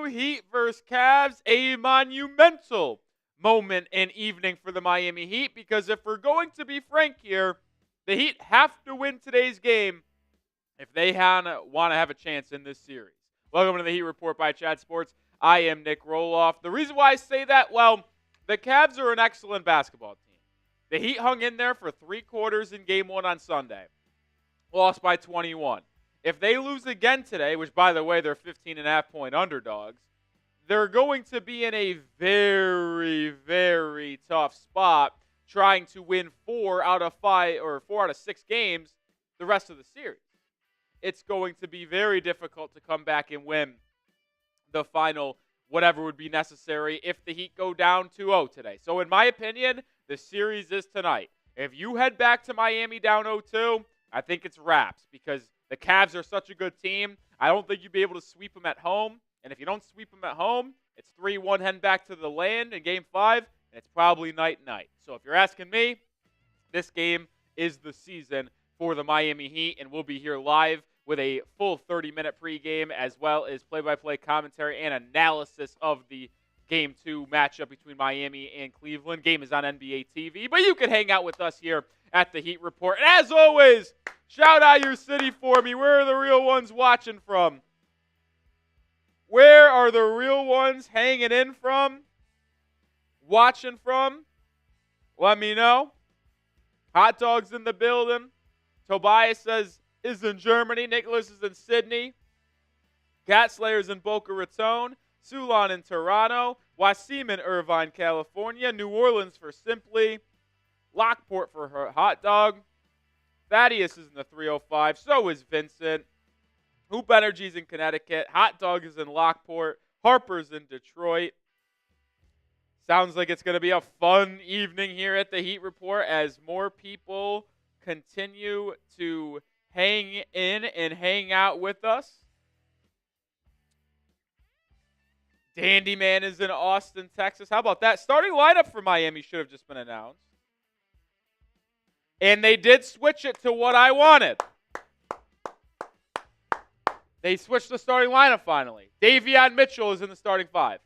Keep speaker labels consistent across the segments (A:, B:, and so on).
A: Heat versus Cavs, a monumental moment and evening for the Miami Heat, because if we're going to be frank here, the Heat have to win today's game if they want to have a chance in this series. Welcome to the Heat Report by Chad Sports. I am Nic Rohloff. The reason why I say that, well, the Cavs are an excellent basketball team. The Heat hung in there for 3 quarters in Game 1 on Sunday. Lost by 21. If they lose again today, which, by the way, they're 15.5-point underdogs, they're going to be in a very, very tough spot trying to win 4 out of 6 games the rest of the series. It's going to be very difficult to come back and win the final whatever would be necessary if the Heat go down 2-0 today. So in my opinion, the series is tonight. If you head back to Miami down 0-2, I think it's wraps, because the Cavs are such a good team. I don't think you'd be able to sweep them at home. And if you don't sweep them at home, it's 3-1 heading back to the land in Game 5, and it's probably night-night. So if you're asking me, this game is the season for the Miami Heat, and we'll be here live with a full 30-minute pregame, as well as play-by-play commentary and analysis of the Game 2 matchup between Miami and Cleveland. Game is on NBA TV, but you can hang out with us here at the Heat Report. And as always, shout out your city for me. Where are the real ones watching from? Where are the real ones hanging in from? Watching from? Let me know. Hot dogs in the building. Tobias says is in Germany. Nicholas is in Sydney. Cat Slayer's in Boca Raton. Sulon in Toronto. Wasim in Irvine, California. New Orleans for Simply. Lockport for her hot dog. Thaddeus is in the 305. So is Vincent. Hoop Energy's in Connecticut. Hot dog is in Lockport. Harper's in Detroit. Sounds like it's going to be a fun evening here at the Heat Report as more people continue to hang in and hang out with us. Dandy Man is in Austin, Texas. How about that? Starting lineup for Miami should have just been announced. And they did switch it to what I wanted. They switched the starting lineup finally. Davion Mitchell is in the starting 5.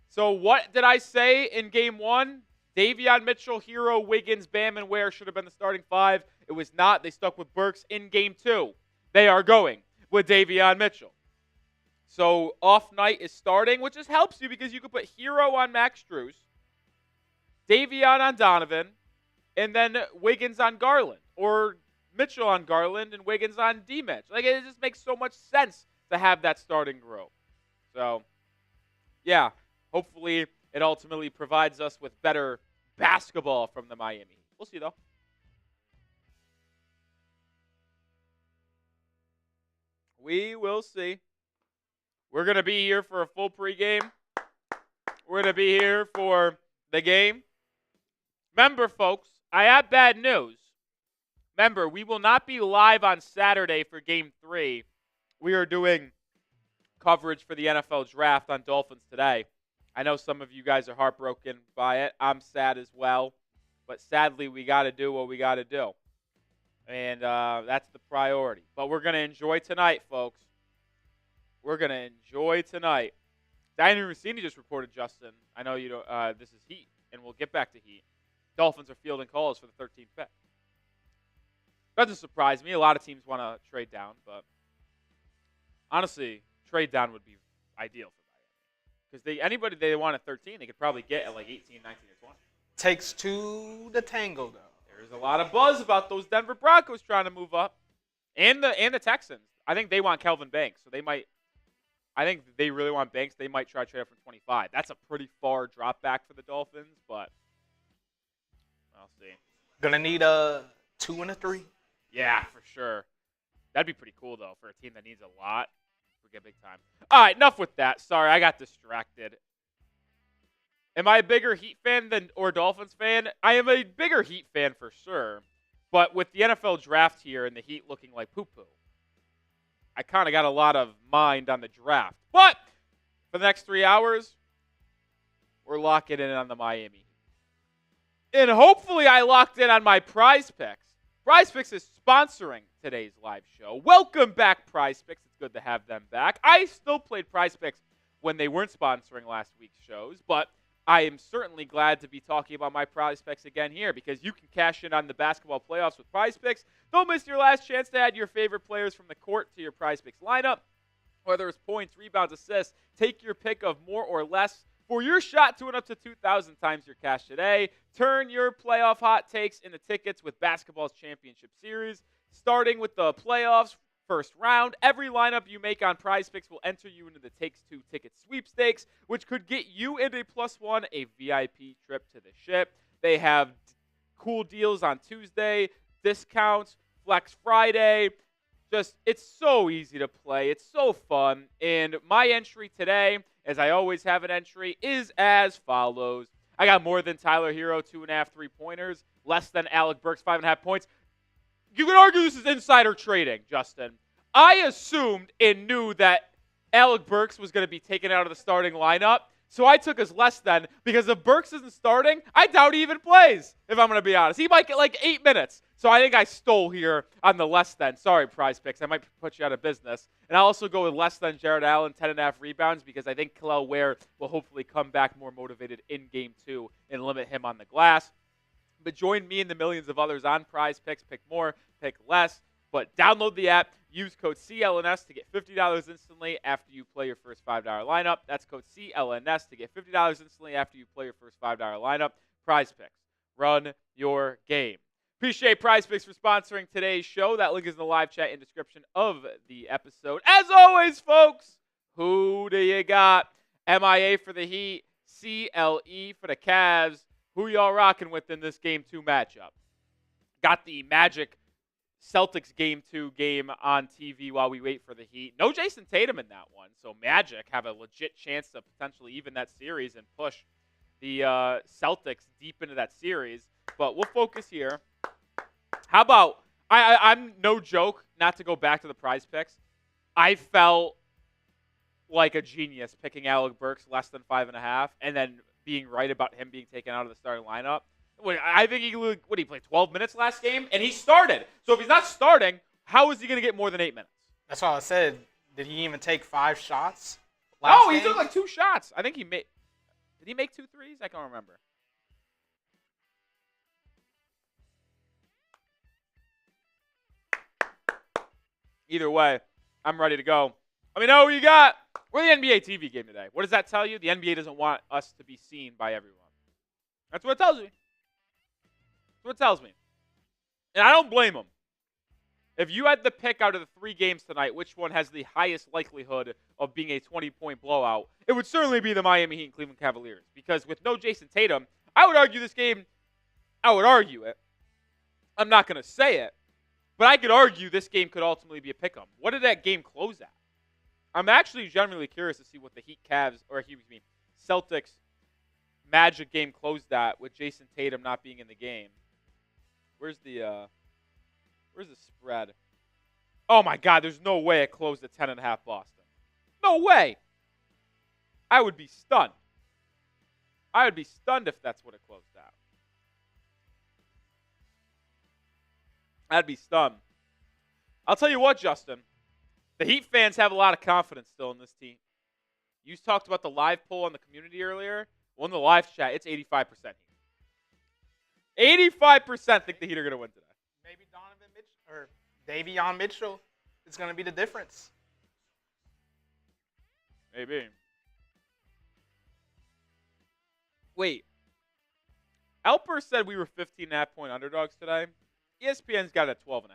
A: So what did I say in Game 1? Davion Mitchell, Herro, Wiggins, Bam, and Ware should have been the starting 5. It was not. They stuck with Burks in Game 2. They are going with Davion Mitchell. So off night is starting, which just helps you because you can put Herro on Max Strus, Davion on Donovan, and then Wiggins on Garland, or Mitchell on Garland and Wiggins on D-Mitch. Like, it just makes so much sense to have that starting group. So, yeah, hopefully it ultimately provides us with better basketball from the Miami Heat. We'll see, though. We will see. We're going to be here for a full pregame. We're going to be here for the game. Remember, folks, I have bad news. Remember, we will not be live on Saturday for Game 3. We are doing coverage for the NFL Draft on Dolphins Today. I know some of you guys are heartbroken by it. I'm sad as well. But sadly, we got to do what we got to do. And that's the priority. But we're going to enjoy tonight, folks. We're going to enjoy tonight. Diane Rossini just reported, Justin. I know you don't. This is Heat, and we'll get back to Heat. Dolphins are fielding calls for the 13th pick. Doesn't surprise me. A lot of teams want to trade down, but honestly, trade down would be ideal for Miami. Because anybody they want at 13, they could probably get at like 18, 19, or 20.
B: Takes two to tango, though.
A: There's a lot of buzz about those Denver Broncos trying to move up. And the Texans. I think they want Kelvin Banks, so they might. I think they really want Banks. They might try to trade up from 25. That's a pretty far drop back for the Dolphins, but I'll see.
B: Gonna need a 2 and a 3.
A: Yeah, for sure. That'd be pretty cool, though, for a team that needs a lot. We get big time. All right, enough with that. Sorry, I got distracted. Am I a bigger Heat fan or Dolphins fan? I am a bigger Heat fan for sure. But with the NFL Draft here and the Heat looking like poo-poo, I kind of got a lot of mind on the draft. But for the next 3 hours, we're locking in on the Miami Heat. And hopefully I locked in on my prize picks. PrizePicks is sponsoring today's live show. Welcome back, PrizePicks. It's good to have them back. I still played PrizePicks when they weren't sponsoring last week's shows, but I am certainly glad to be talking about my PrizePicks again here because you can cash in on the basketball playoffs with PrizePicks. Don't miss your last chance to add your favorite players from the court to your PrizePicks lineup. Whether it's points, rebounds, assists, take your pick of more or less for your shot to win up to 2,000 times your cash today. Turn your playoff hot takes into tickets with basketball's championship series. Starting with the playoffs first round, every lineup you make on PrizePicks will enter you into the Takes-Two ticket sweepstakes, which could get you and a +1 a VIP trip to the ship. They have cool deals on Tuesday, discounts, Flex Friday. It's so easy to play. It's so fun. And my entry today, as I always have an entry, is as follows. I got more than Tyler Herro, 2.5 3-pointers, less than Alec Burks, 5.5 points. You could argue this is insider trading, Justin. I assumed and knew that Alec Burks was going to be taken out of the starting lineup, so I took his less than because if Burks isn't starting, I doubt he even plays, if I'm going to be honest. He might get like 8 minutes. So I think I stole here on the less than. Sorry, PrizePicks. I might put you out of business. And I'll also go with less than Jarrett Allen, 10.5 rebounds, because I think Kel'el Ware will hopefully come back more motivated in Game 2 and limit him on the glass. But join me and the millions of others on PrizePicks. Pick more, pick less. But download the app. Use code CLNS to get $50 instantly after you play your first $5 lineup. That's code CLNS to get $50 instantly after you play your first $5 lineup. PrizePicks. Run your game. Appreciate PrizePicks for sponsoring today's show. That link is in the live chat and description of the episode. As always, folks, who do you got? MIA for the Heat, CLE for the Cavs. Who y'all rocking with in this Game 2 matchup? Got the Magic Celtics Game 2 game on TV while we wait for the Heat. No Jason Tatum in that one, so Magic have a legit chance to potentially even that series and push the Celtics deep into that series. But we'll focus here. How about, I'm no joke, not to go back to the PrizePicks. I felt like a genius picking Alec Burks less than 5.5 and then being right about him being taken out of the starting lineup. I think he played 12 minutes last game, and he started. So if he's not starting, how is he going to get more than 8 minutes?
B: That's all I said. Did he even take 5 shots?
A: No, he took like 2 shots. I think he made. Did he make 2 threes? I can't remember. Either way, I'm ready to go. Let me know who you got. We're the NBA TV game today. What does that tell you? The NBA doesn't want us to be seen by everyone. That's what it tells me. That's what it tells me. And I don't blame them. If you had the pick out of the 3 games tonight, which one has the highest likelihood of being a 20-point blowout, it would certainly be the Miami Heat and Cleveland Cavaliers. Because with no Jason Tatum, I would argue this game, I would argue it. I'm not going to say it. But I could argue this game could ultimately be a pick-em. What did that game close at? I'm actually genuinely curious to see what the Heat Celtics Magic game closed at with Jason Tatum not being in the game. Where's the spread? Oh my God, there's no way it closed at 10.5 Boston. No way. I would be stunned. I would be stunned if that's what it closed at. I'd be stunned. I'll tell you what, Justin. The Heat fans have a lot of confidence still in this team. You talked about the live poll on the community earlier. Well, in the live chat, it's 85% Heat. 85% think the Heat are going to win today.
B: Maybe Donovan Mitchell or Davion Mitchell is going to be the difference.
A: Maybe. Wait. Alper said we were 15.5-point underdogs today. ESPN's got it at 12.5.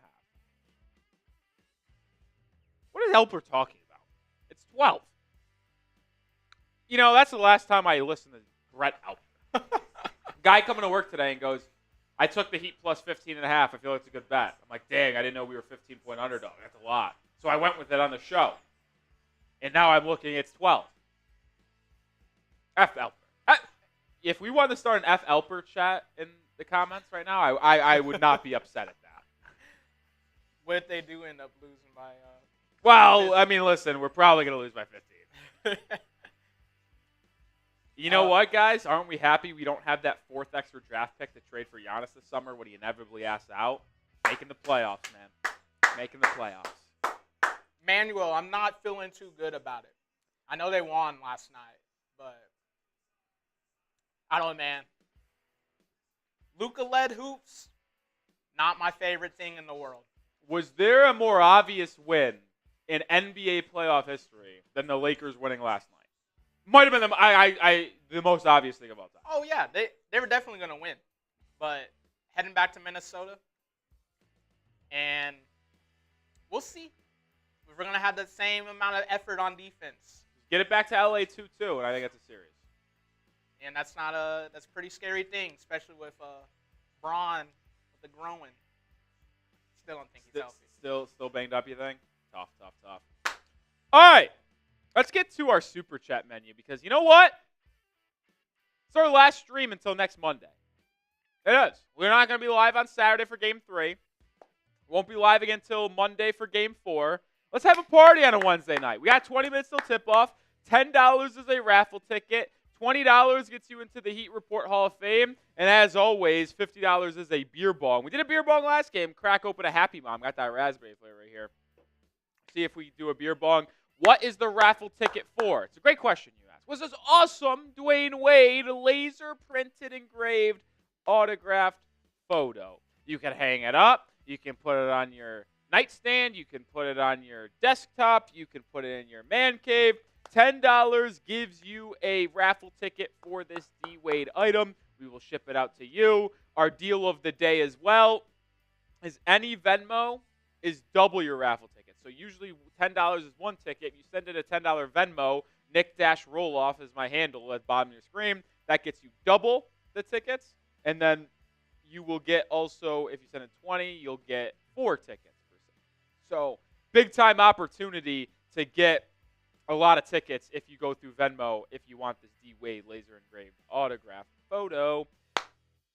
A: What is Alper talking about? It's 12. You know, that's the last time I listened to Brett Alper. Guy coming to work today and goes, I took the Heat plus 15.5. I feel like it's a good bet. I'm like, dang, I didn't know we were 15-point underdog. That's a lot. So I went with it on the show. And now I'm looking, it's 12. F. Alper. If we wanted to start an F. Alper chat in the comments right now, I would not be upset at that.
B: What if they do end up losing by...
A: Well, I mean, listen, we're probably going to lose by 15. You know what, guys? Aren't we happy we don't have that 4th extra draft pick to trade for Giannis this summer when he inevitably asks out? Making the playoffs, man. Making the playoffs.
B: Manuel, I'm not feeling too good about it. I know they won last night, but I don't know, man. Luka-led hoops, not my favorite thing in the world.
A: Was there a more obvious win in NBA playoff history than the Lakers winning last night? Might have been the most obvious thing about that.
B: Oh, yeah, they were definitely going to win. But heading back to Minnesota, and we'll see. We're going to have the same amount of effort on defense.
A: Get it back to LA 2-2, and I think that's a series.
B: And that's a pretty scary thing, especially with Braun with the growing. Still don't think he's healthy.
A: Still banged up, you think? Tough. All right. Let's get to our Super Chat menu because you know what? It's our last stream until next Monday. It is. We're not going to be live on Saturday for Game 3. We won't be live again until Monday for Game 4. Let's have a party on a Wednesday night. We got 20 minutes till tip-off. $10 is a raffle ticket. $20 gets you into the Heat Report Hall of Fame. And as always, $50 is a beer bong. We did a beer bong last game. Crack open a Happy Mom. Got that raspberry flavor right here. See if we do a beer bong. What is the raffle ticket for? It's a great question you asked. Was this awesome Dwayne Wade laser printed engraved autographed photo? You can hang it up. You can put it on your nightstand. You can put it on your desktop. You can put it in your man cave. $10 gives you a raffle ticket for this D-Wade item. We will ship it out to you. Our deal of the day as well is any Venmo is double your raffle ticket. So usually $10 is one ticket. You send it a $10 Venmo. Nic Rohloff is my handle at the bottom of your screen. That gets you double the tickets. And then you will get also, if you send in 20, you'll get 4 tickets. So big time opportunity to get a lot of tickets if you go through Venmo if you want this D-Wade laser engraved autograph photo.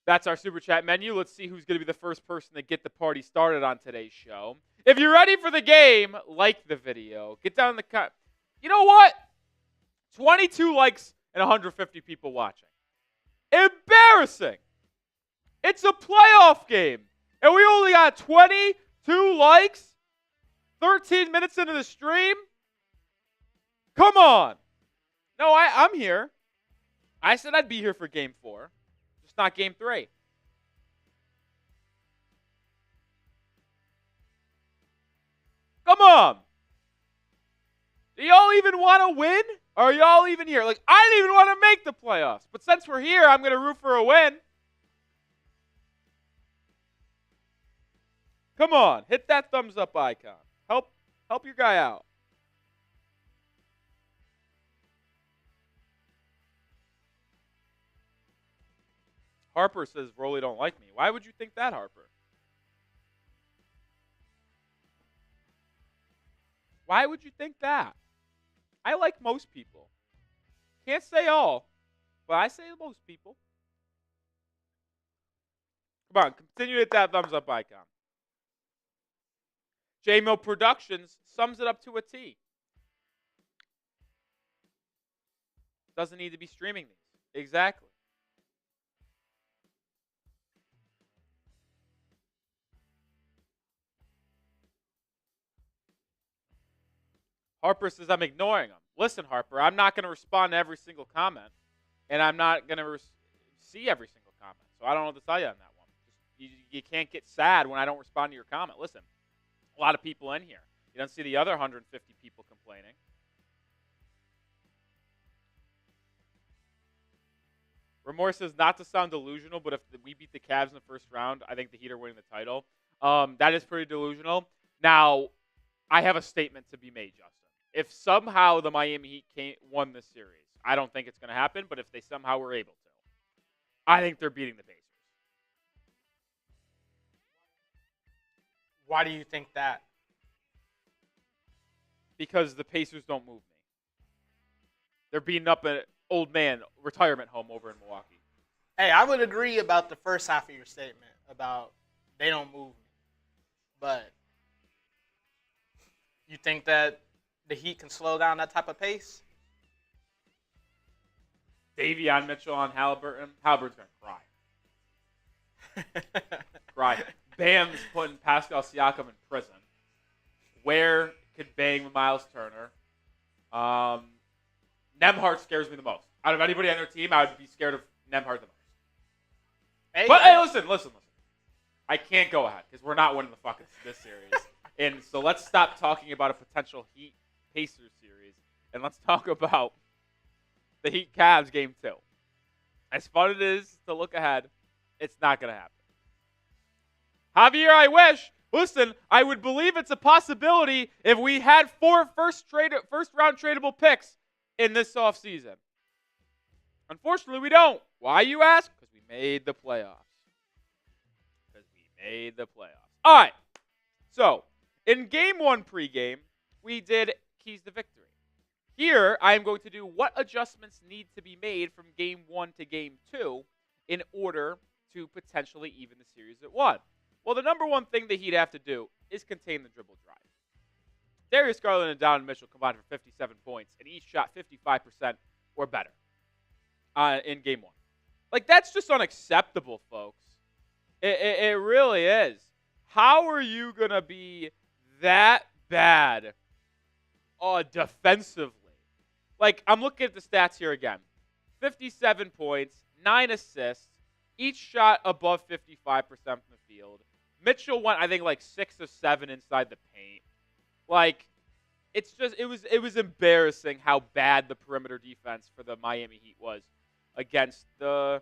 A: That's our Super Chat menu. Let's see who's going to be the first person to get the party started on today's show. If you're ready for the game, like the video. Get down in the cut. You know what? 22 likes and 150 people watching. Embarrassing. It's a playoff game. And we only got 22 likes 13 minutes into the stream. Come on. No, I'm here. I said I'd be here for Game 4. Just not Game 3. Come on. Do y'all even want to win? Or are y'all even here? Like, I didn't even want to make the playoffs. But since we're here, I'm going to root for a win. Come on. Hit that thumbs up icon. Help your guy out. Harper says Rolly don't like me. Why would you think that, Harper? Why would you think that? I like most people. Can't say all, but I say most people. Come on, continue to hit that thumbs up icon. J-Mo Productions sums it up to a T. Doesn't need to be streaming these. Exactly. Harper says I'm ignoring him. Listen, Harper, I'm not going to respond to every single comment, and I'm not going to see every single comment. So I don't know what to tell you on that one. You can't get sad when I don't respond to your comment. Listen, a lot of people in here. You don't see the other 150 people complaining. Remorse says not to sound delusional, but if we beat the Cavs in the first round, I think the Heat are winning the title. That is pretty delusional. Now, I have a statement to be made, Justin. If somehow the Miami Heat won this series, I don't think it's going to happen, but if they somehow were able to, I think they're beating the Pacers.
B: Why do you think that?
A: Because the Pacers don't move me. They're beating up an old man retirement home over in Milwaukee.
B: Hey, I would agree about the first half of your statement about they don't move me. But you think that the Heat can slow down that type of pace?
A: Davion Mitchell on Halliburton. Halliburton's going to cry. Cry. Bam's putting Pascal Siakam in prison. Ware could bang with Miles Turner. Nembhard scares me the most. Out of anybody on their team, I would be scared of Nembhard the most.
B: Hey,
A: But hey, listen. I can't go ahead because we're not winning the fucking this series. And so let's stop talking about a potential Heat Pacers series and let's talk about the Heat Cavs game 2. As fun as it is to look ahead, it's not going to happen. Javier, I wish. Listen, I would believe it's a possibility if we had 4 first-round tradable picks in this offseason. Unfortunately, we don't. Why, you ask? Because we made the playoffs. All right. So, in Game 1 pregame, we did Keys to Victory. Here, I am going to do what adjustments need to be made from Game 1 to Game 2 in order to potentially even the series at 1. Well, the number one thing the Heat have to do is contain the dribble drive. Darius Garland and Donovan Mitchell combined for 57 points, and each shot 55% or better in Game 1. Like, that's just unacceptable, folks. It really is. How are you going to be that bad defensively? Like, I'm looking at the stats here again. 57 points, 9 assists, each shot above 55% from the field. Mitchell went, I think, like 6 of 7 inside the paint. Like, it's just, it was embarrassing how bad the perimeter defense for the Miami Heat was against the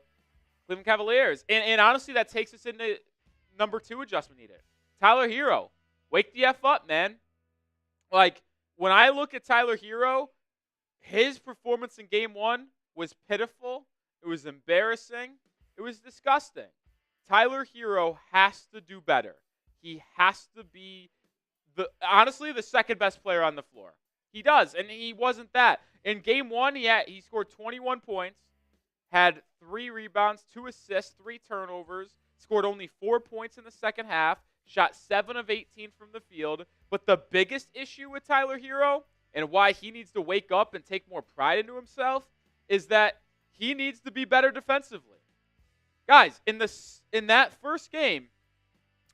A: Cleveland Cavaliers. And honestly, that takes us into number 2 adjustment needed. Tyler Herro. Wake the F up, man. Like, when I look at Tyler Herro, his performance in Game 1 was pitiful. It was embarrassing. It was disgusting. Tyler Herro has to do better. He has to be, honestly, the second best player on the floor. He does, and he wasn't that. In Game 1, he scored 21 points, had 3 rebounds, 2 assists, 3 turnovers, scored only 4 points in the second half, shot 7 of 18 from the field. But the biggest issue with Tyler Herro and why he needs to wake up and take more pride into himself is that he needs to be better defensively. Guys, in that first game,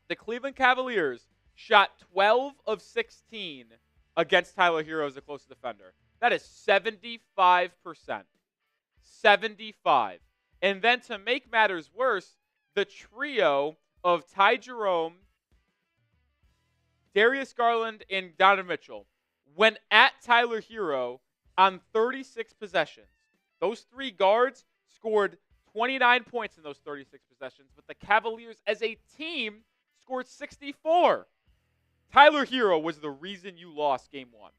A: the Cleveland Cavaliers shot 12 of 16 against Tyler Herro as a close defender. That is 75%. 75. And then to make matters worse, the trio of Ty Jerome, Darius Garland, and Donovan Mitchell went at Tyler Herro on 36 possessions. Those 3 guards scored 29 points in those 36 possessions, but the Cavaliers as a team scored 64. Tyler Herro was the reason you lost Game 1.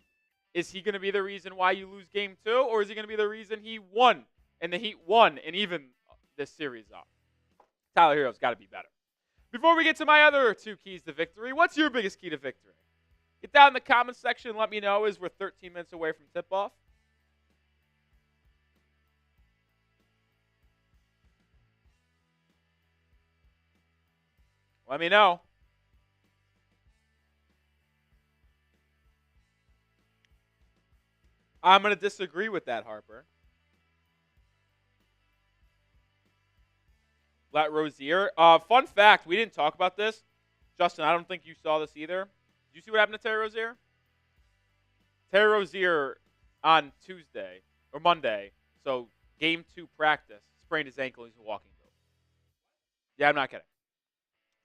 A: Is he going to be the reason why you lose Game 2, or is he going to be the reason he won and the Heat won and even this series up? Tyler Herro's got to be better. Before we get to my other 2 keys to victory, what's your biggest key to victory? Get down in the comments section and let me know as we're 13 minutes away from tip-off. Let me know. I'm going to disagree with that, Harper. Let Rozier. Fun fact, we didn't talk about this. Justin, I don't think you saw this either. Did you see what happened to Terry Rozier? Terry Rozier on Tuesday, or Monday, so Game 2 practice, sprained his ankle. He's in a walking boot. Yeah, I'm not kidding.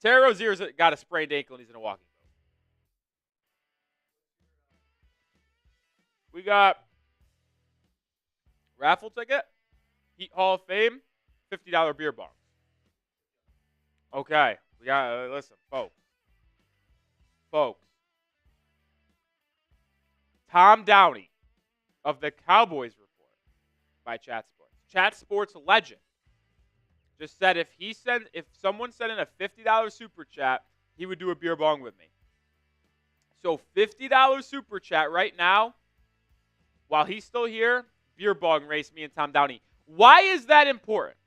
A: Terry Rozier's got a sprained ankle and he's in a walking boot. We got raffle ticket, Heat Hall of Fame, $50 beer bongs. Okay, we got listen, folks. Tom Downey of the Cowboys Report by Chat Sports. Chat Sports legend just said if someone sent in a $50 super chat, he would do a beer bong with me. So $50 super chat right now, while he's still here, beer bong race me and Tom Downey. Why is that important?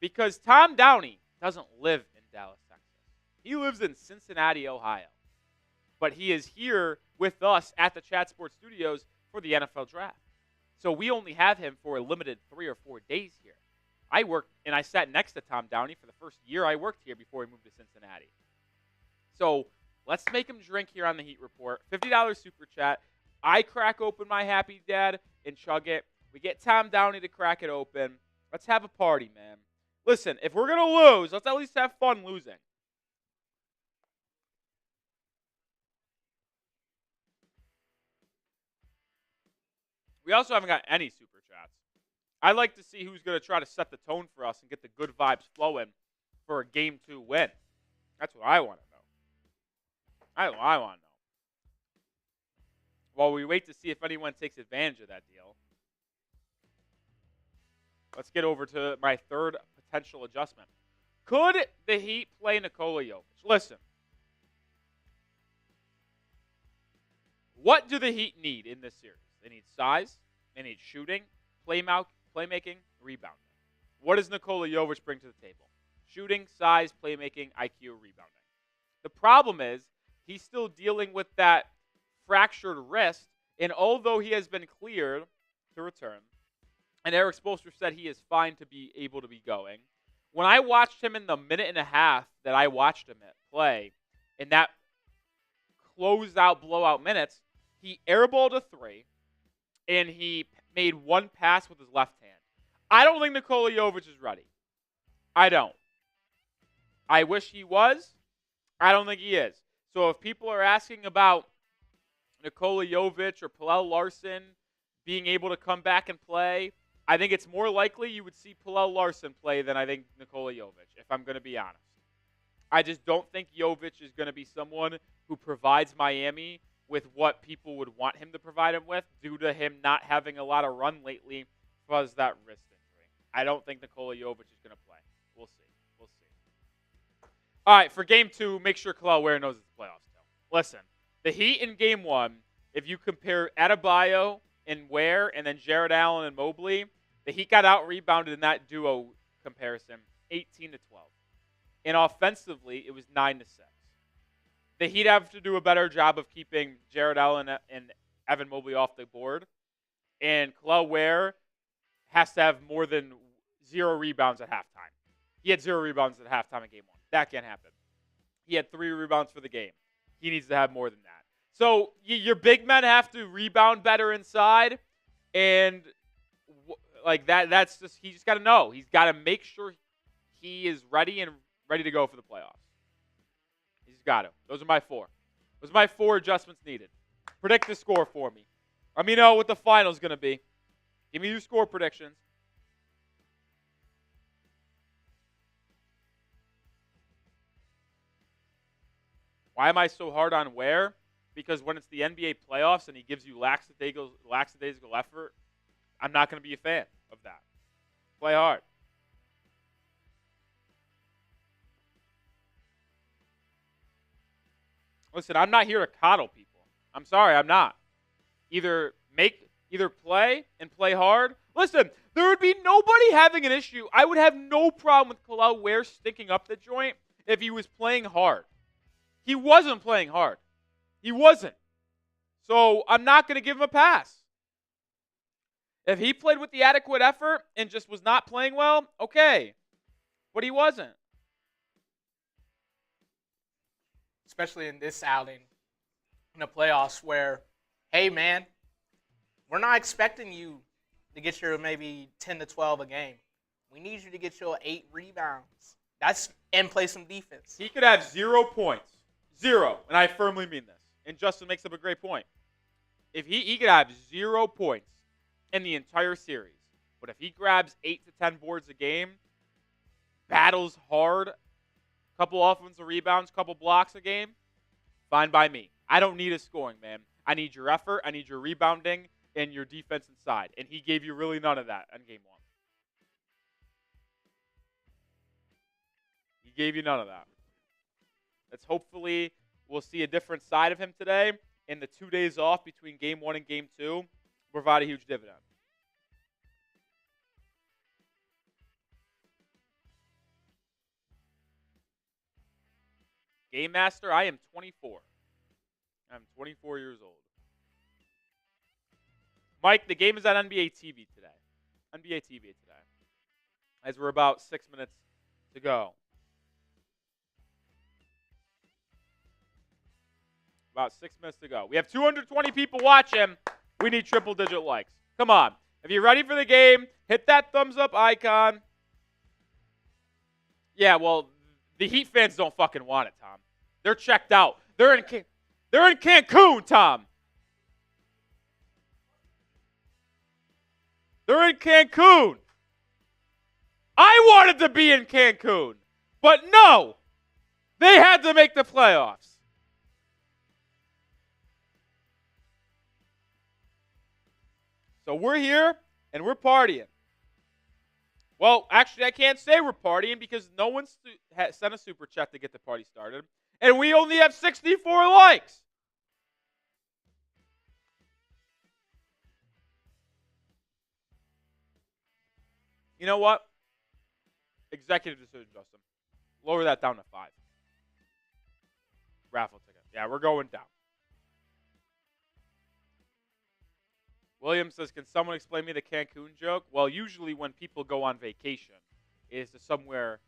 A: Because Tom Downey doesn't live in Dallas, Texas. He lives in Cincinnati, Ohio. But he is here with us at the Chat Sports Studios for the NFL Draft. So we only have him for a limited 3 or 4 days here. I worked and I sat next to Tom Downey for the first year I worked here before he moved to Cincinnati. So let's make him drink here on the Heat Report. $50 super chat. I crack open my Happy Dad and chug it. We get Tom Downey to crack it open. Let's have a party, man. Listen, if we're going to lose, let's at least have fun losing. We also haven't got any super chats. I'd like to see who's going to try to set the tone for us and get the good vibes flowing for a Game 2 win. That's what I want to know. I want to know. While we wait to see if anyone takes advantage of that deal, let's get over to my third potential adjustment. Could the Heat play Nikola Jovic? Listen. What do the Heat need in this series? They need size, they need shooting, playmaking, rebounding. What does Nikola Jovic bring to the table? Shooting, size, playmaking, IQ, rebounding. The problem is he's still dealing with that fractured wrist, and although he has been cleared to return, and Eric Spoelstra said he is fine to be able to be going, when I watched him in the minute and a half that I watched him play, in that closed-out, blowout minutes, he airballed a three, and he made one pass with his left hand. I don't think Nikola Jovic is ready. I don't. I wish he was. I don't think he is. So if people are asking about Nikola Jovic or Kel'el Larson being able to come back and play, I think it's more likely you would see Kel'el Larson play than I think Nikola Jovic, if I'm going to be honest. I just don't think Jovic is going to be someone who provides Miami with what people would want him to provide him with due to him not having a lot of run lately because that wrist injury. I don't think Nikola Jovic is going to play. We'll see. We'll see. All right, for Game 2, make sure Kel'el Ware knows it's the playoffs still. Listen, the Heat in Game 1, if you compare Adebayo and Ware and then Jarrett Allen and Mobley, the Heat got out-rebounded in that duo comparison 18-12. And offensively, it was 9-6. The Heat have to do a better job of keeping Jarrett Allen and Evan Mobley off the board. And Kel'el Ware has to have more than 0 rebounds at halftime. He had 0 rebounds at halftime in Game 1. That can't happen. He had 3 rebounds for the game. He needs to have more than that. So your big men have to rebound better inside. And like that's just, he just got to know. He's got to make sure he is ready and ready to go for the playoffs. He's got to. Those are my 4. Those are my 4 adjustments needed. Predict the score for me. Let me know what the final is going to be. Give me your score predictions. Why am I so hard on Ware? Because when it's the NBA playoffs and he gives you lackadaisical effort, I'm not going to be a fan of that. Play hard. Listen, I'm not here to coddle people. I'm sorry, I'm not. Either play and play hard. Listen, there would be nobody having an issue. I would have no problem with Kel'el Ware stinking up the joint if he was playing hard. He wasn't playing hard. He wasn't. So I'm not going to give him a pass. If he played with the adequate effort and just was not playing well, okay. But he wasn't.
B: Especially in this outing in the playoffs where, hey, man, we're not expecting you to get your maybe 10 to 12 a game. We need you to get your 8 rebounds. And play some defense.
A: He could have 0 points. 0. And I firmly mean this. And Justin makes up a great point. If he could have 0 points in the entire series, but if he grabs 8 to 10 boards a game, battles hard, couple offensive rebounds, couple blocks a game, fine by me. I don't need a scoring, man. I need your effort, I need your rebounding, and your defense inside. And he gave you really none of that in Game 1. He gave you none of that. Let's hopefully we'll see a different side of him today. And the 2 days off between Game 1 and Game 2 will provide a huge dividend. Game Master, I am 24. I'm 24 years old. Mike, the game is on NBA TV today. NBA TV today. As we're about 6 minutes to go. About 6 minutes to go. We have 220 people watching. We need triple-digit likes. Come on. If you're ready for the game, hit that thumbs-up icon. Yeah, well, the Heat fans don't fucking want it, Tom. They're checked out. They're in Cancun, Tom. They're in Cancun. I wanted to be in Cancun, but no. They had to make the playoffs. So we're here, and we're partying. Well, actually, I can't say we're partying because no one sent a super chat to get the party started. And we only have 64 likes. You know what? Executive decision, Justin. Lower that down to 5. Raffle ticket. Yeah, we're going down. William says, can someone explain me the Cancun joke? Well, usually when people go on vacation, it is to somewhere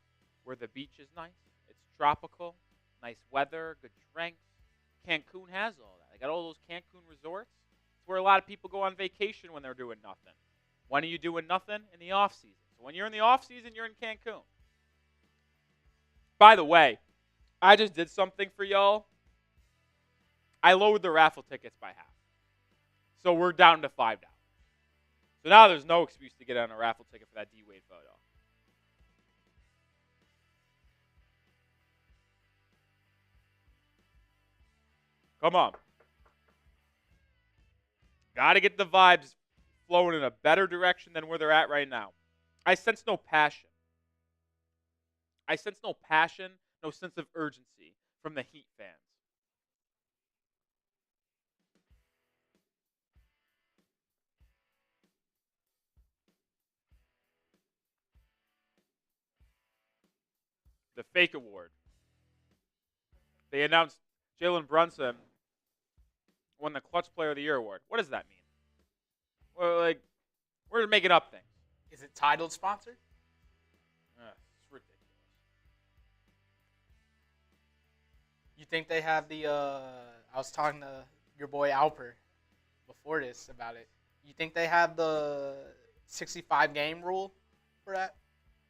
A: where the beach is nice. It's tropical, nice weather, good drinks. Cancun has all that. They got all those Cancun resorts. It's where a lot of people go on vacation when they're doing nothing. When are you doing nothing? In the off season. So when you're in the off season, you're in Cancun. By the way, I just did something for y'all. I lowered the raffle tickets by half. So we're down to $5. So now there's no excuse to get on a raffle ticket for that D-Wade photo. Come on. Got to get the vibes flowing in a better direction than where they're at right now. I sense no passion. I sense no passion, no sense of urgency from the Heat fans. The fake award. They announced Jalen Brunson won the Clutch Player of the Year award. What does that mean? Well, we're making up things.
B: Is it titled sponsored?
A: It's ridiculous.
B: You think they have the, I was talking to your boy Alper before this about it. You think they have the 65 game rule for that?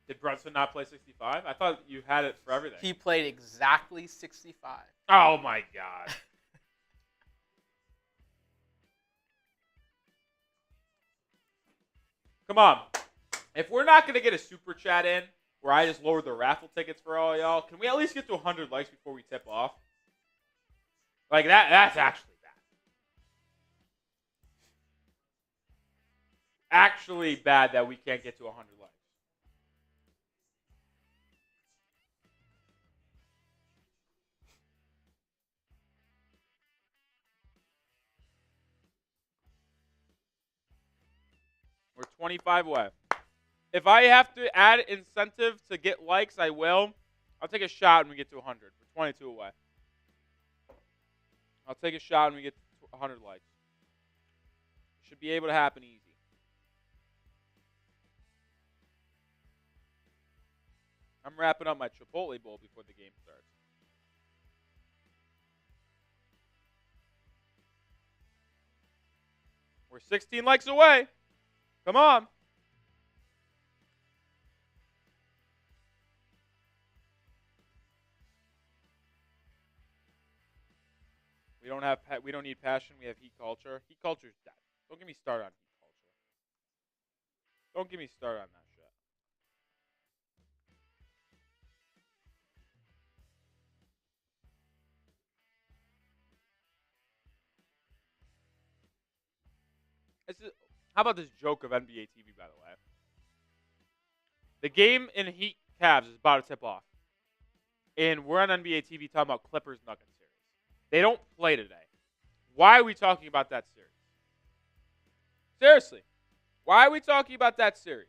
A: Did Brunson not play 65? I thought you had it for everything.
B: He played exactly 65.
A: Oh, my God. Come on. If we're not going to get a super chat in where I just lowered the raffle tickets for all y'all, can we at least get to 100 likes before we tip off? That's actually bad. Actually bad that we can't get to 100 likes. We're 25 away. If I have to add incentive to get likes, I will. I'll take a shot when we get to 100. We're 22 away. I'll take a shot when we get to 100 likes. Should be able to happen easy. I'm wrapping up my Chipotle bowl before the game starts. We're 16 likes away. Come on. We don't need passion. We have heat culture. Heat culture's dead. Don't get me started on heat culture. Don't get me started on that shit. How about this joke of NBA TV, by the way? The game in Heat Cavs is about to tip off. And we're on NBA TV talking about Clippers Nuggets series. They don't play today. Why are we talking about that series? Seriously. Why are we talking about that series?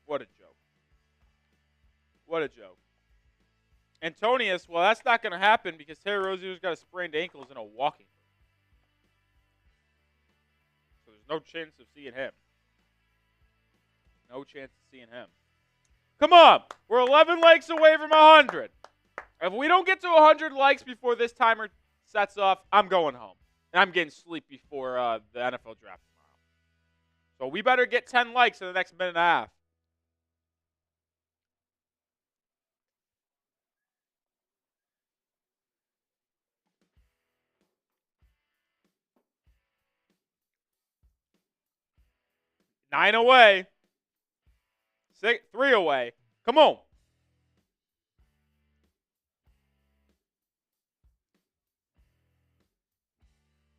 A: What a joke. What a joke. Antonius, well, that's not going to happen because Terry Rozier's got a sprained ankles in a walking room. So there's no chance of seeing him. No chance of seeing him. Come on. We're 11 likes away from 100. If we don't get to 100 likes before this timer sets off, I'm going home. And I'm getting sleep before the NFL draft tomorrow. So we better get 10 likes in the next minute and a half. Nine away. 3 away. Come on.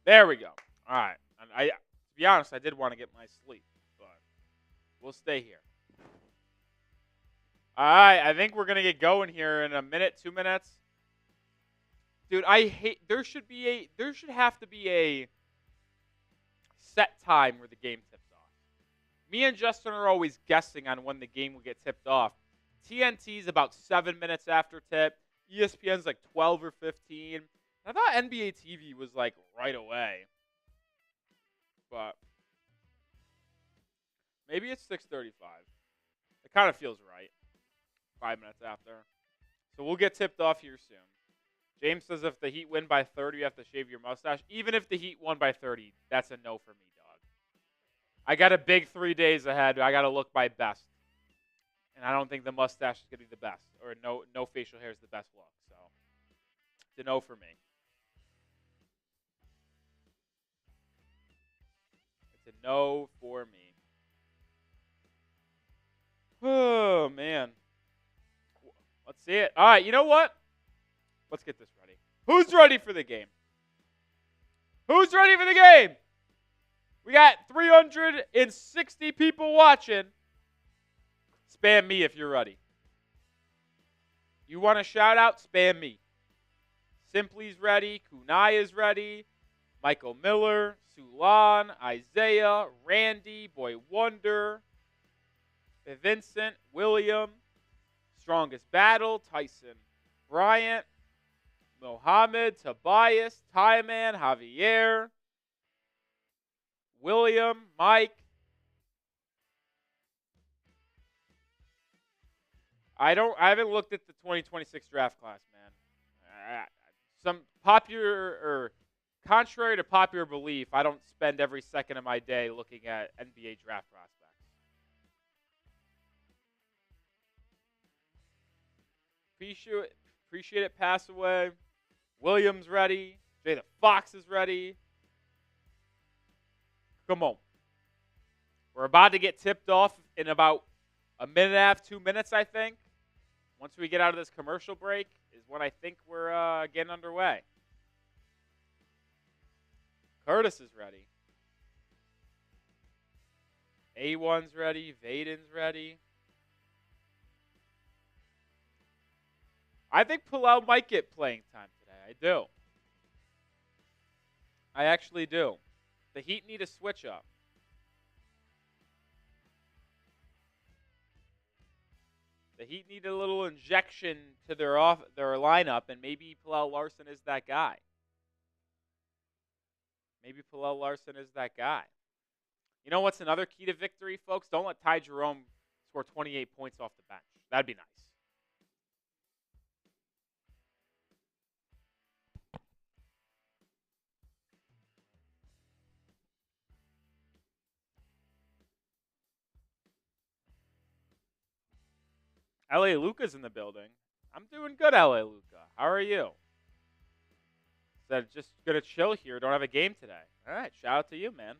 A: There we go. All right. And to be honest, I did want to get my sleep, but we'll stay here. All right. I think we're gonna get going here in a minute, 2 minutes. Dude, I hate. There should have to be a set time where the game tips off. Me and Justin are always guessing on when the game will get tipped off. TNT's about 7 minutes after tip. ESPN's like 12 or 15. I thought NBA TV was like right away. But maybe it's 6:35. It kind of feels right. 5 minutes after. So we'll get tipped off here soon. James says if the Heat win by 30, you have to shave your mustache. Even if the Heat won by 30, that's a no for me, dog. I got a big 3 days ahead. I got to look my best. And I don't think the mustache is going to be the best. Or no facial hair is the best look. So it's a no for me. It's a no for me. Oh, man. Let's see it. All right, you know what? Let's get this ready. Who's ready for the game? Who's ready for the game? We got 360 people watching. Spam me if you're ready. You want a shout out? Spam me. Simply's ready. Kunai is ready. Michael Miller, Sulan, Isaiah, Randy, Boy Wonder, Vincent, William, Strongest Battle, Tyson, Bryant, Mohammed, Tobias, Tyman, Javier, William, Mike. I haven't looked at the 2026 draft class, man. Contrary to popular belief, I don't spend every second of my day looking at NBA draft prospects. Appreciate it. Pass away. Williams ready. Jay the Fox is ready. Come on. We're about to get tipped off in about a minute and a half, 2 minutes, I think. Once we get out of this commercial break is when I think we're getting underway. Curtis is ready. A1's ready. Vaden's ready. I think Palau might get playing time today. I do. I actually do. The Heat need a switch up. The Heat need a little injection to their lineup, and maybe Palau Larson is that guy. Maybe Kel'el Larson is that guy. You know what's another key to victory, folks? Don't let Ty Jerome score 28 points off the bench. That'd be nice. L.A. Luca's in the building. I'm doing good, L.A. Luca. How are you? Said just gonna chill here. Don't have a game today. All right, shout out to you, man.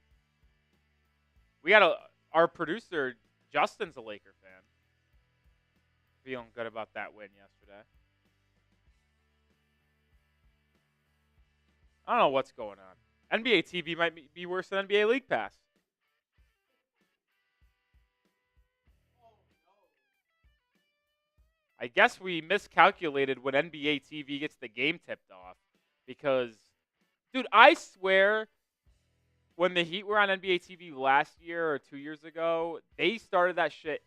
A: We got our producer Justin's a Laker fan. Feeling good about that win yesterday. I don't know what's going on. NBA TV might be worse than NBA League Pass. I guess we miscalculated when NBA TV gets the game tipped off. Because, dude, I swear when the Heat were on NBA TV last year or 2 years ago, they started that shit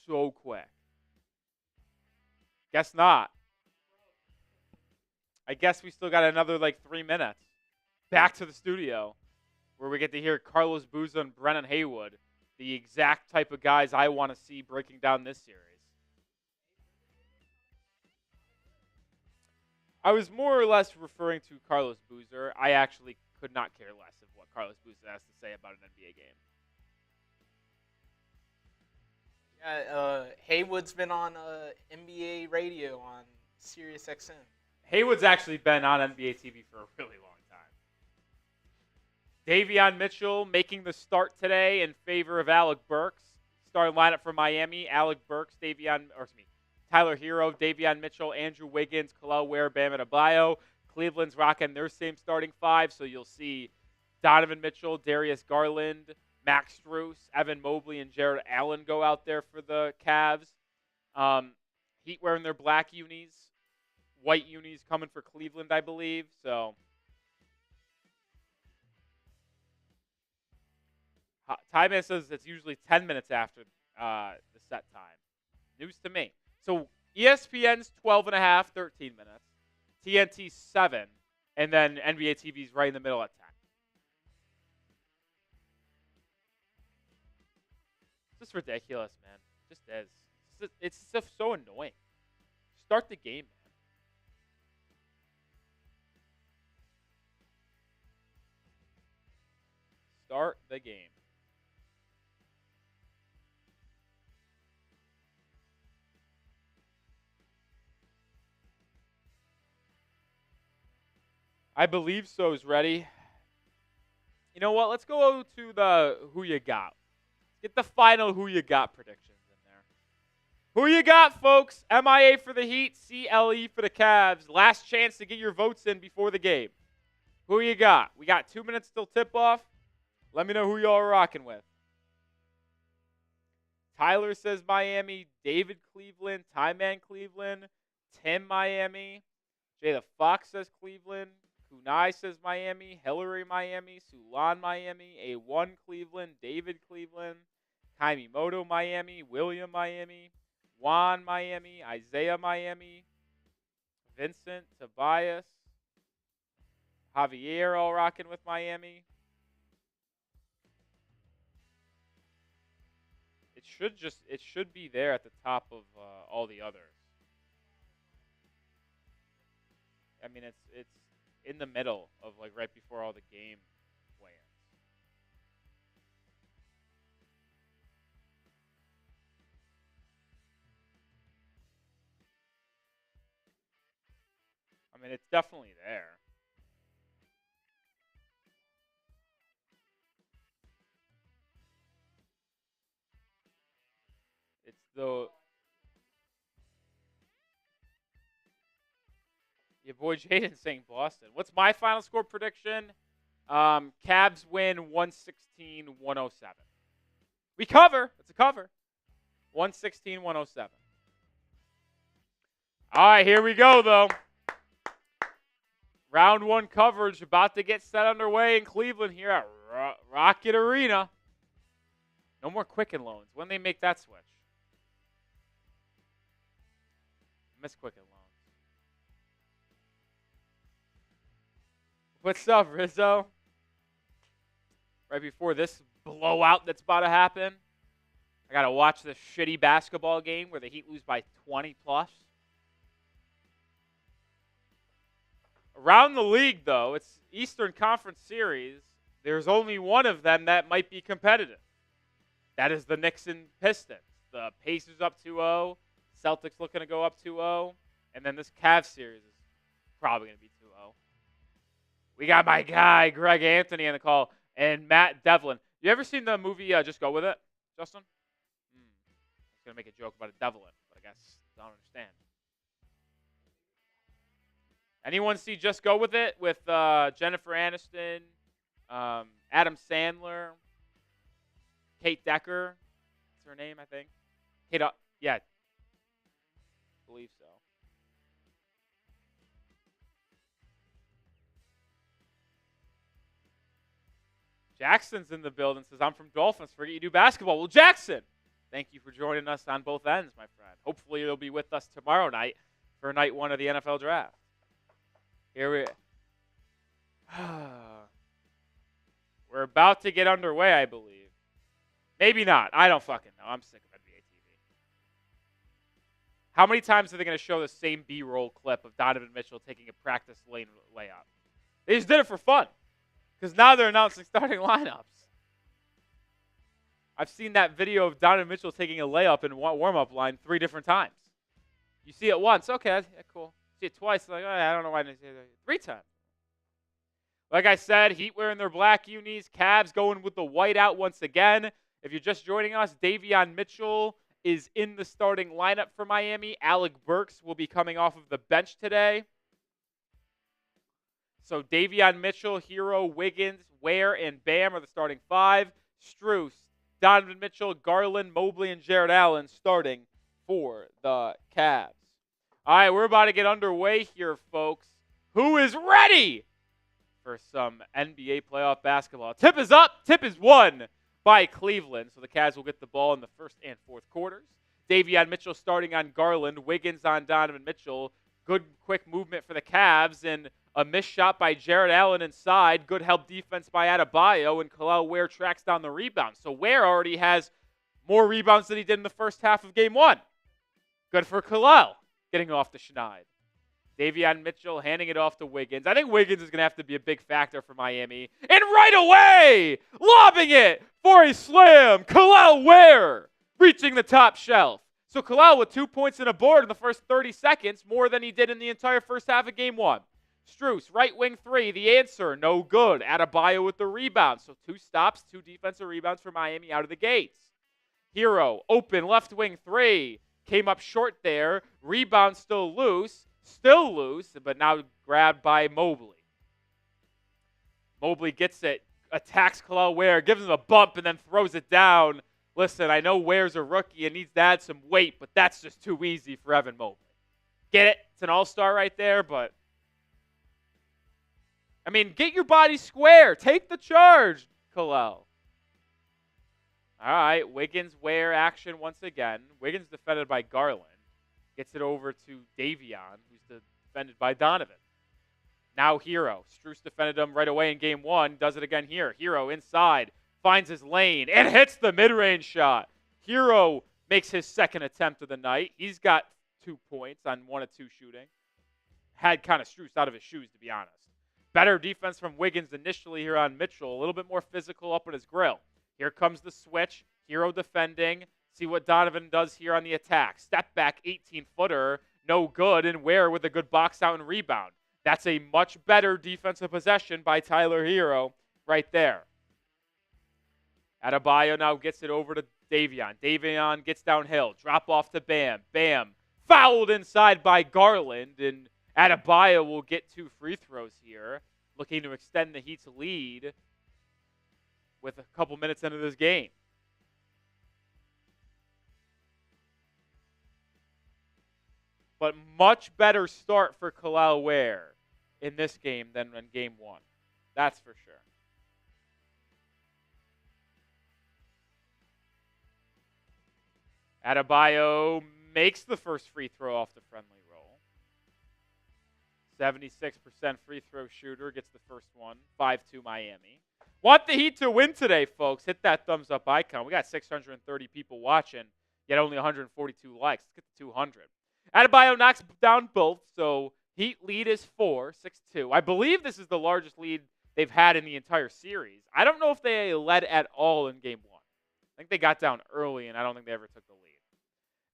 A: so quick. Guess not. I guess we still got another, 3 minutes. Back to the studio where we get to hear Carlos Boozer and Brennan Haywood the exact type of guys I want to see breaking down this series. I was more or less referring to Carlos Boozer. I actually could not care less of what Carlos Boozer has to say about an NBA game.
B: Yeah, Haywood's been on NBA radio on Sirius XM.
A: Haywood's actually been on NBA TV for a really long time. Davion Mitchell making the start today in favor of Alec Burks. Starting lineup for Miami: Alec Burks, Tyler Herro, Davion Mitchell, Andrew Wiggins, Kel'el Ware, Bam Adebayo. Cleveland's rocking their same starting five, so you'll see Donovan Mitchell, Darius Garland, Max Strus, Evan Mobley, and Jarrett Allen go out there for the Cavs. Heat wearing their black unis. White unis coming for Cleveland, I believe. So, Ty Man says it's usually 10 minutes after the set time. News to me. So, ESPN's 12.5, 13 minutes. TNT's 7. And then NBA TV's right in the middle at 10. It's just ridiculous, man. It just is. It's just so annoying. Start the game, man. Start the game. I believe so is ready. You know what? Let's go to the who you got. Get the final who you got predictions in there. Who you got, folks? MIA for the Heat, CLE for the Cavs. Last chance to get your votes in before the game. Who you got? We got 2 minutes till tip-off. Let me know who y'all are rocking with. Tyler says Miami. David Cleveland. Tyman Cleveland. Tim Miami. Jay the Fox says Cleveland. Kunai says Miami. Hillary Miami. Sulan Miami. A1 Cleveland. David Cleveland. Kaimimoto Miami. William Miami. Juan Miami. Isaiah Miami. Vincent. Tobias. Javier all rocking with Miami. It should be there at the top of all the others. I mean, it's in the middle of like right before all the game plans. I mean, it's definitely there. It's the your boy Jaden saying Boston. What's my final score prediction? Cavs win 116-107. We cover. It's a cover. 116-107. All right, here we go, though. Round one coverage about to get set underway in Cleveland here at Rocket Arena. No more Quicken loans. When they make that switch? Miss Quicken loans. What's up, Rizzo? Right before this blowout that's about to happen, I got to watch this shitty basketball game where the Heat lose by 20 plus. Around the league, though, it's Eastern Conference Series. There's only one of them that might be competitive. That is the Knicks and Pistons. The Pacers up 2-0. Celtics looking to go up 2-0. And then this Cavs series is probably going to be 2-0. We got my guy, Greg Anthony, on the call, and Matt Devlin. You ever seen the movie Just Go With It, Justin? I was going to make a joke about a Devlin, but I guess I don't understand. Anyone see Just Go With It with Jennifer Aniston, Adam Sandler, Kate Decker? That's her name, I think. Yeah. I believe so. Jackson's in the building, says, I'm from Dolphins. Forget you do basketball. Well, Jackson, thank you for joining us on both ends, my friend. Hopefully you'll be with us tomorrow night for night one of the NFL draft. We're about to get underway, I believe. Maybe not. I don't fucking know. I'm sick of NBA TV. How many times are they going to show the same B-roll clip of Donovan Mitchell taking a practice lane layup? They just did it for fun because now they're announcing starting lineups. I've seen that video of Donovan Mitchell taking a layup in warm-up line 3 different times. You see it once, okay, yeah, cool. See it twice, like, oh, I don't know why I didn't see it 3 times. Like I said, Heat wearing their black unis. Cavs going with the white out once again. If you're just joining us, Davion Mitchell is in the starting lineup for Miami. Alec Burks will be coming off of the bench today. So Davion Mitchell, Herro, Wiggins, Ware, and Bam are the starting 5. Strus, Donovan Mitchell, Garland, Mobley, and Jarrett Allen starting for the Cavs. All right, we're about to get underway here, folks. Who is ready for some NBA playoff basketball? Tip is up. Tip is won by Cleveland. So the Cavs will get the ball in the first and fourth quarters. Davion Mitchell starting on Garland. Wiggins on Donovan Mitchell. Good quick movement for the Cavs. And a missed shot by Jarrett Allen inside. Good help defense by Adebayo. And Kel'el Ware tracks down the rebound. So Ware already has more rebounds than he did in the first half of game 1. Good for Kel'el getting off the schneid. Davion Mitchell handing it off to Wiggins. I think Wiggins is going to have to be a big factor for Miami. And right away, lobbing it for a slam. Kel'el Ware reaching the top shelf. So Kel'el with 2 points and a board in the first 30 seconds, more than he did in the entire first half of game 1. Strus, right wing 3, the answer, no good. Adebayo with the rebound. So 2 stops, 2 defensive rebounds for Miami out of the gates. Herro, open, left wing 3. Came up short there. Rebound still loose, but now grabbed by Mobley. Mobley gets it, attacks Kel'el Ware, gives him a bump, and then throws it down. Listen, I know Ware's a rookie and needs to add some weight, but that's just too easy for Evan Mobley. Get it? It's an all-star right there, but I mean, get your body square. Take the charge, Kel'el. All right, Wiggins, Ware action once again. Wiggins defended by Garland. Gets it over to Davion, who's defended by Donovan. Now Herro. Strus defended him right away in game 1. Does it again here. Herro inside. Finds his lane and hits the mid-range shot. Herro makes his second attempt of the night. He's got 2 points on 1 of 2 shooting. Had kind of Strus out of his shoes, to be honest. Better defense from Wiggins initially here on Mitchell. A little bit more physical up on his grill. Here comes the switch. Herro defending. See what Donovan does here on the attack. Step back, 18-footer. No good. And Ware with a good box out and rebound. That's a much better defensive possession by Tyler Herro right there. Adebayo now gets it over to Davion. Davion gets downhill. Drop off to Bam. Bam. Fouled inside by Garland. And Adebayo will get 2 free throws here. Looking to extend the Heat's lead with a couple minutes into this game. But much better start for Kel'el Ware in this game than in game 1. That's for sure. Adebayo makes the first free throw off the friendly roll. 76% free throw shooter gets the first one. 5-2 Miami. Want the Heat to win today, folks. Hit that thumbs up icon. We got 630 people watching, yet only 142 likes. Let's get to 200. Adebayo knocks down both, so Heat lead is 4, 6-2. I believe this is the largest lead they've had in the entire series. I don't know if they led at all in game 1. I think they got down early, and I don't think they ever took the lead.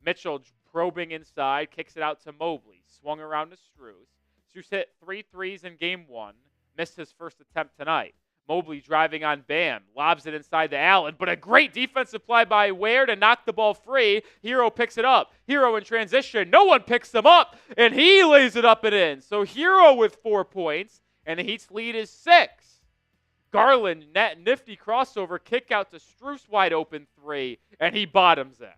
A: Mitchell probing inside, kicks it out to Mobley. Swung around to Strus. Strus hit 3 threes in game 1. Missed his first attempt tonight. Mobley driving on Bam. Lobs it inside to Allen, but a great defensive play by Ware to knock the ball free. Herro picks it up. Herro in transition. No one picks him up, and he lays it up and in. So Herro with 4 points, and the Heat's lead is 6. Garland, nifty crossover, kick out to Strus, wide open 3, and he bottoms it.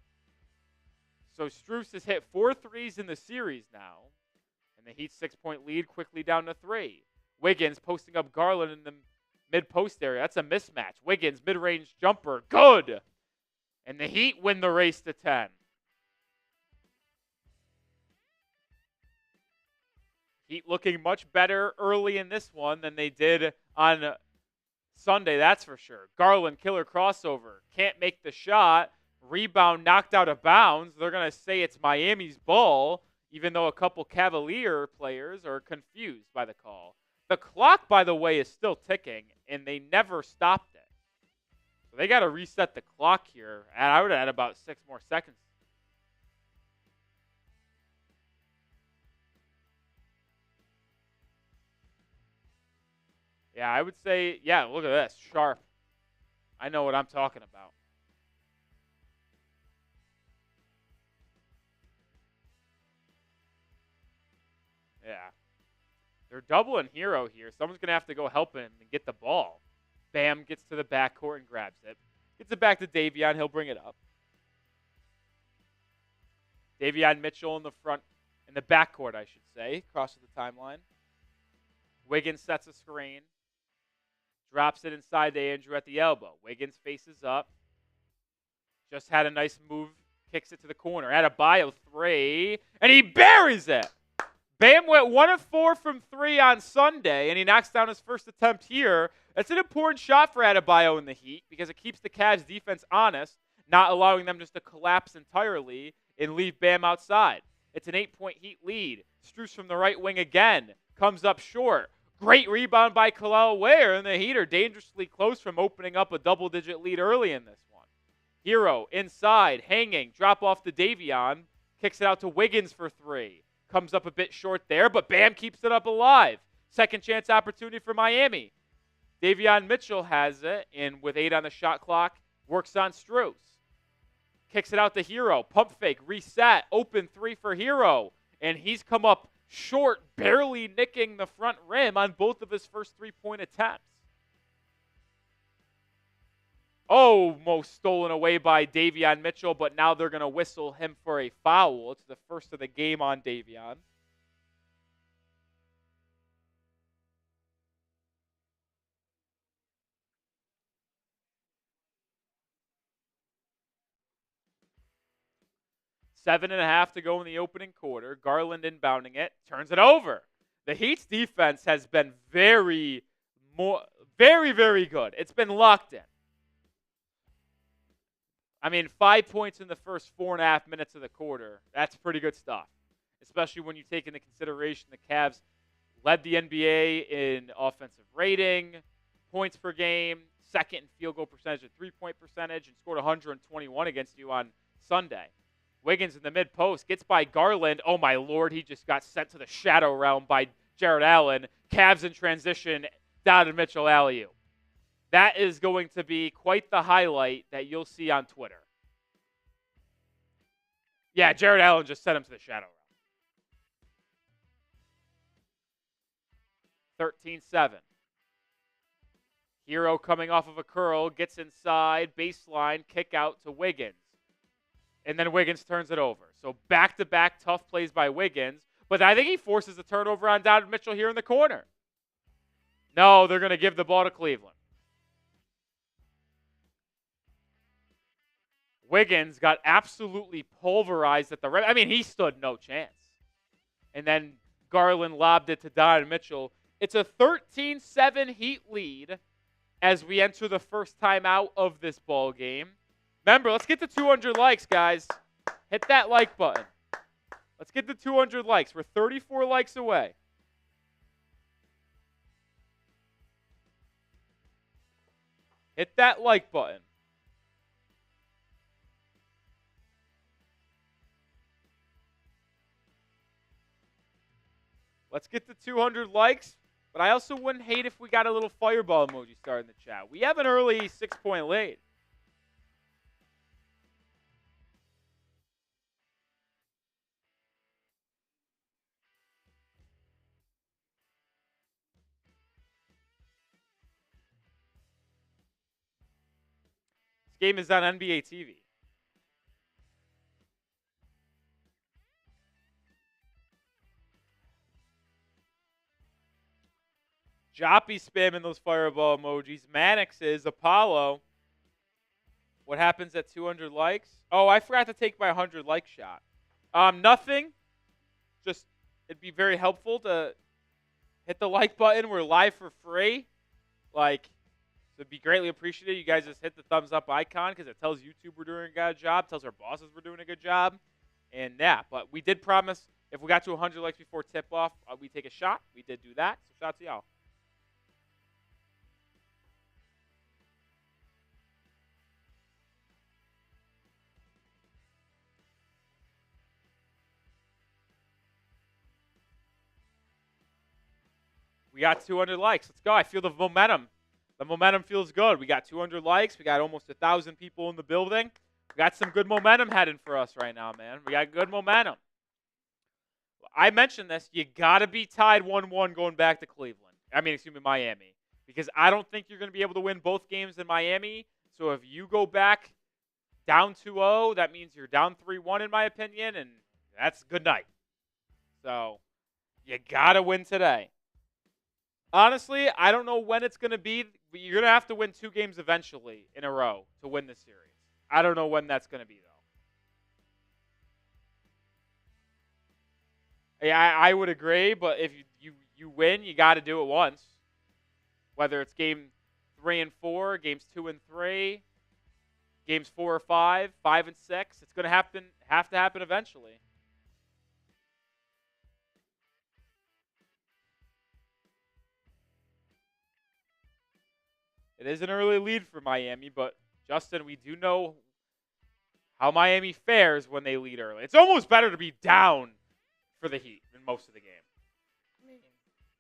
A: So Strus has hit 4 threes in the series now, and the Heat's 6-point lead quickly down to 3. Wiggins posting up Garland in the mid-post area. That's a mismatch. Wiggins, mid-range jumper. Good. And the Heat win the race to 10. Heat looking much better early in this one than they did on Sunday, that's for sure. Garland, killer crossover. Can't make the shot. Rebound knocked out of bounds. They're going to say it's Miami's ball, even though a couple Cavalier players are confused by the call. The clock, by the way, is still ticking, and they never stopped it. So they got to reset the clock here. And I would add about 6 more seconds. Yeah, I would say, yeah, look at this. Sharp. I know what I'm talking about. Yeah. They're doubling Herro here. Someone's going to have to go help him and get the ball. Bam gets to the backcourt and grabs it. Gets it back to Davion. He'll bring it up. Davion Mitchell in the front, in the backcourt, I should say, crosses the timeline. Wiggins sets a screen. Drops it inside to Andrew at the elbow. Wiggins faces up. Just had a nice move. Kicks it to the corner. Adebayo 3. And he buries it. Bam went 1 of 4 from 3 on Sunday, and he knocks down his first attempt here. That's an important shot for Adebayo in the Heat because it keeps the Cavs defense honest, not allowing them just to collapse entirely and leave Bam outside. It's an 8-point Heat lead. Strus from the right wing again. Comes up short. Great rebound by Kel'el Ware, and the Heat are dangerously close from opening up a double-digit lead early in this one. Herro inside, hanging, drop off to Davion. Kicks it out to Wiggins for 3. Comes up a bit short there, but Bam keeps it up alive. Second chance opportunity for Miami. Davion Mitchell has it, and with 8 on the shot clock, works on Strus. Kicks it out to Herro. Pump fake, reset, open 3 for Herro. And he's come up short, barely nicking the front rim on both of his first 3-point attempts. Almost stolen away by Davion Mitchell, but now they're going to whistle him for a foul. It's the first of the game on Davion. Seven and a half to go in the opening quarter. Garland inbounding it, turns it over. The Heat's defense has been very good. It's been locked in. I mean, 5 points in the first 4.5 minutes of the quarter. That's pretty good stuff, especially when you take into consideration the Cavs led the NBA in offensive rating, points per game, second in field goal percentage and 3-point percentage, and scored 121 against you on Sunday. Wiggins in the mid-post gets by Garland. Oh, my Lord, he just got sent to the shadow realm by Jarrett Allen. Cavs in transition, Donovan Mitchell alley-oop. That is going to be quite the highlight that you'll see on Twitter. Yeah, Jarrett Allen just sent him to the shadow realm. 13-7. Herro coming off of a curl, gets inside, baseline, kick out to Wiggins. And then Wiggins turns it over. So back-to-back tough plays by Wiggins. But I think he forces a turnover on Donovan Mitchell here in the corner. No, they're going to give the ball to Cleveland. Wiggins got absolutely pulverized at the rim. I mean, he stood no chance. And then Garland lobbed it to Donovan Mitchell. It's a 13-7 Heat lead as we enter the first timeout of this ball game. Remember, let's get to 200 likes, guys. Hit that like button. Let's get to 200 likes. We're 34 likes away. Hit that like button. Let's get to 200 likes. But I also wouldn't hate if we got a little fireball emoji started in the chat. We have an early 6-point lead. This game is on NBA TV. Joppy spamming those fireball emojis. Mannix is. Apollo. What happens at 200 likes? Oh, I forgot to take my 100 like shot. Nothing. Just, it'd be very helpful to hit the like button. We're live for free. Like, So it'd be greatly appreciated. You guys just hit the thumbs up icon because it tells YouTube we're doing a good job, tells our bosses we're doing a good job. And yeah, but we did promise if we got to 100 likes before tip-off, we take a shot. We did do that. So shout out to y'all. We got 200 likes. Let's go. I feel the momentum. The momentum feels good. We got 200 likes. We got almost 1,000 people in the building. We got some good momentum heading for us right now, man. We got good momentum. I mentioned this. You got to be tied 1-1 going back to Cleveland. Miami. Because I don't think you're going to be able to win both games in Miami. So if you go back down 2-0, that means you're down 3-1 in my opinion, and that's good night. So you got to win today. Honestly, I don't know when it's going to be, but you're going to have to win 2 games eventually in a row to win the series. I don't know when that's going to be, though. Yeah, I would agree, but if you win, you got to do it once. Whether it's game 3 and 4, games 2 and 3, games 4 or 5, 5 and 6, it's going to have to happen eventually. It is an early lead for Miami, but Justin, we do know how Miami fares when they lead early. It's almost better to be down for the Heat than most of the game.
B: I mean,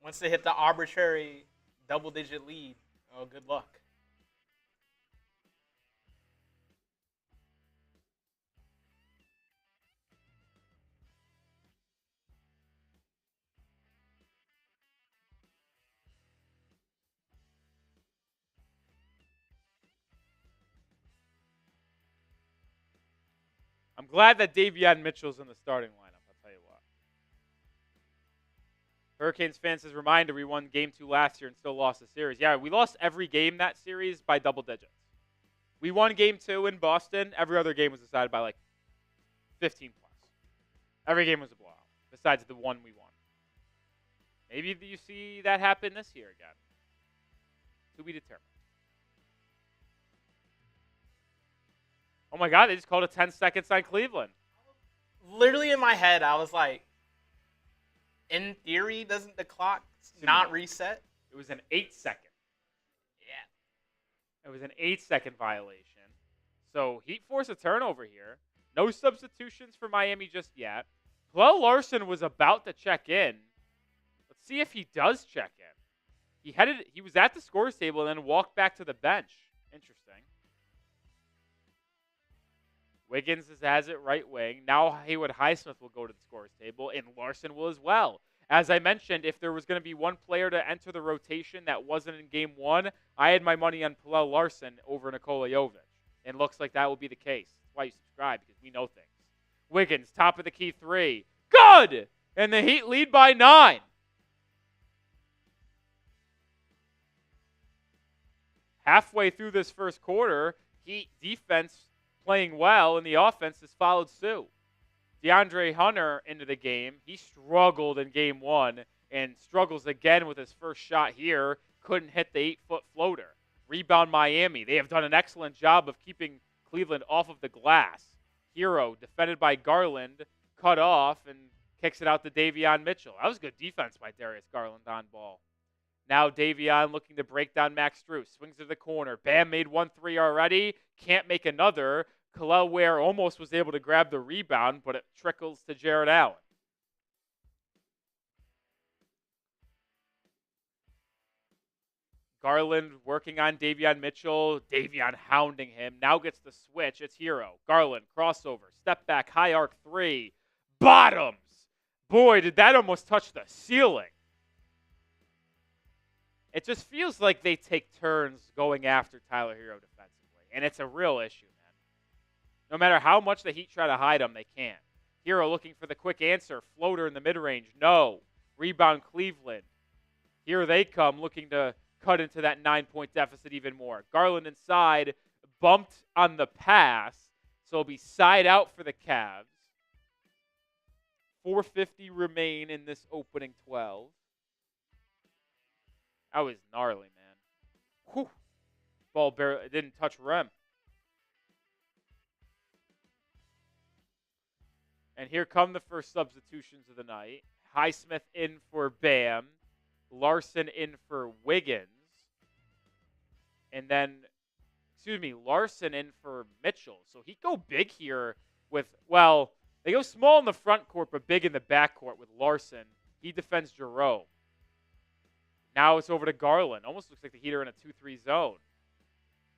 B: once they hit the arbitrary double-digit lead, oh, good luck.
A: I'm glad that Davion Mitchell's in the starting lineup, I'll tell you what. Hurricanes fans, as a reminder, we won Game 2 last year and still lost the series. Yeah, we lost every game that series by double digits. We won Game 2 in Boston. Every other game was decided by, 15 plus. Every game was a blowout, besides the one we won. Maybe you see that happen this year again. To be determined. Oh my God, they just called it 10 seconds on Cleveland.
B: Literally in my head, I was like, in theory, doesn't the clock not reset?
A: It was an 8-second.
B: Yeah.
A: It was an 8-second violation. So Heat force a turnover here. No substitutions for Miami just yet. Kel'el Larson was about to check in. Let's see if he does check in. He was at the scores table and then walked back to the bench. Interesting. Wiggins has it right wing. Now Haywood Highsmith will go to the scores table, and Larson will as well. As I mentioned, if there was going to be one player to enter the rotation that wasn't in Game 1, I had my money on Kel'el Larson over Nikola Jovic. And looks like that will be the case. That's why you subscribe, because we know things. Wiggins, top of the key 3. Good! And the Heat lead by 9. Halfway through this first quarter, Heat defense playing well, and the offense has followed suit. DeAndre Hunter into the game. He struggled in Game 1 and struggles again with his first shot here. Couldn't hit the 8-foot floater. Rebound Miami. They have done an excellent job of keeping Cleveland off of the glass. Herro, defended by Garland, cut off and kicks it out to Davion Mitchell. That was good defense by Darius Garland on ball. Now Davion looking to break down Max Strus. Swings to the corner. Bam made 1-3 already. Can't make another. Kel'el Ware almost was able to grab the rebound, but it trickles to Jarrett Allen. Garland working on Davion Mitchell. Davion hounding him. Now gets the switch. It's Herro. Garland, crossover. Step back, high arc 3. Bottoms. Boy, did that almost touch the ceiling. It just feels like they take turns going after Tyler Herro defensively. And it's a real issue, man. No matter how much the Heat try to hide him, they can't. Herro looking for the quick answer. Floater in the mid-range. No. Rebound Cleveland. Here they come looking to cut into that 9-point deficit even more. Garland inside. Bumped on the pass. So it'll be side out for the Cavs. 4:50 remain in this opening 12. That was gnarly, man. Whew. Ball barely didn't touch rim. And here come the first substitutions of the night. Highsmith in for Bam. Larson in for Wiggins. And then, Larson in for Mitchell. So he'd go big here with, they go small in the front court, but big in the back court with Larson. He defends Jerome. Now it's over to Garland. Almost looks like the Heat are in a 2-3 zone.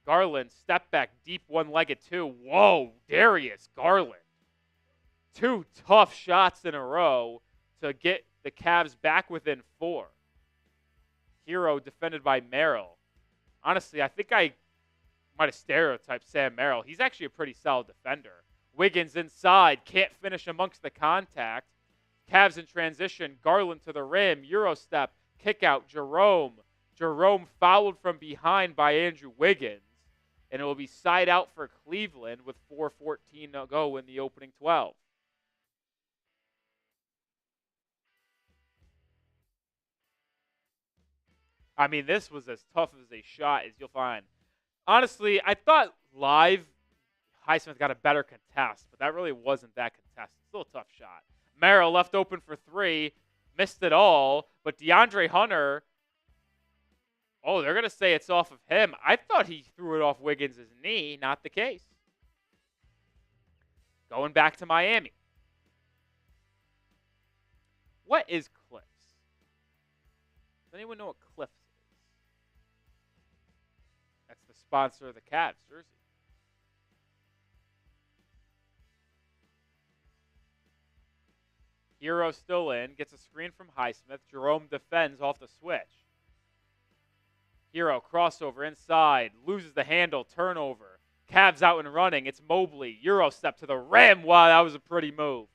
A: Garland, step back, deep one-legged two. Whoa, Darius Garland. 2 tough shots in a row to get the Cavs back within 4. Herro defended by Merrill. Honestly, I think I might have stereotyped Sam Merrill. He's actually a pretty solid defender. Wiggins inside, can't finish amongst the contact. Cavs in transition, Garland to the rim, Euro step, kick out, Jerome. Jerome fouled from behind by Andrew Wiggins. And it will be side out for Cleveland with 4:14 to go in the opening 12. I mean, this was as tough as a shot as you'll find. Honestly, I thought live Highsmith got a better contest, but that really wasn't that contested. Still a tough shot. Merrill left open for 3, missed it all, but DeAndre Hunter, they're going to say it's off of him. I thought he threw it off Wiggins' knee. Not the case. Going back to Miami. What is Cliffs? Does anyone know what Cliffs is? That's the sponsor of the Cavs jersey. Herro still in. Gets a screen from Highsmith. Jerome defends off the switch. Herro crossover inside. Loses the handle. Turnover. Cavs out and running. It's Mobley. Euro step to the rim. Wow, that was a pretty move.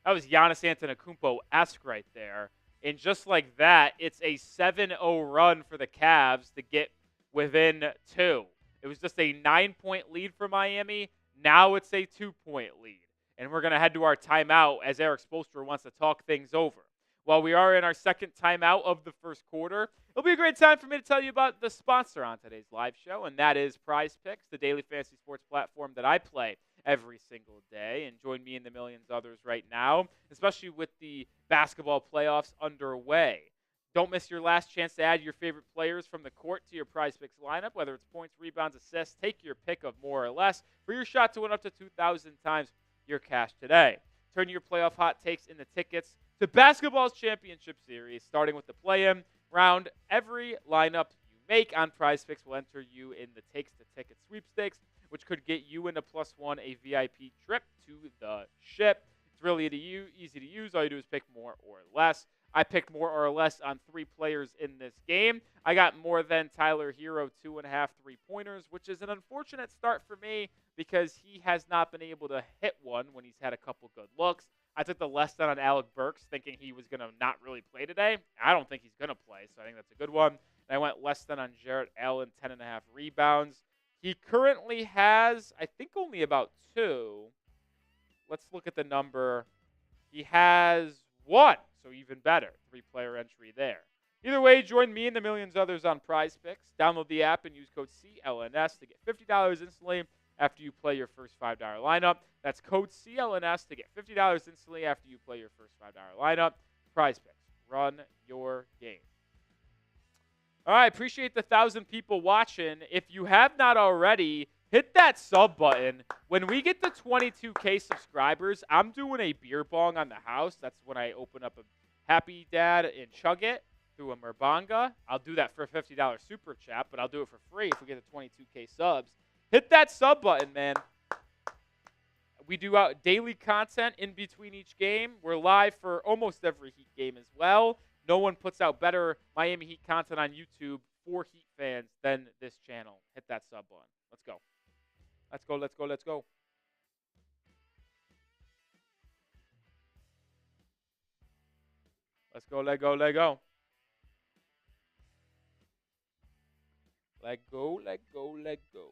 A: That was Giannis Antetokounmpo-esque right there. And just like that, it's a 7-0 run for the Cavs to get within 2. It was just a 9-point lead for Miami. Now it's a 2-point lead. And we're going to head to our timeout as Eric Spoelstra wants to talk things over. While we are in our second timeout of the first quarter, it'll be a great time for me to tell you about the sponsor on today's live show, and that is Prize Picks, the daily fantasy sports platform that I play every single day. And join me and the millions others right now, especially with the basketball playoffs underway. Don't miss your last chance to add your favorite players from the court to your Prize Picks lineup, whether it's points, rebounds, assists. Take your pick of more or less for your shot to win up to 2,000 times your cash today. Turn your playoff hot takes into tickets to basketball's championship series, starting with the play-in round. Every lineup you make on Prize Picks will enter you in the Takes to Ticket sweepstakes, which could get you into +1 a VIP trip to the ship. It's really easy to use. All you do is pick more or less. I picked more or less on 3 players in this game. I got more than Tyler Herro, 2.5 3-pointers, which is an unfortunate start for me because he has not been able to hit one when he's had a couple good looks. I took the less than on Alec Burks, thinking he was going to not really play today. I don't think he's going to play, so I think that's a good one. And I went less than on Jarrett Allen, 10.5 rebounds. He currently has, I think, only about 2. Let's look at the number. He has 1, so even better. 3-player entry there. Either way, join me and the millions others on Prize Picks. Download the app and use code CLNS to get $50 instantly after you play your first $5 lineup. That's code CLNS to get $50 instantly after you play your first $5 lineup. Prize Picks. Run your game. All right, appreciate the 1,000 people watching. If you have not already, hit that sub button. When we get to 22K subscribers, I'm doing a beer bong on the house. That's when I open up a Happy Dad and chug it through a Merbanga. I'll do that for a $50 super chat, but I'll do it for free if we get to 22K subs. Hit that sub button, man. We do daily content in between each game. We're live for almost every Heat game as well. No one puts out better Miami Heat content on YouTube for Heat fans than this channel. Hit that sub button. Let's go. Let's go, let's go, let's go. Let's go, let go, let go. Let go, let go, let go.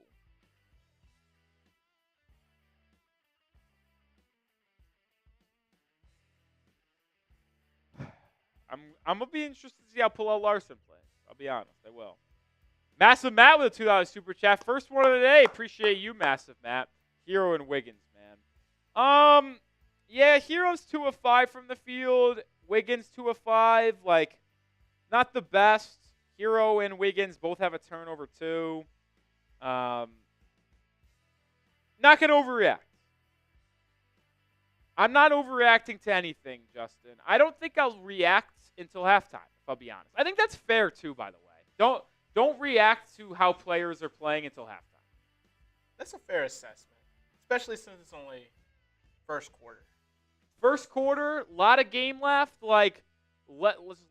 A: I'm going to be interested to see how Kel'el Larson plays. I'll be honest, I will. Massive Matt with a $2 super chat. First one of the day. Appreciate you, Massive Matt. Herro and Wiggins, man. Yeah, Herro's 2 of 5 from the field. Wiggins 2 of 5. Like, not the best. Herro and Wiggins both have a turnover too. Not gonna overreact. I'm not overreacting to anything, Justin. I don't think I'll react until halftime, if I'll be honest. I think that's fair too, by the way. Don't react to how players are playing until halftime.
B: That's a fair assessment, especially since it's only first quarter.
A: First quarter, a lot of game left. Like,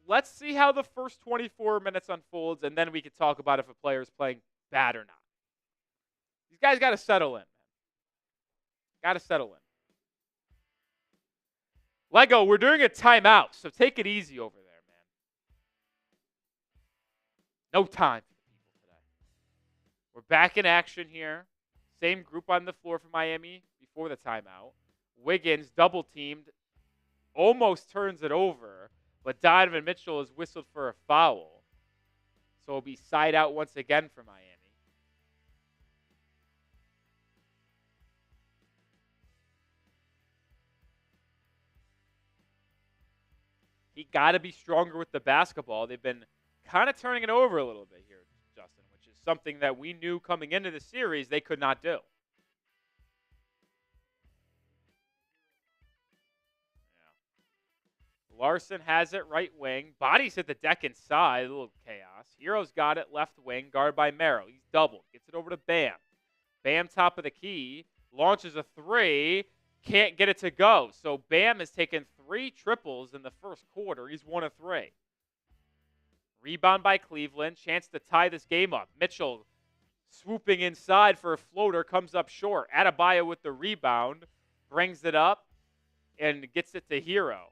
A: let's see how the first 24 minutes unfolds, and then we can talk about if a player is playing bad or not. These guys got to settle in, man. Got to settle in. Lego, we're doing a timeout, so take it easy over there, man. No time for the people today. We're back in action here. Same group on the floor for Miami before the timeout. Wiggins double-teamed, almost turns it over, but Donovan Mitchell is whistled for a foul. So it'll be side out once again for Miami. He got to be stronger with the basketball. They've been kind of turning it over a little bit here, Justin, which is something that we knew coming into the series they could not do. Larson has it right wing. Bodies hit the deck inside. A little chaos. Herro's got it left wing. Guarded by Merrill. He's doubled. Gets it over to Bam. Bam top of the key. Launches a three. Can't get it to go. So Bam has taken 3 triples in the first quarter. He's 1 of 3. Rebound by Cleveland. Chance to tie this game up. Mitchell swooping inside for a floater. Comes up short. Adebayo with the rebound. Brings it up and gets it to Herro.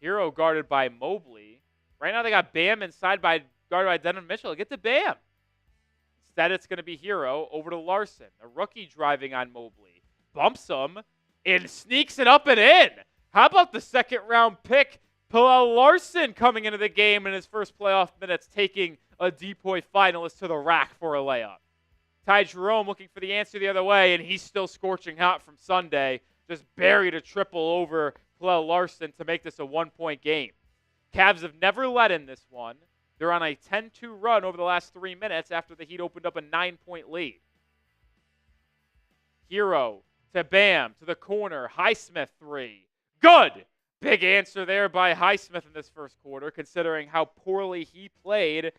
A: Herro guarded by Mobley. Right now they got Bam inside guarded by Donovan Mitchell. Get to Bam. Instead it's going to be Herro over to Larson. The rookie driving on Mobley. Bumps him and sneaks it up and in. How about the second-round pick, Kel'el Larson, coming into the game in his first playoff minutes, taking a DPOY finalist to the rack for a layup. Ty Jerome looking for the answer the other way, and he's still scorching hot from Sunday. Just buried a triple over Kel'el Larson to make this a 1-point game. Cavs have never led in this one. They're on a 10-2 run over the last 3 minutes after the Heat opened up a 9-point lead. Herro to Bam, to the corner. Highsmith 3. Good! Big answer there by Highsmith in this first quarter, considering how poorly he played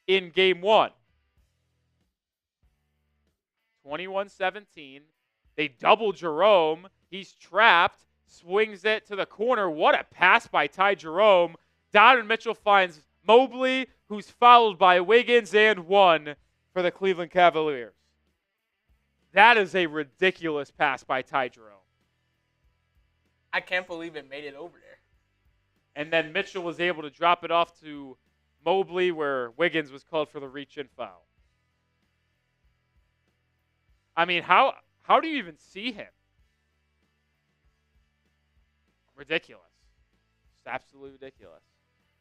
A: in Game 1. 21-17. They double Jerome. He's trapped. Swings it to the corner. What a pass by Ty Jerome. Donovan Mitchell finds Mobley, who's fouled by Wiggins, and 1 for the Cleveland Cavaliers. That is a ridiculous pass by Ty Jerome.
B: I can't believe it made it over there.
A: And then Mitchell was able to drop it off to Mobley, where Wiggins was called for the reach-in foul. I mean, how do you even see him? Ridiculous. Just absolutely ridiculous.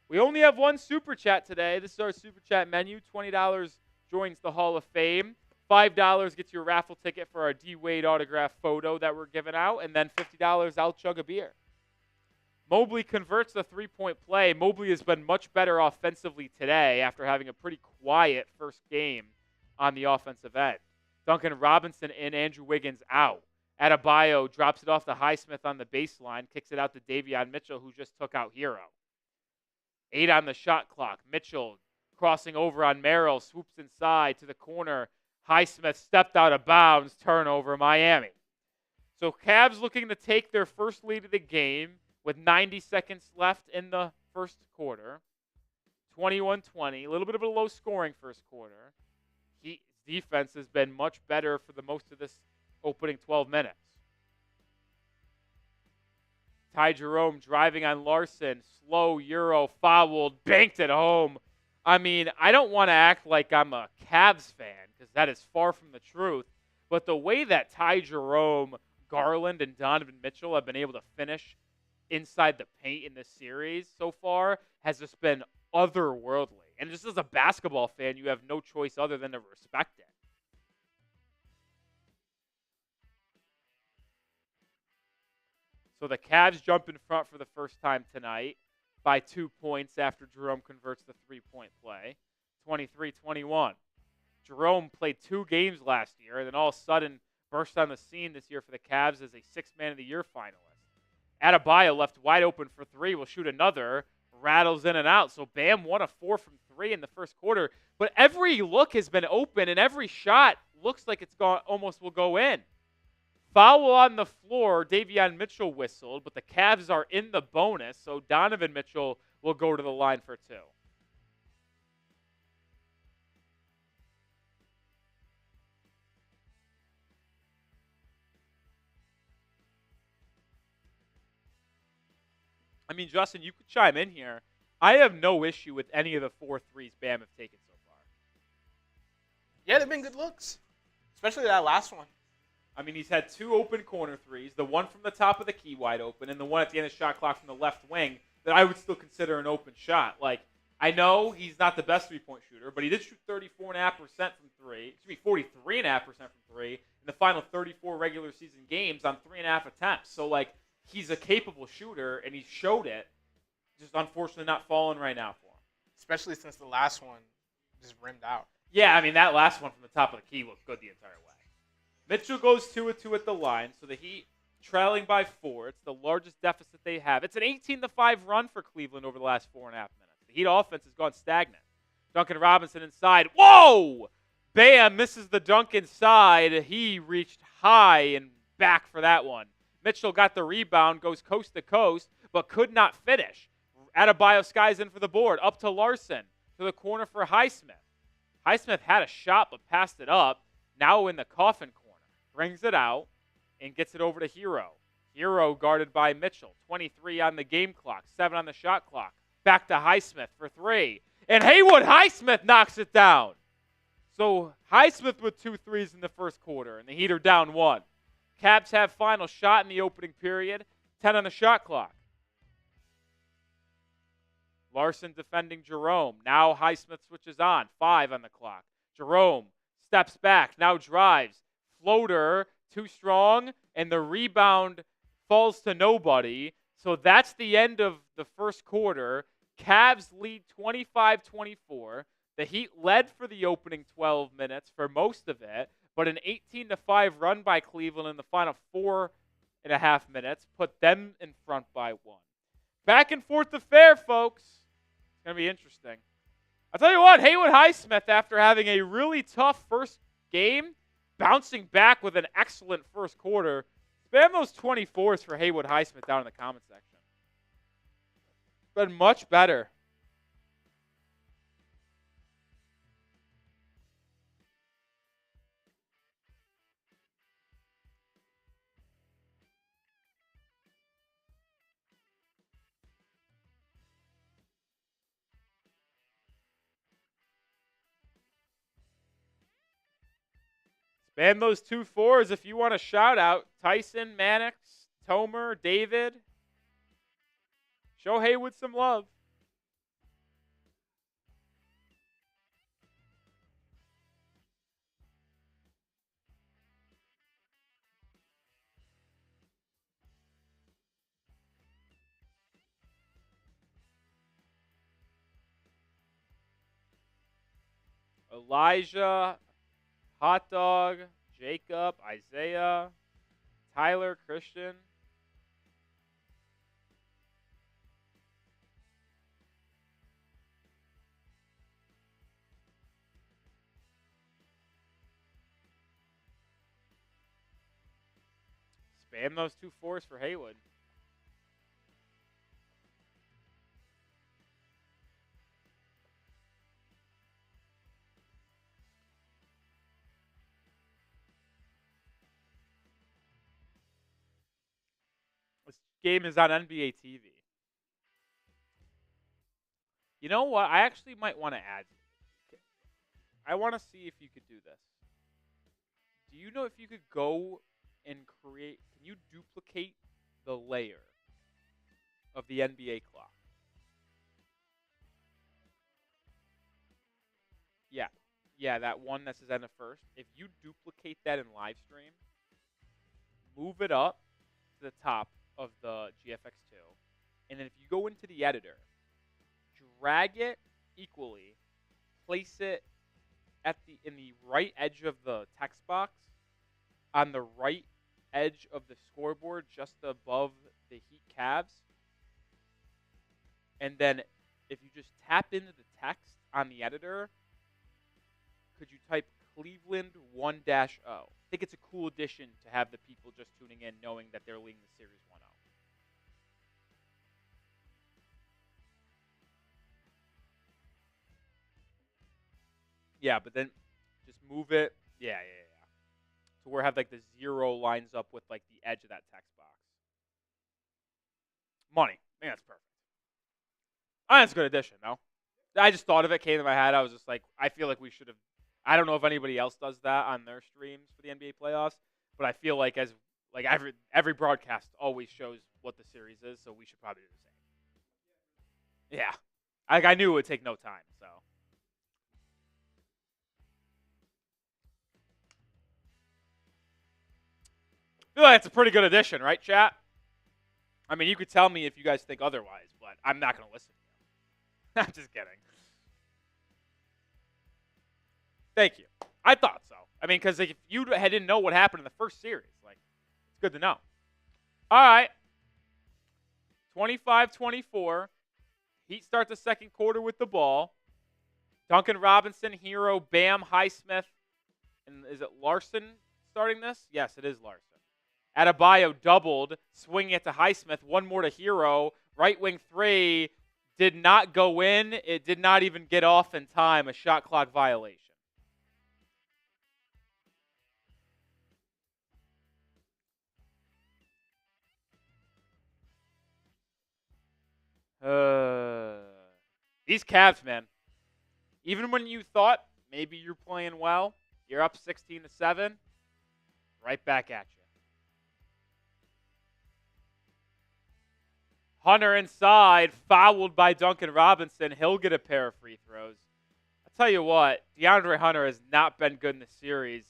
A: We only have one Super Chat today. This is our Super Chat menu. $20 joins the Hall of Fame. $5 gets you a raffle ticket for our D-Wade autograph photo that we're giving out. And then $50, I'll chug a beer. Mobley converts the three-point play. Mobley has been much better offensively today after having a pretty quiet first game on the offensive end. Duncan Robinson and Andrew Wiggins out. Adebayo drops it off to Highsmith on the baseline, kicks it out to Davion Mitchell, who just took out Herro. 8 on the shot clock. Mitchell crossing over on Merrill, swoops inside to the corner. Highsmith stepped out of bounds, turnover, Miami. So Cavs looking to take their first lead of the game with 90 seconds left in the first quarter. 21-20, a little bit of a low-scoring first quarter. Heat's defense has been much better for the most of this opening 12 minutes. Ty Jerome driving on Larson, slow Euro, fouled, banked it home. I mean, I don't want to act like I'm a Cavs fan because that is far from the truth. But the way that Ty Jerome, Garland, and Donovan Mitchell have been able to finish inside the paint in this series so far has just been otherworldly. And just as a basketball fan, you have no choice other than to respect it. So the Cavs jump in front for the first time tonight by 2 points after Jerome converts the three-point play, 23-21. Jerome played 2 games last year and then all of a sudden burst on the scene this year for the Cavs as a Sixth Man of the Year finalist. Adebayo left wide open for 3, will shoot another, rattles in and out. So Bam 1 of 4 from 3 in the first quarter. But every look has been open and every shot looks like it's almost will go in. Foul on the floor, Davion Mitchell whistled, but the Cavs are in the bonus, so Donovan Mitchell will go to the line for 2. I mean, Justin, you could chime in here. I have no issue with any of the 4 threes Bam have taken so far.
B: Yeah, they've been good looks, especially that last one.
A: I mean, he's had 2 open corner threes, the one from the top of the key wide open, and the one at the end of the shot clock from the left wing that I would still consider an open shot. Like, I know he's not the best three-point shooter, but he did shoot 34.5% from 3. Excuse me, 43.5% from 3 in the final 34 regular season games on 3.5 attempts. So, like, he's a capable shooter, and he showed it. Just unfortunately not falling right now for him.
B: Especially since the last one just rimmed out.
A: Yeah, I mean, that last one from the top of the key looked good the entire way. Mitchell goes 2 of 2 at the line, so the Heat trailing by 4. It's the largest deficit they have. It's an 18-5 run for Cleveland over the last 4.5 minutes. The Heat offense has gone stagnant. Duncan Robinson inside. Whoa! Bam misses the dunk inside. He reached high and back for that one. Mitchell got the rebound, goes coast to coast, but could not finish. Adebayo skies in for the board. Up to Larson. To the corner for Highsmith. Highsmith had a shot but passed it up. Now in the coffin corner. Brings it out and gets it over to Herro. Herro guarded by Mitchell. 23 on the game clock. 7 on the shot clock. Back to Highsmith for 3. And Haywood Highsmith knocks it down. So Highsmith with 2 threes in the first quarter. And the Heat are down 1. Cavs have final shot in the opening period. 10 on the shot clock. Larson defending Jerome. Now Highsmith switches on. 5 on the clock. Jerome steps back. Now drives. Floater, too strong, and the rebound falls to nobody. So that's the end of the first quarter. Cavs lead 25-24. The Heat led for the opening 12 minutes for most of it, but an 18-5 run by Cleveland in the final 4.5 minutes put them in front by 1. Back and forth affair, folks. It's going to be interesting. I'll tell you what, Haywood Highsmith, after having a really tough first game, bouncing back with an excellent first quarter. Spam those 24s for Haywood Highsmith down in the comment section. Been much better. Spam those 2 4s if you want a shout out. Tyson, Mannix, Tomer, David. Show Haywood some love. Elijah, Hot Dog, Jacob, Isaiah, Tyler, Christian. Spam those 2 4s for Haywood. This game is on NBA TV. You know what? I actually might want to add. I want to see if you could do this. Do you know if you could go and create, can you duplicate the layer of the NBA clock? Yeah, that one that says end of first. If you duplicate that in live stream, move it up to the top of the GFX2, and then if you go into the editor, drag it equally, place it in the right edge of the text box, on the right edge of the scoreboard, just above the Heat Cavs, and then if you just tap into the text on the editor, could you type Cleveland 1-0? I think it's a cool addition to have the people just tuning in knowing that they're leading the series 1-0. Yeah, but then just move it. Yeah. To where have like the 0 lines up with like the edge of that text box. Money. I think that's perfect. I think it's a good addition, no? I just thought of it, came to my head. I was just like, I feel like we should have. I don't know if anybody else does that on their streams for the NBA playoffs, but I feel like every broadcast always shows what the series is, so we should probably do the same. Yeah. I knew it would take no time, so. I feel like it's a pretty good addition, right, chat? I mean, you could tell me if you guys think otherwise, but I'm not going to listen to you. I'm just kidding. Thank you. I thought so. I mean, because if you didn't know what happened in the first series, like, it's good to know. All right. 25-24. Heat start the second quarter with the ball. Duncan Robinson, Herro, Bam, Highsmith, and is it Larson starting this? Yes, it is Larson. Adebayo doubled, swinging it to Highsmith. One more to Herro. Right wing three did not go in. It did not even get off in time. A shot clock violation. These Cavs, man. Even when you thought maybe you're playing well, you're up 16-7, right back at you. Hunter inside, fouled by Duncan Robinson. He'll get a pair of free throws. I'll tell you what, DeAndre Hunter has not been good in the series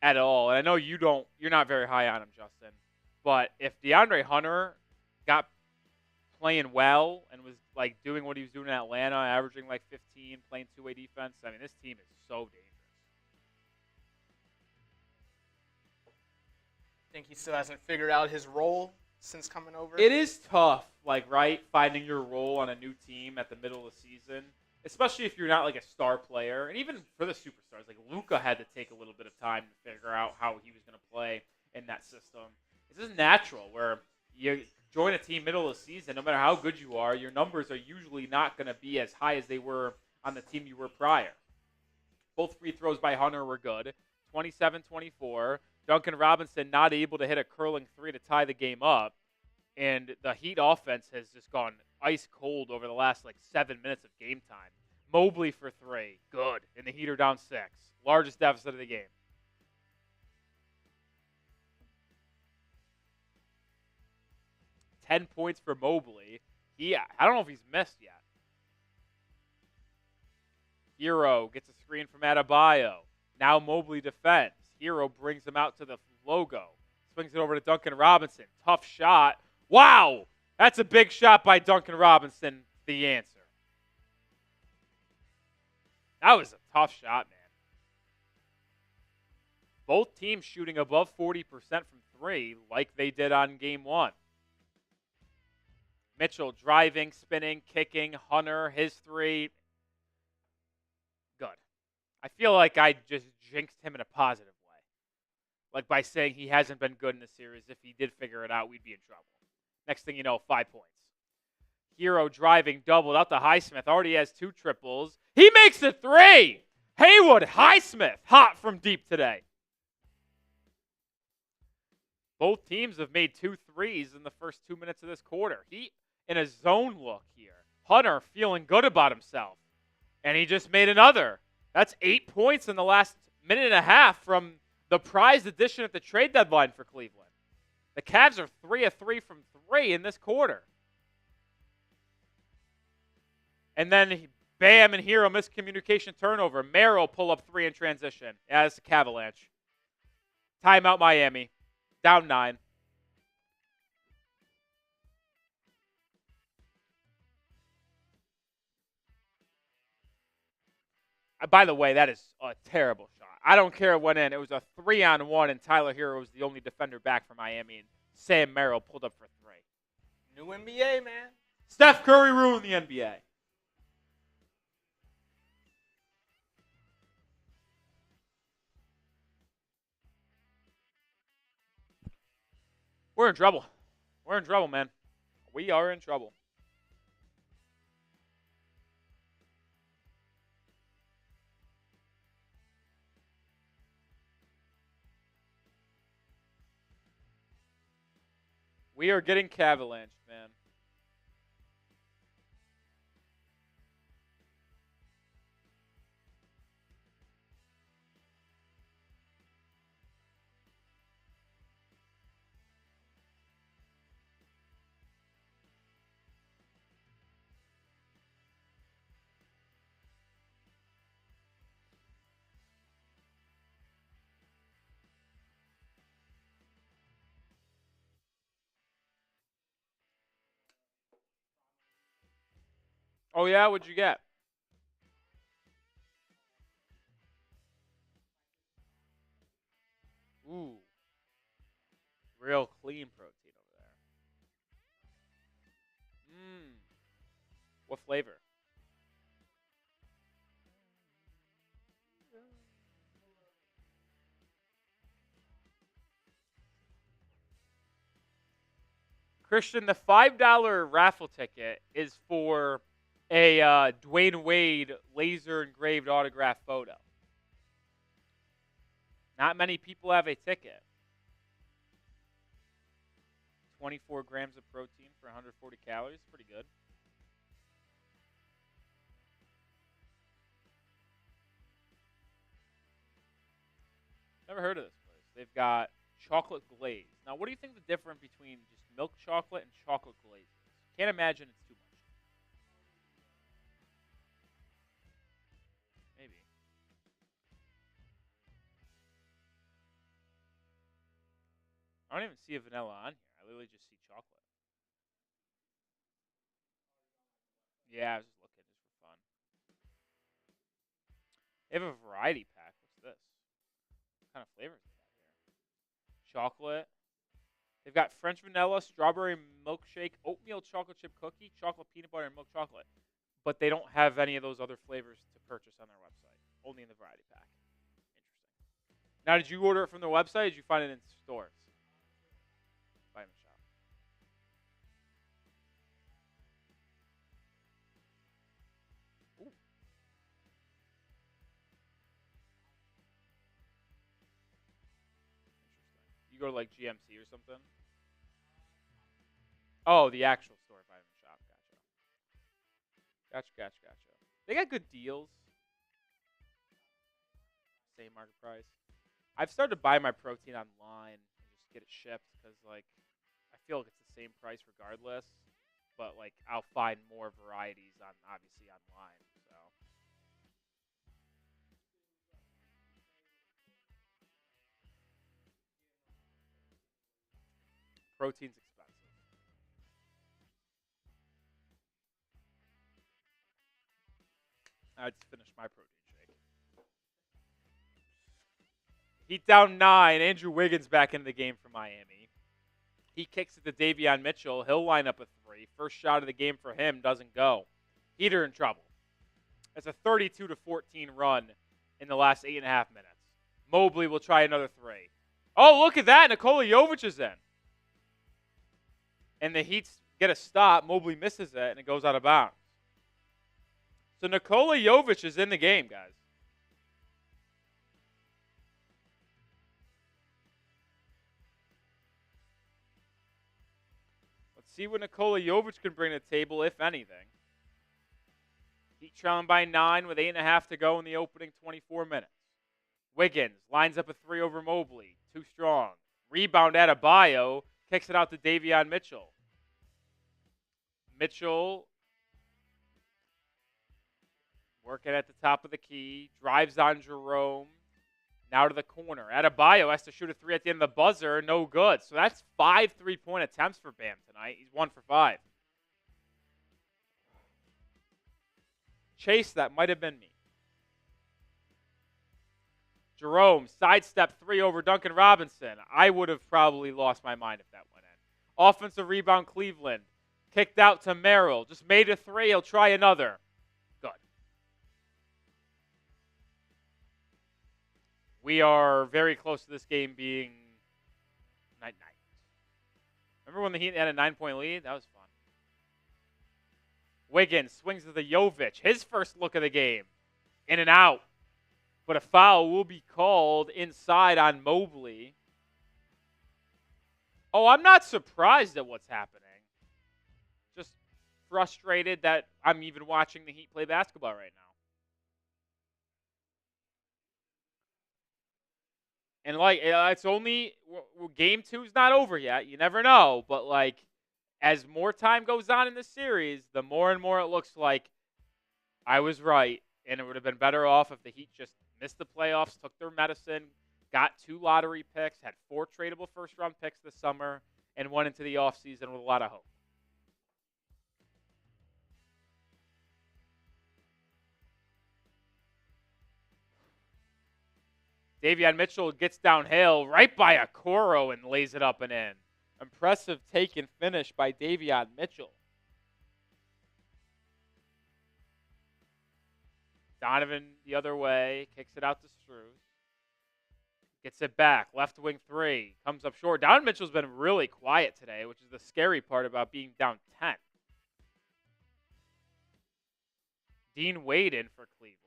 A: at all. And I know you're not very high on him, Justin. But if DeAndre Hunter got playing well and was like doing what he was doing in Atlanta, averaging like 15, playing two-way defense, I mean, this team is so dangerous.
B: Think he still hasn't figured out his role since coming over?
A: It is tough, finding your role on a new team at the middle of the season, especially if you're not like a star player. And even for the superstars, like Luka had to take a little bit of time to figure out how he was going to play in that system. It's just natural where you join a team middle of the season, no matter how good you are, your numbers are usually not going to be as high as they were on the team you were prior. Both free throws by Hunter were good, 27-24. Duncan Robinson not able to hit a curling three to tie the game up. And the Heat offense has just gone ice cold over the last 7 minutes of game time. Mobley for three, good. And the Heat are down 6. Largest deficit of the game. $10 points for Mobley. I don't know if he's missed yet. Herro gets a screen from Adebayo. Now Mobley defends. Herro brings him out to the logo. Swings it over to Duncan Robinson. Tough shot. Wow! That's a big shot by Duncan Robinson, the answer. That was a tough shot, man. Both teams shooting above 40% from three like they did on game 1. Mitchell driving, spinning, kicking. Hunter, his three. Good. I feel like I just jinxed him in a positive way. By saying he hasn't been good in the series. If he did figure it out, we'd be in trouble. Next thing you know, 5 points. Herro driving, doubled out to Highsmith. Already has 2 triples. He makes a 3! Haywood, Highsmith, hot from deep today. Both teams have made 2 threes in the first 2 minutes of this quarter. Heat in a zone look here. Hunter feeling good about himself. And he just made another. That's 8 points in the last minute and a half from the prized addition at the trade deadline for Cleveland. The Cavs are 3 of 3 from 3 in this quarter. And then Bam and Herro miscommunication turnover. Merrill pull up 3 in transition. Yeah, it's a Cavalanche. Timeout Miami. Down 9. By the way, that is a terrible shot. I don't care what went in. It was a 3-on-1, and Tyler Herro was the only defender back for Miami, and Sam Merrill pulled up for 3.
B: New NBA, man.
A: Steph Curry ruined the NBA. We're in trouble. We're in trouble, man. We are in trouble. We are getting Cavalanched, man. Oh, yeah? What'd you get? Ooh. Real clean protein over there. Mmm. What flavor? Christian, the $5 raffle ticket is for a Dwayne Wade laser engraved autograph photo. Not many people have a ticket. 24 grams of protein for 140 calories. Pretty good. Never heard of this place. They've got chocolate glaze. Now, what do you think the difference between just milk chocolate and chocolate glaze is? Can't imagine it's too much. Maybe. I don't even see a vanilla on here. I literally just see chocolate. Yeah, I was just looking just for fun. They have a variety pack. What's this? What kind of flavors they got here? Chocolate. They've got French vanilla, strawberry milkshake, oatmeal chocolate chip cookie, chocolate peanut butter, and milk chocolate. But they don't have any of those other flavors to purchase on their website. Only in the variety pack. Interesting. Now, did you order it from their website or did you find it in stores? Vitamin Shop. Ooh. Interesting. You go to like GMC or something? Oh, the actual store, Vitamin Shop. Gotcha. They got good deals. Same market price. I've started to buy my protein online and just get it shipped because, like, I feel like it's the same price regardless. But, like, I'll find more varieties on obviously online. So protein's expensive. I just finished my protein shake. Heat down 9. Andrew Wiggins back in the game for Miami. He kicks it to Davion Mitchell. He'll line up a 3. First shot of the game for him doesn't go. Heater in trouble. It's a 32-14 run in the last 8.5 minutes. Mobley will try another 3. Oh, look at that. Nikola Jovic is in. And the Heat get a stop. Mobley misses it, and it goes out of bounds. So Nikola Jovic is in the game, guys. Let's see what Nikola Jovic can bring to the table, if anything. Heat trailing by 9 with 8.5 to go in the opening 24 minutes. Wiggins lines up a 3 over Mobley. Too strong. Rebound Adebayo. Kicks it out to Davion Mitchell. Mitchell Working at the top of the key. Drives on Jerome. Now to the corner. Adebayo has to shoot a 3 at the end of the buzzer. No good. So that's 5 3-point attempts for Bam tonight. He's 1 for 5. Chase, that might have been me. Jerome, sidestep 3 over Duncan Robinson. I would have probably lost my mind if that went in. Offensive rebound, Cleveland. Kicked out to Merrill. Just made a 3. He'll try another. Good. We are very close to this game being night-night. Remember when the Heat had a 9-point lead? That was fun. Wiggins swings to the Jovic. His first look of the game. In and out. But a foul will be called inside on Mobley. Oh, I'm not surprised at what's happening. Just frustrated that I'm even watching the Heat play basketball right now. And, it's only game 2's not over yet. You never know. But, as more time goes on in the series, the more and more it looks like I was right. And it would have been better off if the Heat just missed the playoffs, took their medicine, got 2 lottery picks, had 4 tradable first-round picks this summer, and went into the offseason with a lot of hope. Davion Mitchell gets downhill right by Okoro and lays it up and in. Impressive take and finish by Davion Mitchell. Donovan the other way, kicks it out to Strus. Gets it back, left wing 3, comes up short. Donovan Mitchell's been really quiet today, which is the scary part about being down 10. Dean Wade in for Cleveland.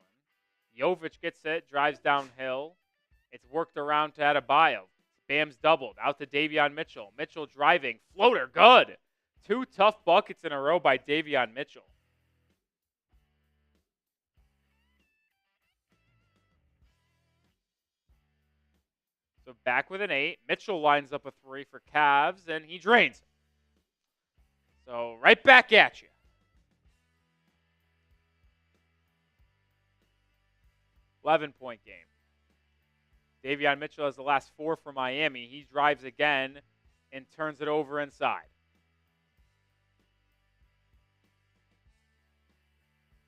A: Jovic gets it, drives downhill. It's worked around to Adebayo. Bam's doubled, out to Davion Mitchell. Mitchell driving, floater, good. 2 tough buckets in a row by Davion Mitchell. So back with an 8. Mitchell lines up a 3 for Cavs, and he drains it. So right back at you. $11-point game. Davion Mitchell has the last 4 for Miami. He drives again and turns it over inside.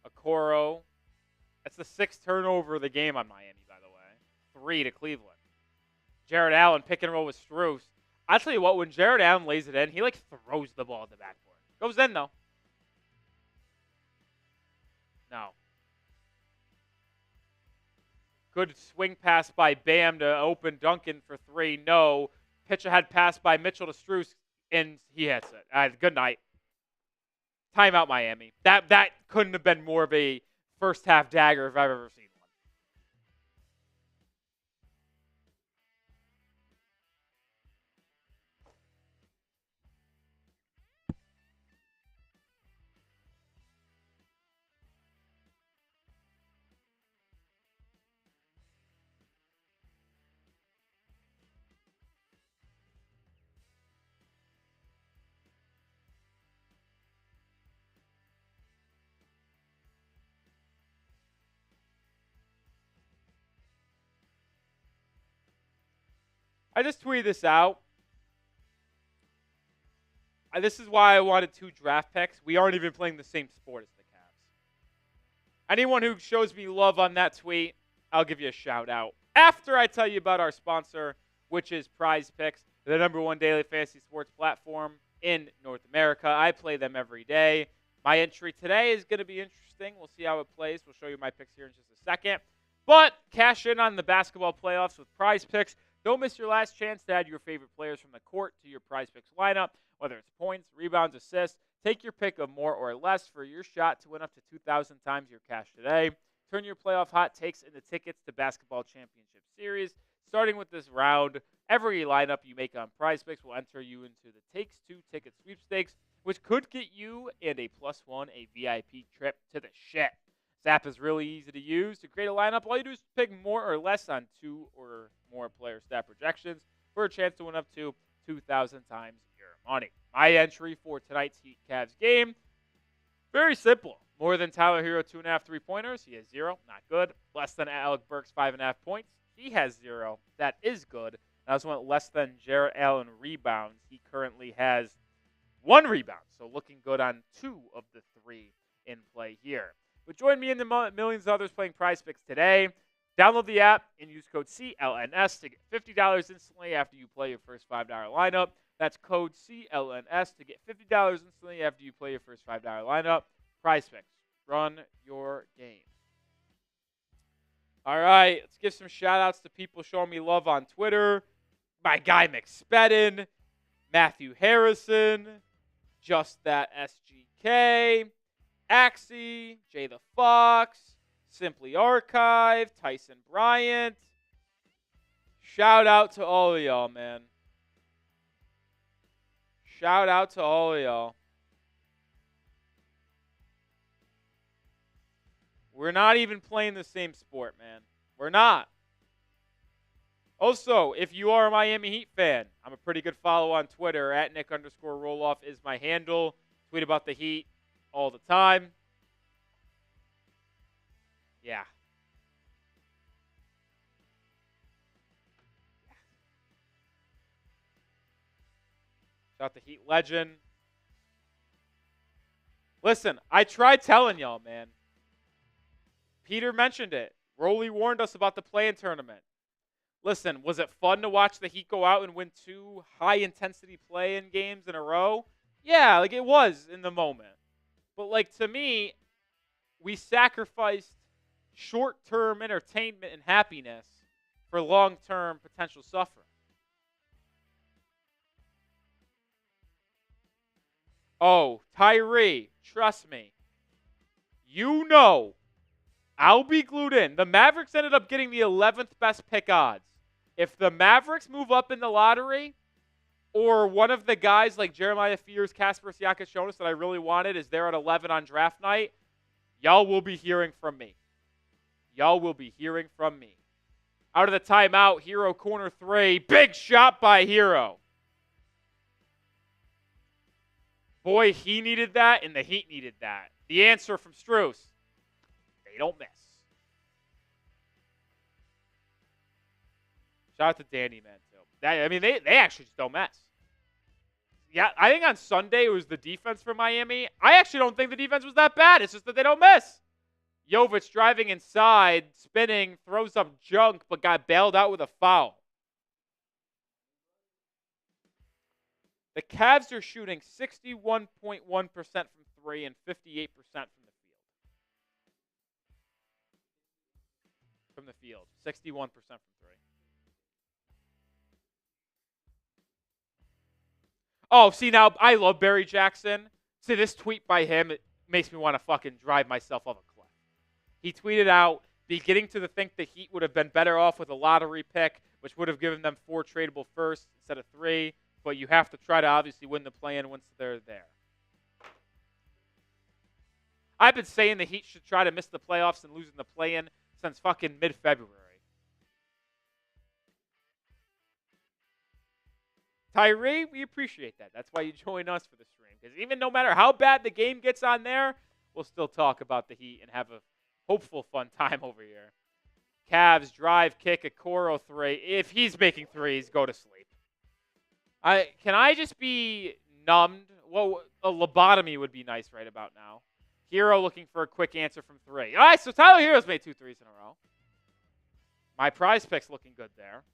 A: Okoro. That's the 6th turnover of the game on Miami, by the way. 3 to Cleveland. Jarrett Allen, pick and roll with Strus. I'll tell you what, when Jarrett Allen lays it in, he throws the ball at the backboard. Goes in, though. No. Good swing pass by Bam to open Duncan for 3. No. Pitch ahead pass by Mitchell to Strus, and he hits it. Good night. Timeout, Miami. That couldn't have been more of a first-half dagger if I've ever seen one. I just tweeted this out. This is why I wanted 2 draft picks. We aren't even playing the same sport as the Cavs. Anyone who shows me love on that tweet, I'll give you a shout out. After I tell you about our sponsor, which is Prize Picks, the #1 daily fantasy sports platform in North America. I play them every day. My entry today is going to be interesting. We'll see how it plays. We'll show you my picks here in just a second. But cash in on the basketball playoffs with Prize Picks. Don't miss your last chance to add your favorite players from the court to your Prize Picks lineup, whether it's points, rebounds, assists. Take your pick of more or less for your shot to win up to 2,000 times your cash today. Turn your playoff hot takes into tickets to Basketball Championship Series. Starting with this round, every lineup you make on Prize Picks will enter you into the Takes 2 ticket sweepstakes, which could get you and a +1 a VIP trip to the shit. This app is really easy to use. To create a lineup, all you do is pick more or less on 2 or more player stat projections for a chance to win up to 2,000 times your money. My entry for tonight's Heat Cavs game, very simple. More than Tyler Herro, 2.5 3-pointers. He has 0. Not good. Less than Alec Burks, 5.5 points. He has 0. That is good. I also went less than Jarrett Allen rebounds. He currently has 1 rebound. So looking good on 2 of the 3 in play here. But join me in the millions of others playing Prize Picks today. Download the app and use code CLNS to get $50 instantly after you play your first $5 lineup. That's code CLNS to get $50 instantly after you play your first $5 lineup. Prize Picks. Run your game. All right, let's give some shout-outs to people showing me love on Twitter. My guy McSpedden, Matthew Harrison, Just That SGK, Axie, Jay the Fox, Simply Archive, Tyson Bryant. Shout out to all of y'all, man. Shout out to all of y'all. We're not even playing the same sport, man. We're not. Also, if you are a Miami Heat fan, I'm a pretty good follow on Twitter. At Nic_Rohloff is my handle. Tweet about the Heat all the time. Yeah. Shout out the Heat legend. Listen, I tried telling y'all, man. Peter mentioned it. Rolly warned us about the play-in tournament. Listen, was it fun to watch the Heat go out and win 2 high-intensity play-in games in a row? Yeah, like it was in the moment. But like to me, we sacrificed short-term entertainment and happiness for long-term potential suffering. Oh, Tyree, trust me. You know I'll be glued in. The Mavericks ended up getting the 11th best pick odds. If the Mavericks move up in the lottery, or one of the guys like Jeremiah Fears, Kasper Siakis-Jonas that I really wanted is there at 11 on draft night, y'all will be hearing from me. Y'all will be hearing from me. Out of the timeout, Herro corner 3. Big shot by Herro. Boy, he needed that, and the Heat needed that. The answer from Strus. They don't miss. Shout out to Danny, man, too. They actually just don't mess. Yeah, I think on Sunday it was the defense for Miami. I actually don't think the defense was that bad. It's just that they don't miss. Jovic driving inside, spinning, throws up junk, but got bailed out with a foul. The Cavs are shooting 61.1% from 3 and 58% from the field. 61% from 3. Oh, see, now I love Barry Jackson. See, this tweet by him, it makes me want to fucking drive myself off a cliff. He tweeted out, beginning to think the Heat would have been better off with a lottery pick, which would have given them 4 tradable firsts instead of 3. But you have to try to obviously win the play-in once they're there. I've been saying the Heat should try to miss the playoffs and losing the play-in since fucking mid-February. Tyree, we appreciate that. That's why you join us for the stream. Because even no matter how bad the game gets on there, we'll still talk about the Heat and have a hopeful fun time over here. Cavs drive, kick, a Coro 3. If he's making threes, go to sleep. Can I just be numbed? Well, a lobotomy would be nice right about now. Herro looking for a quick answer from 3. All right, so Tyler Herro's made 2 threes in a row. My Prize Pick's looking good there.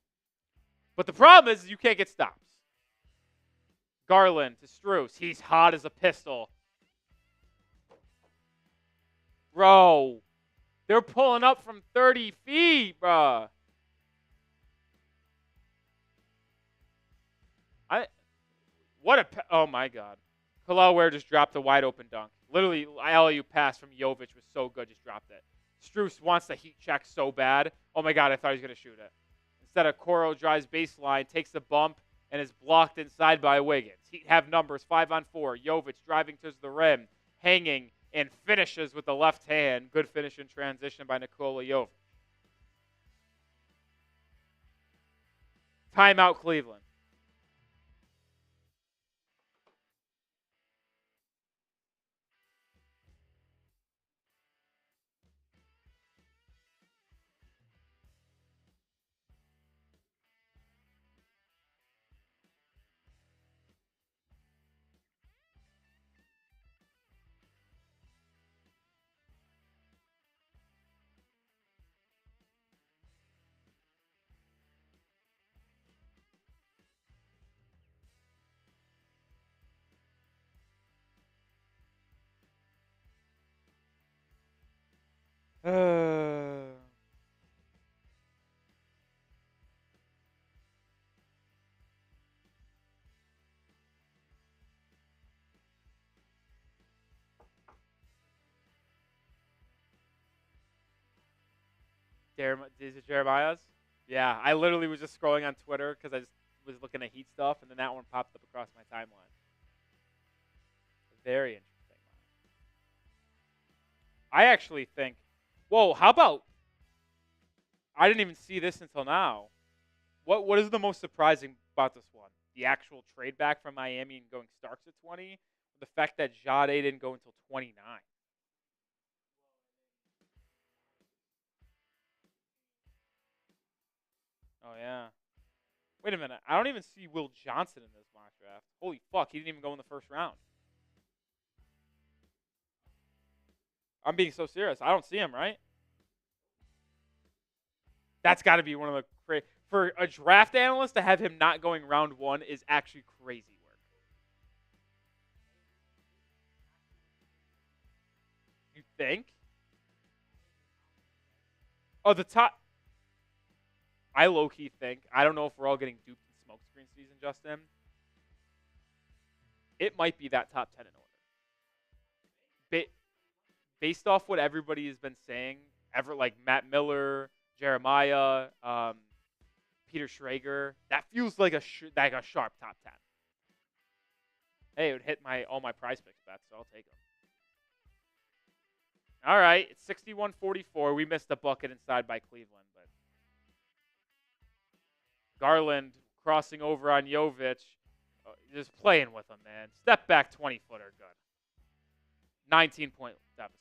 A: But the problem is you can't get stops. Garland to Strus. He's hot as a pistol. Bro, they're pulling up from 30 feet, bruh. Oh my God. Kel'el Ware just dropped a wide open dunk. Literally, LU pass from Jovic was so good, just dropped it. Strus wants the heat check so bad. Oh my God, I thought he was going to shoot it. Instead of Coro drives baseline, takes the bump, and is blocked inside by Wiggins. Heat have numbers 5-on-4. Jovic driving to the rim, hanging, and finishes with the left hand. Good finish in transition by Nikola Jovic. Timeout, Cleveland. Is it Jeremiah's? Yeah, I literally was just scrolling on Twitter because I just was looking at Heat stuff, and then that one popped up across my timeline. Very interesting. I actually think, whoa, how about, I didn't even see this until now. What is the most surprising about this one? The actual trade back from Miami and going Starks at 20? The fact that Jade didn't go until 29. Oh, yeah. Wait a minute. I don't even see Will Johnson in this mock draft. Holy fuck, he didn't even go in the first round. I'm being so serious. I don't see him, right? That's got to be one of the crazy. For a draft analyst to have him not going round one is actually crazy work. You think? Oh, the top. I low-key think, I don't know if we're all getting duped in smokescreen season, Justin. It might be that top 10 in order. Based off what everybody has been saying, like Matt Miller, Jeremiah, Peter Schrager, that feels like a sharp top 10. Hey, it would hit all my prize picks bets, so I'll take them. All right, it's 61-44. We missed a bucket inside by Cleveland, but Garland crossing over on Jovic, just playing with him, man. Step back 20-footer, good. 19-point deficit.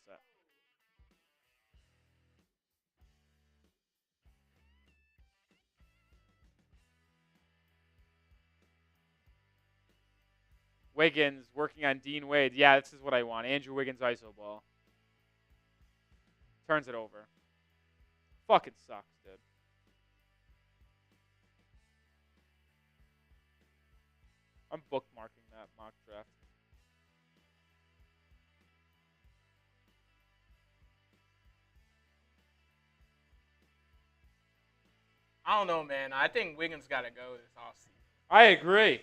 A: Wiggins working on Dean Wade. Yeah, this is what I want. Andrew Wiggins iso ball. Turns it over. Fucking sucks, dude. I'm bookmarking that mock draft.
B: I don't know, man. I think Wiggins got to go this offseason.
A: I agree.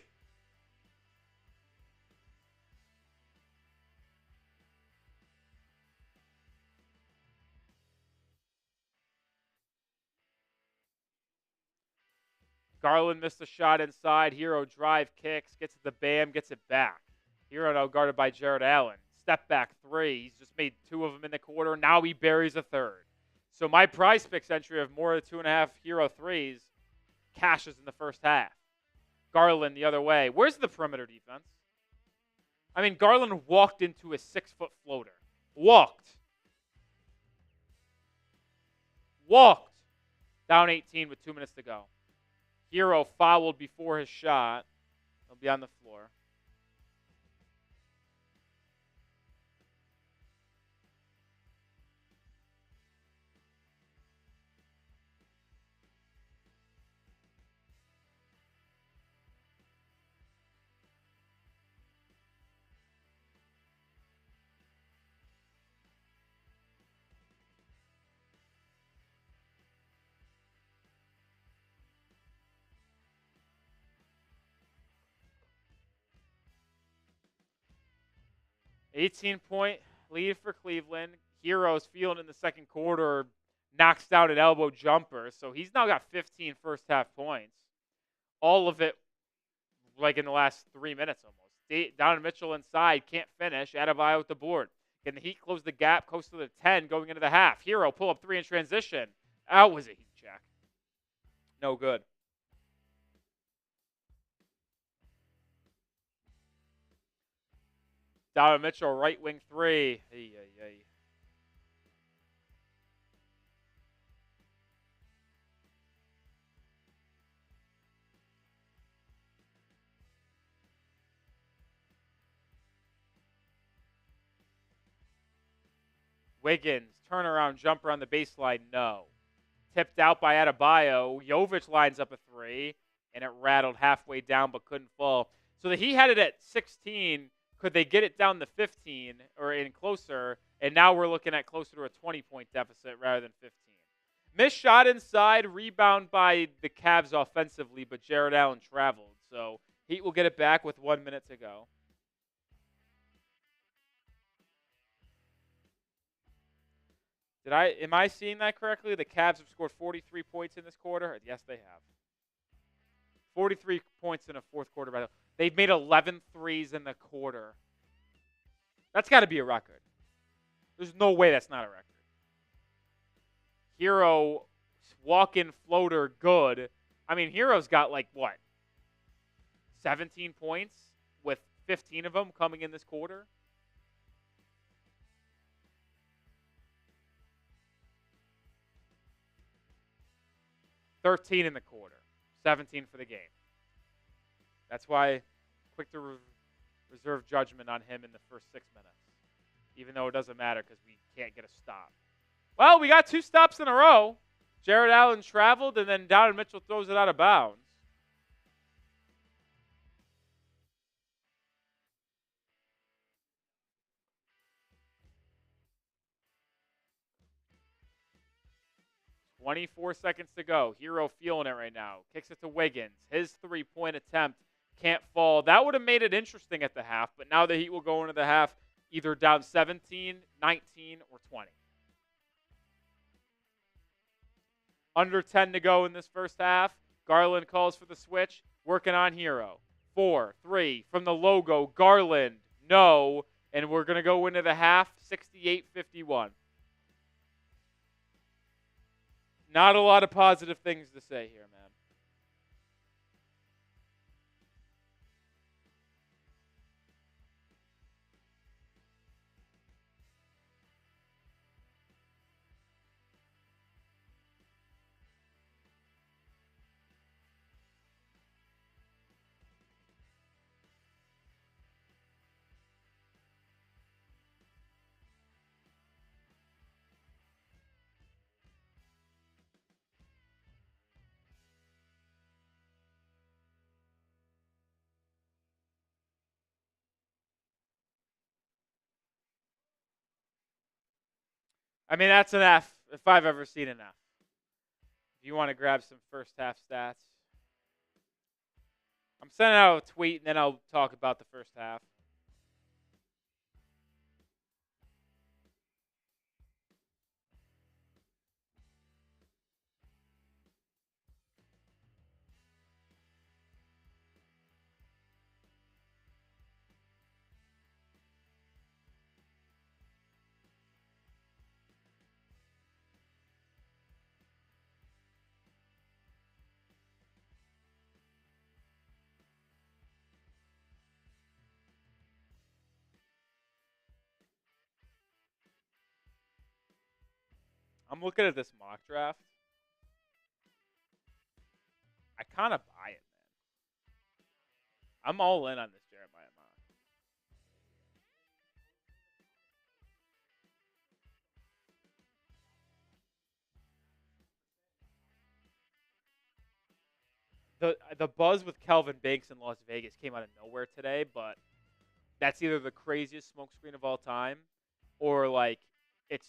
A: Garland missed a shot inside. Herro drive kicks, gets to the bam, gets it back. Herro now guarded by Jarrett Allen. Step back three. He's just made two of them in the quarter. Now he buries a third. So my prize picks entry of more than 2.5 Herro threes cashes in the first half. Garland the other way. Where's the perimeter defense? I mean, Garland walked into a 6-foot floater. Walked. Down 18 with 2 minutes to go. Herro fouled before his shot. He'll be on the floor. $18-point lead for Cleveland. Herro's feeling in the second quarter, knocks down an elbow jumper. So he's now got 15 first half points. All of it like in the last 3 minutes almost. Donovan Mitchell inside, can't finish. Adebayo with the board. Can the Heat close the gap, close to the 10 going into the half? Herro pull up three in transition. Out was a Heat check. No good. Donovan Mitchell, right wing three. Hey. Wiggins, turnaround jumper on the baseline, no. Tipped out by Adebayo. Jovic lines up a three, and it rattled halfway down but couldn't fall. So he had it at 16. Could they get it down to 15 or in closer? And now we're looking at closer to a 20-point deficit rather than 15. Missed shot inside, rebound by the Cavs offensively, but Jarrett Allen traveled. So Heat will get it back with 1 minute to go. Am I seeing that correctly? The Cavs have scored 43 points in this quarter? Yes, they have. 43 points in a fourth quarter battle. They've made 11 threes in the quarter. That's got to be a record. There's no way that's not a record. Herro, walk-in floater, good. I mean, Herro's got 17 points with 15 of them coming in this quarter? $13 in the quarter, 17 for the game. That's why quick to reserve judgment on him in the first 6 minutes, even though it doesn't matter because we can't get a stop. Well, we got 2 stops in a row. Jarrett Allen traveled, and then Donovan Mitchell throws it out of bounds. .24 seconds to go. Herro feeling it right now. Kicks it to Wiggins. His three-point attempt can't fall. That would have made it interesting at the half, but now the Heat will go into the half either down 17, 19, or 20. Under 10 to go in this first half. Garland calls for the switch. Working on Herro. 4-3 from the logo. Garland, no. And we're going to go into the half 68-51. Not a lot of positive things to say here, man. I mean, that's an F if I've ever seen an F. If you want to grab some first half stats. I'm sending out a tweet, and then I'll talk about the first half. I'm looking at this mock draft. I kind of buy it, man. I'm all in on this Jeremiah mock. The buzz with Kelvin Banks in Las Vegas came out of nowhere today, but that's either the craziest smokescreen of all time, or it's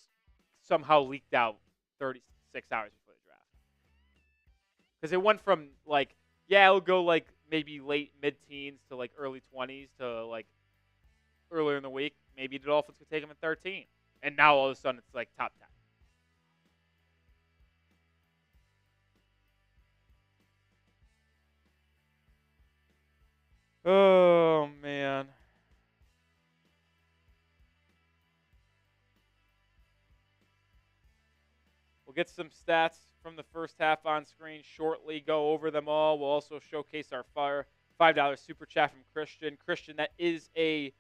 A: somehow leaked out 36 hours before the draft. Because it went from it'll go maybe late mid-teens to early 20s to earlier in the week. Maybe the Dolphins could take him at 13, and now all of a sudden it's top 10. Oh, man. We'll get some stats from the first half on screen shortly, go over them all. We'll also showcase our $5 super chat from Christian. Christian, that is a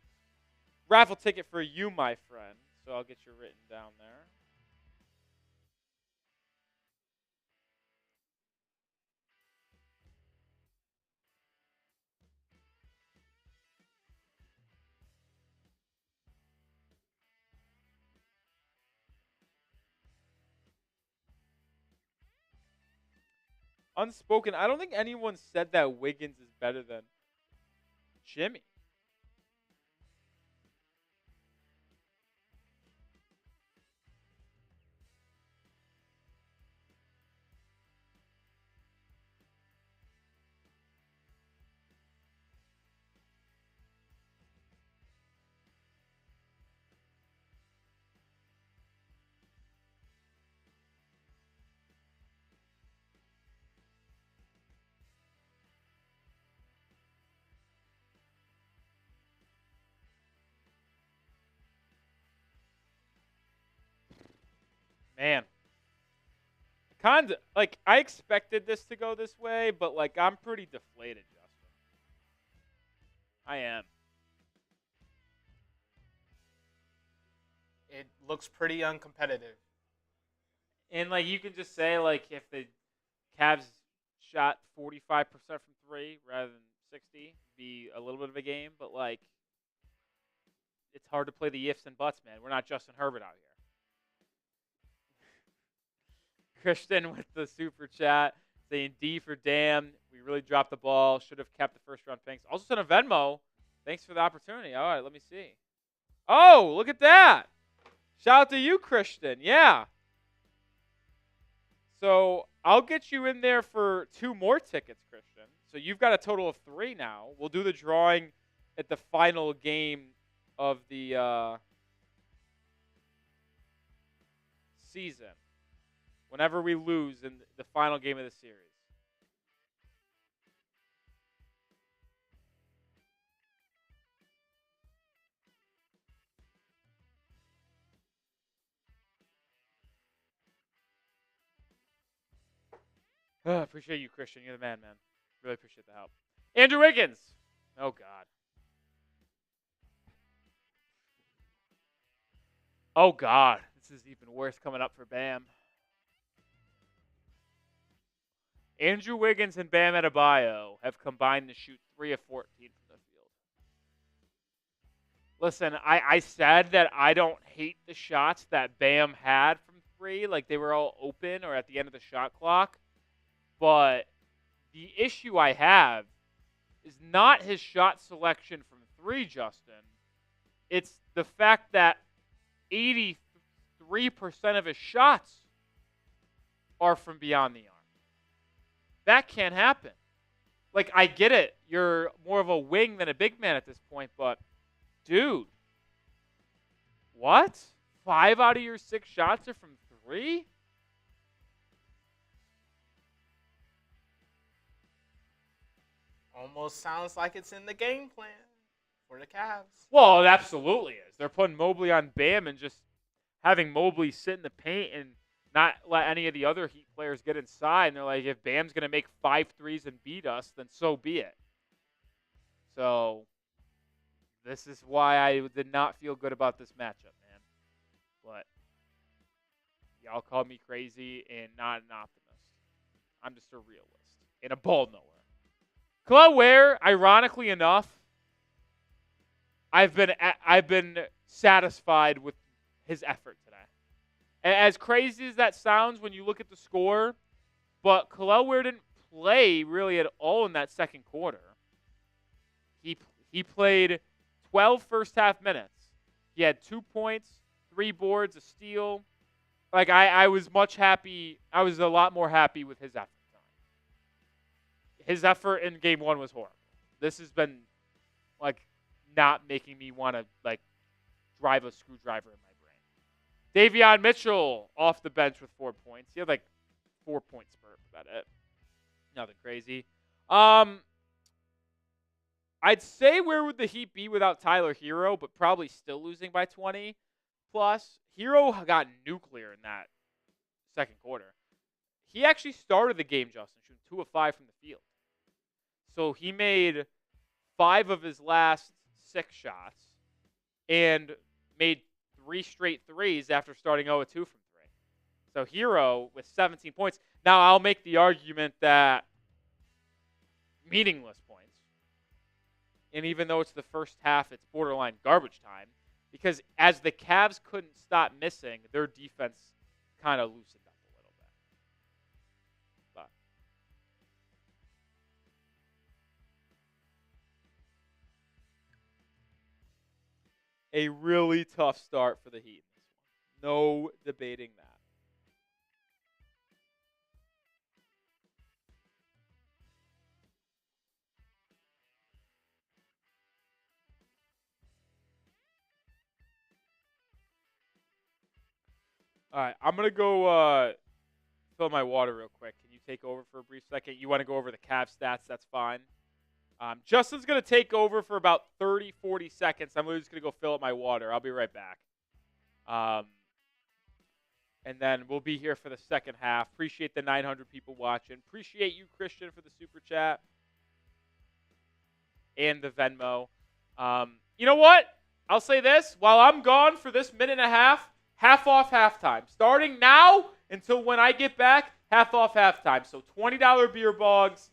A: raffle ticket for you, my friend. So I'll get you written down there. Unspoken. I don't think anyone said that Wiggins is better than Jimmy. Man. Kind of, like, I expected this to go this way, but, like, I'm pretty deflated, Justin. I am.
B: It looks pretty uncompetitive.
A: And, like, you can just say, like, if the Cavs shot 45% from 3 rather than 60, be a little bit of a game. But, like, it's hard to play the ifs and buts, man. We're not Justin Herbert out here. Christian with the super chat saying D for damn. We really dropped the ball. Should have kept the first round picks. Also sent a Venmo. Thanks for the opportunity. All right, let me see. Oh, look at that. Shout out to you, Christian. Yeah. So I'll get you in there for 2 more tickets, Christian. So you've got a total of 3 now. We'll do the drawing at the final game of the season. Whenever we lose in the final game of the series. Appreciate you, Christian. You're the man. Really appreciate the help. Andrew Wiggins. Oh, God. Oh, God. This is even worse coming up for Bam. Andrew Wiggins and Bam Adebayo have combined to shoot 3 of 14 from the field. Listen, I said that I don't hate the shots that Bam had from 3. Like, they were all open or at the end of the shot clock. But the issue I have is not his shot selection from 3, Justin. It's the fact that 83% of his shots are from beyond the arc. That can't happen. Like, I get it. You're more of a wing than a big man at this point, but, dude, what? 5 out of your 6 shots are from 3?
B: Almost sounds like it's in the game plan for the Cavs.
A: Well, it absolutely is. They're putting Mobley on Bam and just having Mobley sit in the paint and not let any of the other Heat players get inside. And they're like, if Bam's going to make 5 threes and beat us, then so be it. So this is why I did not feel good about this matchup, man. But y'all called me crazy and not an optimist. I'm just a realist and a ball knower. Kel'el Ware, ironically enough, I've been satisfied with his effort today. As crazy as that sounds when you look at the score, but Kel'el Ware didn't play really at all in that second quarter. He played 12 first half minutes. He had 2 points, 3 boards, a steal. Like I was much happy. I was a lot more happy with his effort. His effort in game 1 was horrible. This has been like not making me want to like drive a screwdriver in my brain. Davion Mitchell off the bench with 4 points. He had like 4-point spurt. About it. Nothing crazy. I'd say where would the Heat be without Tyler Herro, but probably still losing by 20 plus. Herro got nuclear in that second quarter. He actually started the game, Justin, shooting 2 of 5 from the field. So he made 5 of his last 6 shots and made 3 straight threes after starting 0-2 from 3. So Herro with 17 points. Now I'll make the argument that meaningless points. And even though it's the first half, it's borderline garbage time. Because as the Cavs couldn't stop missing, their defense kind of loosened up a little bit. But a really tough start for the Heat. No debating that. All right, I'm going to go fill my water real quick. Can you take over for a brief second? You want to go over the Cavs stats? That's fine. Justin's going to take over for about 30, 40 seconds. I'm just going to go fill up my water. I'll be right back. And then we'll be here for the second half. Appreciate the 900 people watching. Appreciate you, Christian, for the super chat and the Venmo. You know what? I'll say this. While I'm gone for this minute and a half off halftime. Starting now until when I get back, half off halftime. So $20 beer bogs,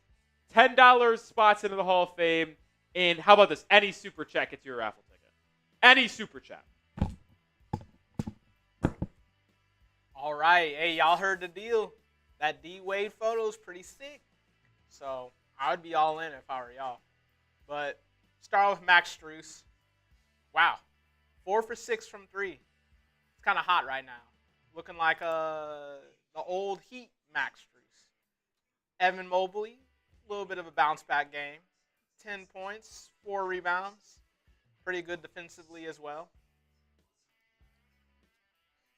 A: $10 spots into the Hall of Fame, and how about this? Any super chat gets your raffle ticket. Any super chat.
B: All right. Hey, y'all heard the deal. That D-Wade photo is pretty sick. So I would be all in if I were y'all. But start with Max Strus. Wow. 4 for 6 from 3. It's kind of hot right now. Looking like the old Heat Max Strus. Evan Mobley, a little bit of a bounce-back game. 10 points, 4 rebounds. Pretty good defensively as well.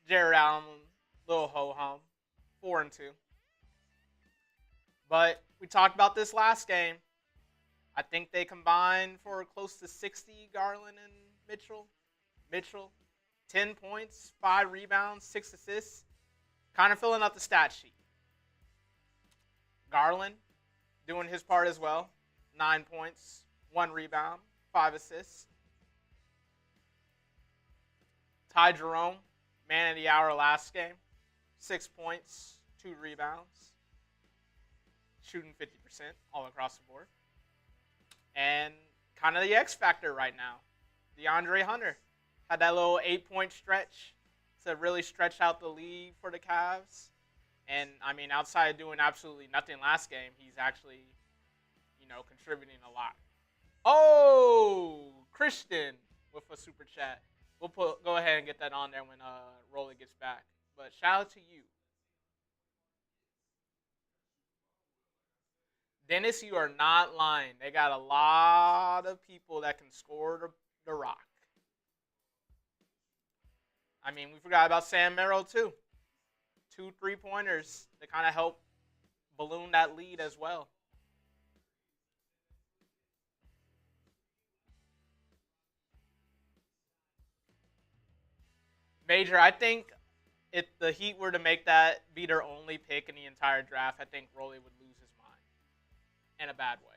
B: Jarrett Allen, little ho-hum, 4 and 2. But we talked about this last game. I think they combined for close to 60, Garland and Mitchell. Mitchell, 10 points, 5 rebounds, 6 assists. Kind of filling up the stat sheet. Garland doing his part as well. 9 points, 1 rebound, 5 assists. Ty Jerome, man of the hour last game. 6 points, 2 rebounds. Shooting 50% all across the board. And kind of the X factor right now. DeAndre Hunter had that little 8-point stretch to really stretch out the lead for the Cavs. And, I mean, outside of doing absolutely nothing last game, he's actually, contributing a lot. Oh, Christian with a super chat. We'll go ahead and get that on there when Rolly gets back. But shout out to you. Dennis, you are not lying. They got a lot of people that can score the rock. I mean, we forgot about Sam Merrill, too. 2 3-pointers to kind of help balloon that lead as well. Major, I think if the Heat were to make that be their only pick in the entire draft, I think Rolly would lose his mind. In a bad way.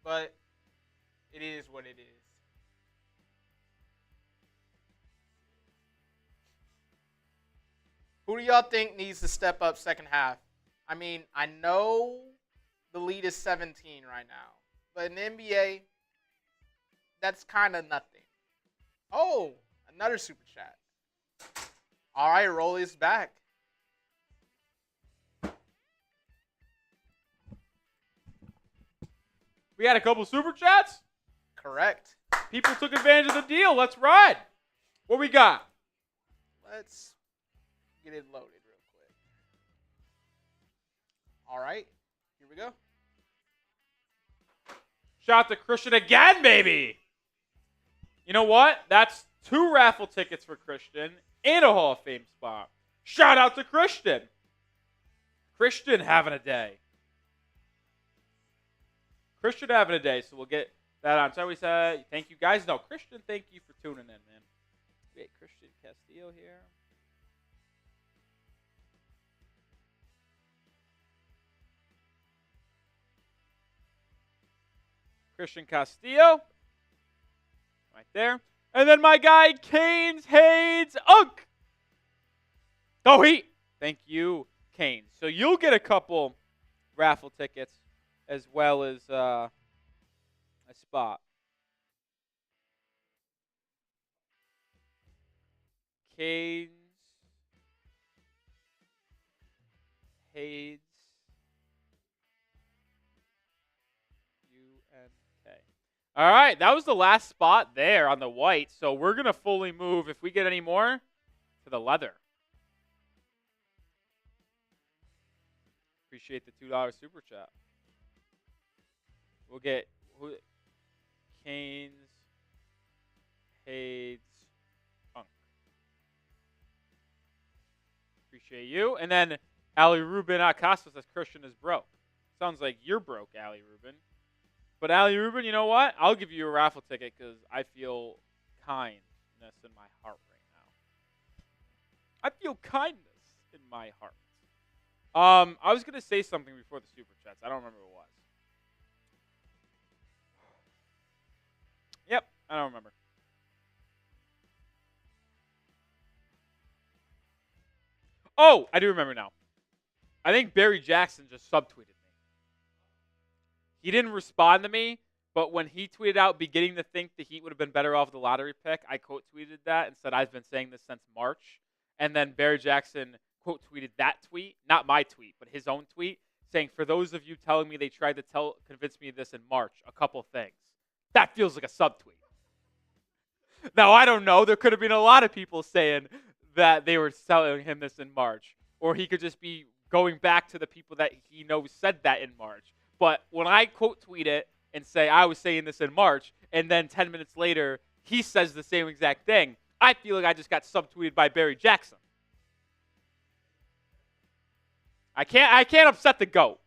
B: But it is what it is. Who do y'all think needs to step up second half? I mean, I know the lead is 17 right now. But in the NBA, that's kind of nothing. Oh, another super chat. All right, Rolly's back.
A: We had a couple super chats?
B: Correct.
A: People took advantage of the deal. Let's ride. What we got?
B: Let's get it loaded real quick. All right, here we go.
A: Shout out to Christian again, baby. You know what? That's 2 raffle tickets for Christian and a Hall of Fame spot. Shout out to Christian. Christian having a day. Christian having a day, so we'll get that on. So we said, thank you guys. No, Christian, thank you for tuning in, man. We had Christian Castillo here. Christian Castillo. Right there. And then my guy, Canes Hayes Unk. Oh, thank you, Canes. So you'll get a couple raffle tickets as well as a spot. Canes Hayes UNK. All right, that was the last spot there on the white. So we're going to fully move, if we get any more, to the leather. Appreciate the $2 super chat. We'll get Canes, Hayes, Punk. Appreciate you. And then Ali Rubin Acosta says Christian is broke. Sounds like you're broke, Ali Rubin. But Ali Rubin, you know what? I'll give you a raffle ticket because I feel kindness in my heart right I feel kindness in my heart. I was gonna say something before the super chats. I don't remember what it was. Yep, I don't remember. Oh, I do remember now. I think Barry Jackson just subtweeted me. He didn't respond to me, but when he tweeted out beginning to think the Heat would have been better off with the lottery pick, I quote tweeted that and said I've been saying this since March. And then Barry Jackson quote tweeted that tweet, not my tweet, but his own tweet, saying, for those of you telling me they tried to convince me of this in March, a couple things. That feels like a subtweet. Now, I don't know. There could have been a lot of people saying that they were telling him this in March. Or he could just be going back to the people that he knows said that in March. But when I quote tweet it and say I was saying this in March, and then 10 minutes later he says the same exact thing, I feel like I just got subtweeted by Barry Jackson. I can't upset the GOAT.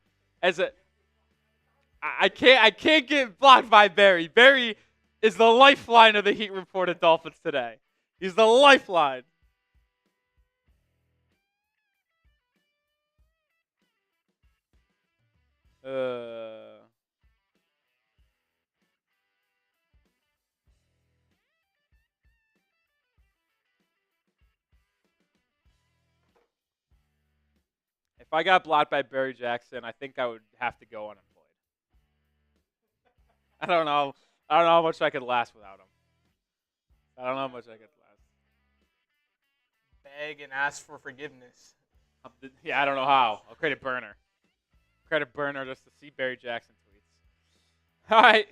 A: I can't get blocked by Barry. Barry is the lifeline of the Heat reported Dolphins today. He's the lifeline. If I got blocked by Barry Jackson, I think I would have to go unemployed. I don't know. I don't know how much I could last without him. I don't know how much I could last.
B: Beg and ask for forgiveness.
A: Yeah, I don't know how. I'll create a burner. Just to see Barry Jackson tweets. All right.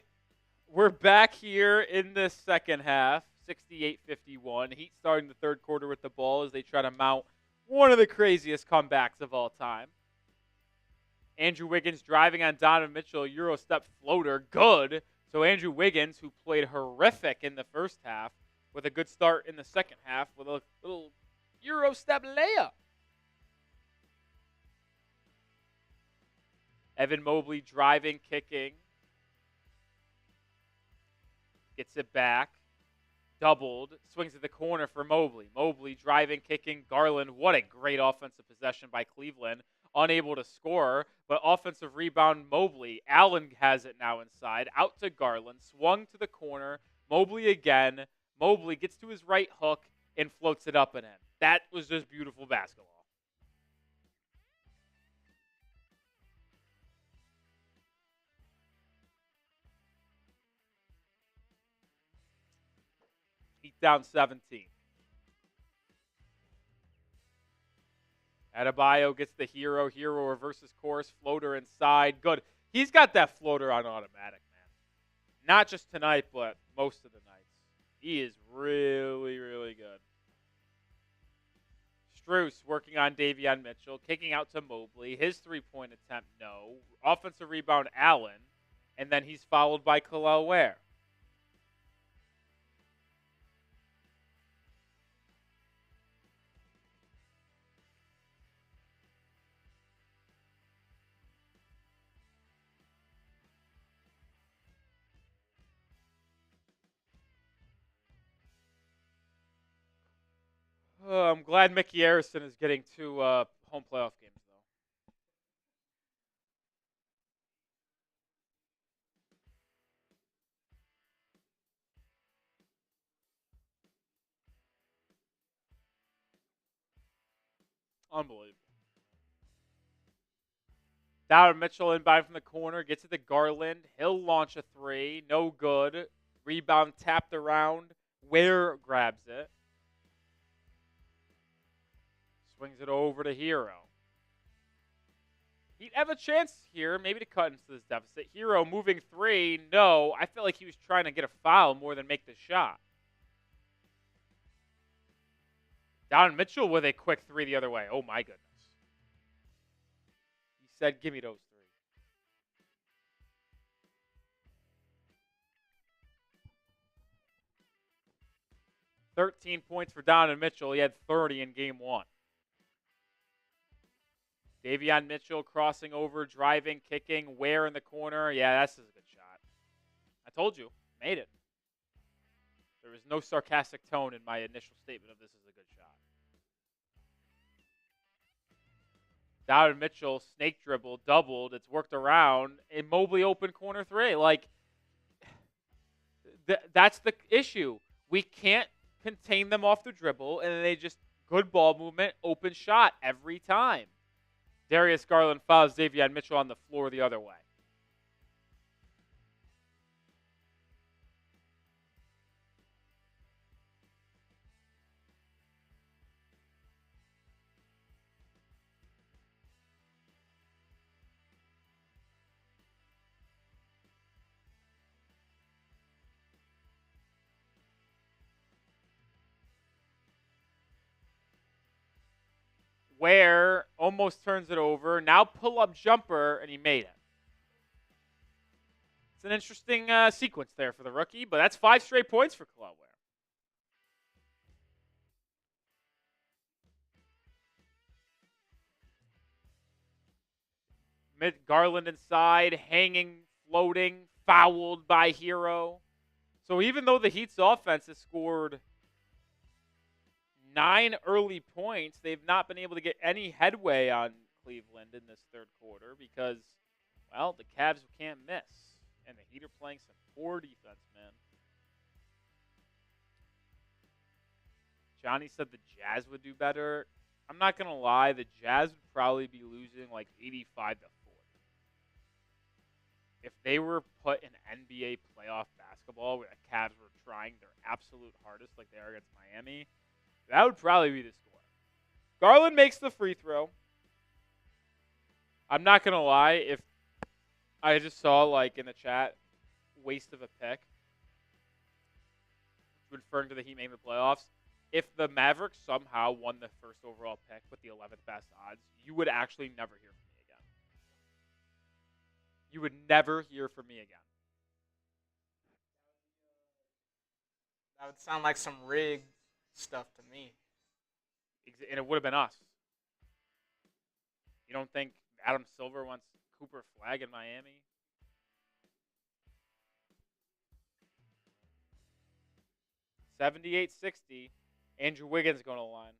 A: We're back here in the second half, 68-51. Heat starting the third quarter with the ball as they try to mount one of the craziest comebacks of all time. Andrew Wiggins driving on Donovan Mitchell, Euro step floater, good. So Andrew Wiggins, who played horrific in the first half, with a good start in the second half with a little Euro step layup. Evan Mobley driving, kicking. Gets it back. Doubled. Swings at the corner for Mobley. Mobley driving, kicking. Garland. What a great offensive possession by Cleveland. Unable to score, but offensive rebound Mobley. Allen has it now inside. Out to Garland. Swung to the corner. Mobley again. Mobley gets to his right hook and floats it up and in. That was just beautiful basketball. Heat down 17. Adebayo gets the Herro. Herro reverses course. Floater inside. Good. He's got that floater on automatic, man. Not just tonight, but most of the nights. He is really, really good. Strus working on Davion Mitchell. Kicking out to Mobley. His three-point attempt, no. Offensive rebound, Allen. And then he's followed by Kel'el Ware. I'm glad Mickey Harrison is getting 2 home playoff games, though. Unbelievable. Donovan Mitchell inbound from the corner. Gets it to Garland. He'll launch a 3. No good. Rebound tapped around. Ware grabs it. Swings it over to Herro. He'd have a chance here, maybe to cut into this deficit. Herro moving 3. No. I felt like he was trying to get a foul more than make the shot. Donovan Mitchell with a quick 3 the other way. Oh, my goodness. He said, give me those 3. 13 points for Donovan Mitchell. He had 30 in game 1. Davion Mitchell crossing over, driving, kicking. Ware in the corner. Yeah, this is a good shot. I told you. Made it. There was no sarcastic tone in my initial statement of this is a good shot. Donovan Mitchell snake dribble, doubled. It's worked around. And Mobley open corner three. Like, that's the issue. We can't contain them off the dribble, and they just good ball movement, open shot every time. Darius Garland fouls Davion Mitchell on the floor the other way. Ware almost turns it over. Now pull-up jumper, and he made it. It's an interesting sequence there for the rookie, but that's 5 straight points for Kel'el Ware. Garland inside, hanging, floating, fouled by Herro. So even though the Heat's offense has scored 9 early points, they've not been able to get any headway on Cleveland in this third quarter because, well, the Cavs can't miss. And the Heat are playing some poor defense, man. Johnny said the Jazz would do better. I'm not going to lie. The Jazz would probably be losing like 85-40. If they were put in NBA playoff basketball where the Cavs were trying their absolute hardest like they are against Miami, that would probably be the score. Garland makes the free throw. I'm not going to lie. If I just saw, like, in the chat, waste of a pick, referring to the Heat making the playoffs. If the Mavericks somehow won the first overall pick with the 11th best odds, you would actually never hear from me again. You would never hear from me again.
B: That would sound like some rigged stuff to me.
A: And it would have been us. You don't think Adam Silver wants Cooper Flag in Miami? $78.60. Andrew Wiggins going to the line.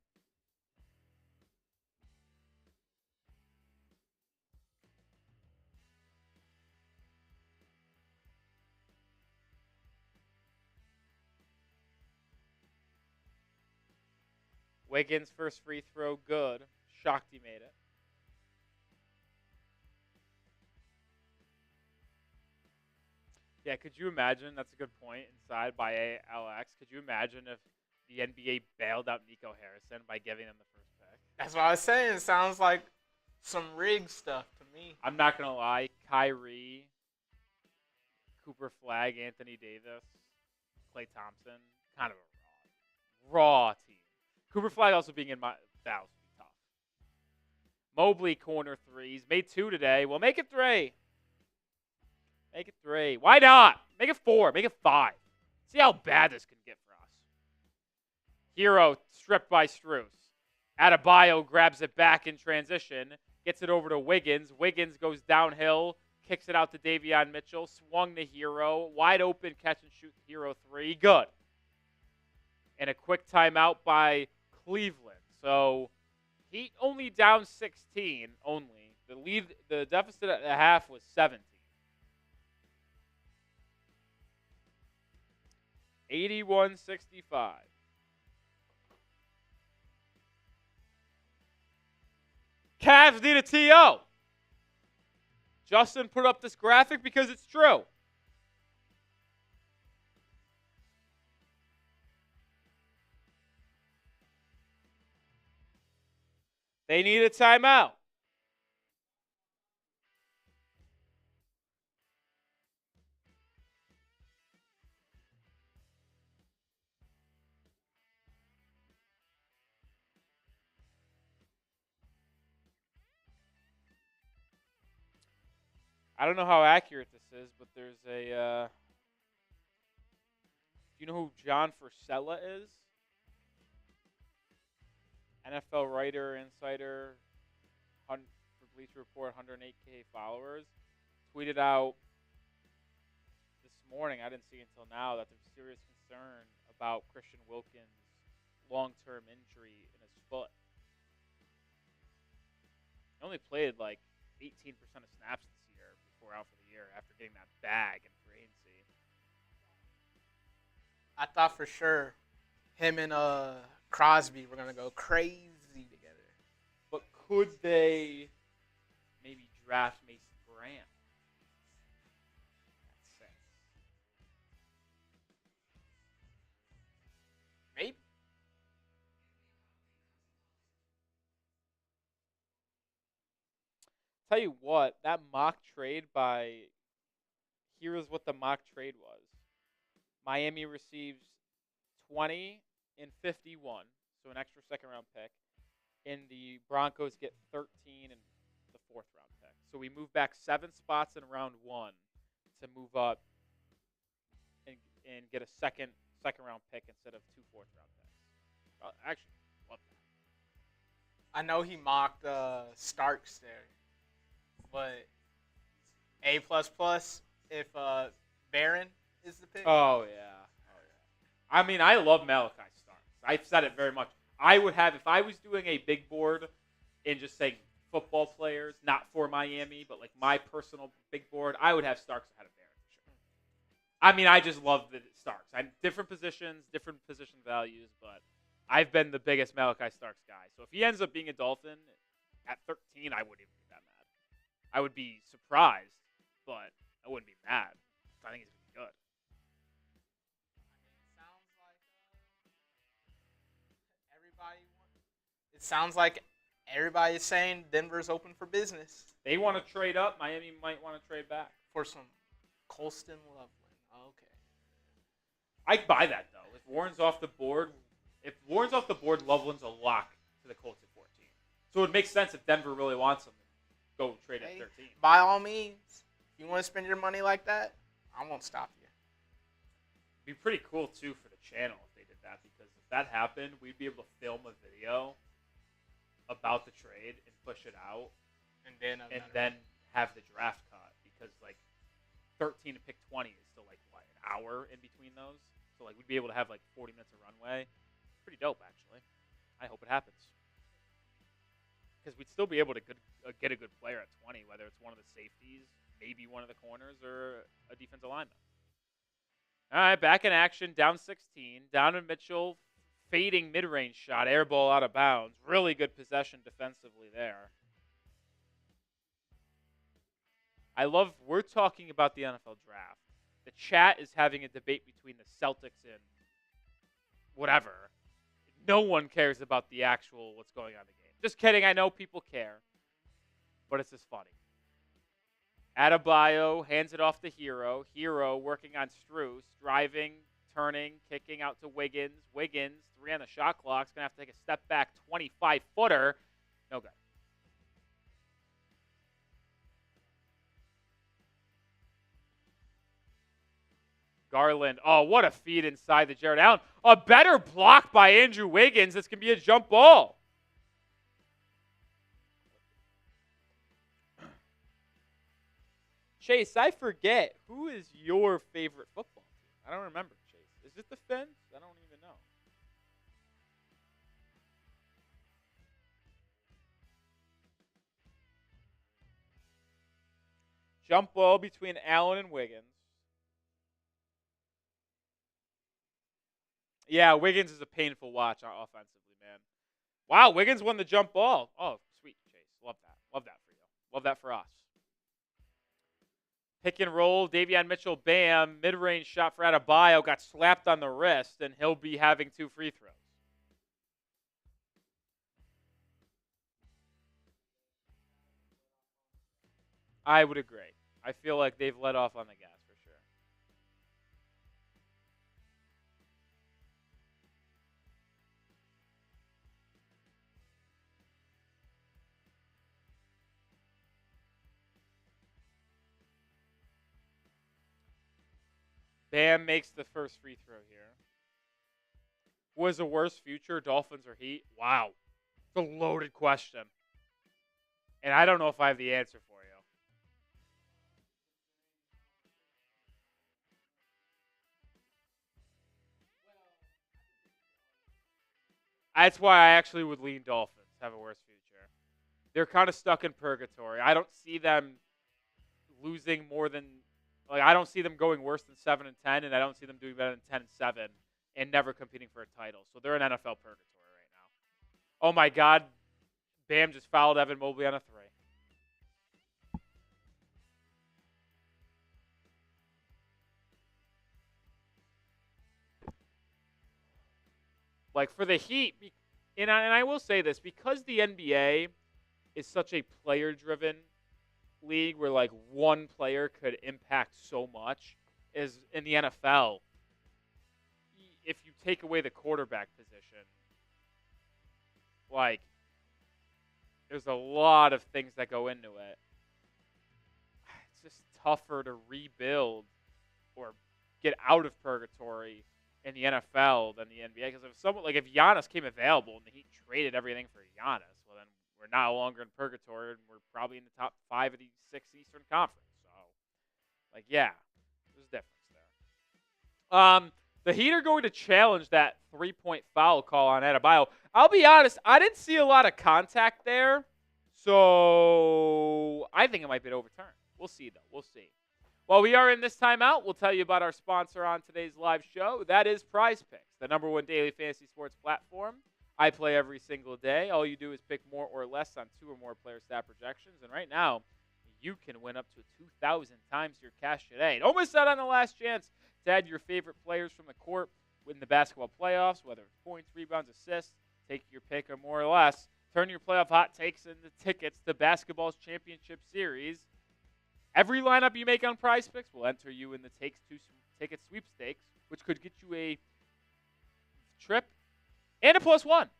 A: Wiggins first free throw, good. Shocked he made it. Yeah, could you imagine? That's a good point. Inside by ALX. Could you imagine if the NBA bailed out Nico Harrison by giving him the first pick?
B: That's what I was saying. It sounds like some rigged stuff to me.
A: I'm not going to lie. Kyrie, Cooper Flag, Anthony Davis, Klay Thompson, kind of a raw team. Cooper Flag also being in my fouls would be tough. Mobley corner threes. Made 2 today. Well, make it 3. Make it 3. Why not? Make it 4. Make it 5. See how bad this can get for us. Herro stripped by Strus. Adebayo grabs it back in transition. Gets it over to Wiggins. Wiggins goes downhill. Kicks it out to Davion Mitchell. Swung to Herro. Wide open catch and shoot Herro 3. Good. And a quick timeout by Cleveland. So Heat only down 16 only. The deficit at the half was 17. 81-65. Cavs need a TO. Justin put up this graphic because it's true. They need a timeout. I don't know how accurate this is, but there's a. Do you know who John Frisella is? NFL writer, insider, for Bleacher Report, 108K followers. Tweeted out this morning, I didn't see it until now, that there's serious concern about Christian Wilkins' long-term injury in his foot. He only played like 18% of snaps this year before out for the year after getting that bag in free agency.
B: I thought for sure him and Crosby were gonna go crazy together.
A: But could they maybe draft Mason Graham? That's sick.
B: Maybe.
A: Tell you what, that mock trade by here's what the mock trade was. Miami receives 20 and 51, so an extra second round pick, and the Broncos get 13 and the fourth round pick. So we move back 7 spots in round 1 to move up and get a second round pick instead of 2 fourth round picks. Actually, love that.
B: I know he mocked Starks there, but A++ if Barron is the pick.
A: Oh yeah. I mean, I love Malachi Starks. I've said it very much. I would have, if I was doing a big board and just saying football players, not for Miami, but like my personal big board, I would have Starks ahead of Barron for sure. I mean, I just love the Starks. Different positions, different position values, but I've been the biggest Malachi Starks guy. So if he ends up being a Dolphin at 13, I wouldn't even be that mad. I would be surprised, but I wouldn't be mad. I think he's going to be good.
B: It sounds like everybody is saying Denver's open for business.
A: They want to trade up. Miami might want to trade back.
B: For some Colston Loveland. Okay.
A: I'd buy that, though. If Warren's off the board, Loveland's a lock to the Colts at 14. So it makes sense if Denver really wants him to go trade at 13.
B: By all means, if you want to spend your money like that, I won't stop you.
A: It'd be pretty cool, too, for the channel if they did that, because if that happened, we'd be able to film a video about the trade and push it out, and then have the draft cut, because like 13 to pick 20 is still like what, an hour in between those, so like we'd be able to have like 40 minutes of runway. Pretty dope, actually. I hope it happens, because we'd still be able to get a good player at 20, whether it's one of the safeties, maybe one of the corners, or a defensive lineman. All right, back in action, down 16. Donovan Mitchell fading mid-range shot, air ball out of bounds. Really good possession defensively there. We're talking about the NFL draft. The chat is having a debate between the Celtics and whatever. No one cares about the actual what's going on in the game. Just kidding, I know people care. But it's just funny. Adebayo hands it off to Herro. Herro working on Strus, driving, turning, kicking out to Wiggins. Wiggins, 3 on the shot clock. Going to have to take a step back 25-footer. No good. Garland. Oh, what a feed inside the Jarrett Allen. A better block by Andrew Wiggins. This can be a jump ball. Chase, I forget. Who is your favorite football team? I don't remember, Chase. Is it the Fins? I don't even know. Jump ball between Allen and Wiggins. Yeah, Wiggins is a painful watch offensively, man. Wow, Wiggins won the jump ball. Oh, sweet, Chase. Love that. Love that for you. Love that for us. Pick and roll, Davion Mitchell, bam. Mid-range shot for Adebayo. Got slapped on the wrist, and he'll be having 2 free throws. I would agree. I feel like they've let off on the gas for sure. Bam makes the first free throw here. Who has a worse future, Dolphins or Heat? Wow. It's a loaded question. And I don't know if I have the answer for you. That's why I actually would lean Dolphins, have a worse future. they're kind of stuck in purgatory. I don't see them losing more than I don't see them going worse than 7-10, and I don't see them doing better than 10-7 and never competing for a title. So they're in NFL purgatory right now. Oh my God, Bam just fouled Evan Mobley on a 3. Like for the Heat, and I will say this, because the NBA is such a player-driven league where like one player could impact so much, is in the NFL. If you take away the quarterback position, like there's a lot of things that go into it. It's just tougher to rebuild or get out of purgatory in the NFL than the NBA. Because if Giannis came available and he traded everything for Giannis, well then we're no longer in purgatory and we're probably in the top 5 of the 6 Eastern Conference. So, yeah, there's a difference there. The Heat are going to challenge that 3-point foul call on Adebayo. I'll be honest, I didn't see a lot of contact there, so I think it might be overturned. We'll see, though. We'll see. While we are in this timeout, we'll tell you about our sponsor on today's live show. That is Prize Picks, the #1 daily fantasy sports platform. I play every single day. All you do is pick more or less on 2 or more player stat projections, and right now, you can win up to 2,000 times your cash today. Don't miss out on the last chance to add your favorite players from the court in the basketball playoffs, whether it's points, rebounds, assists. Take your pick or more or less. Turn your playoff hot takes into tickets to basketball's championship series. Every lineup you make on Prize Picks will enter you in the Takes Two ticket sweepstakes, which could get you a trip and a +1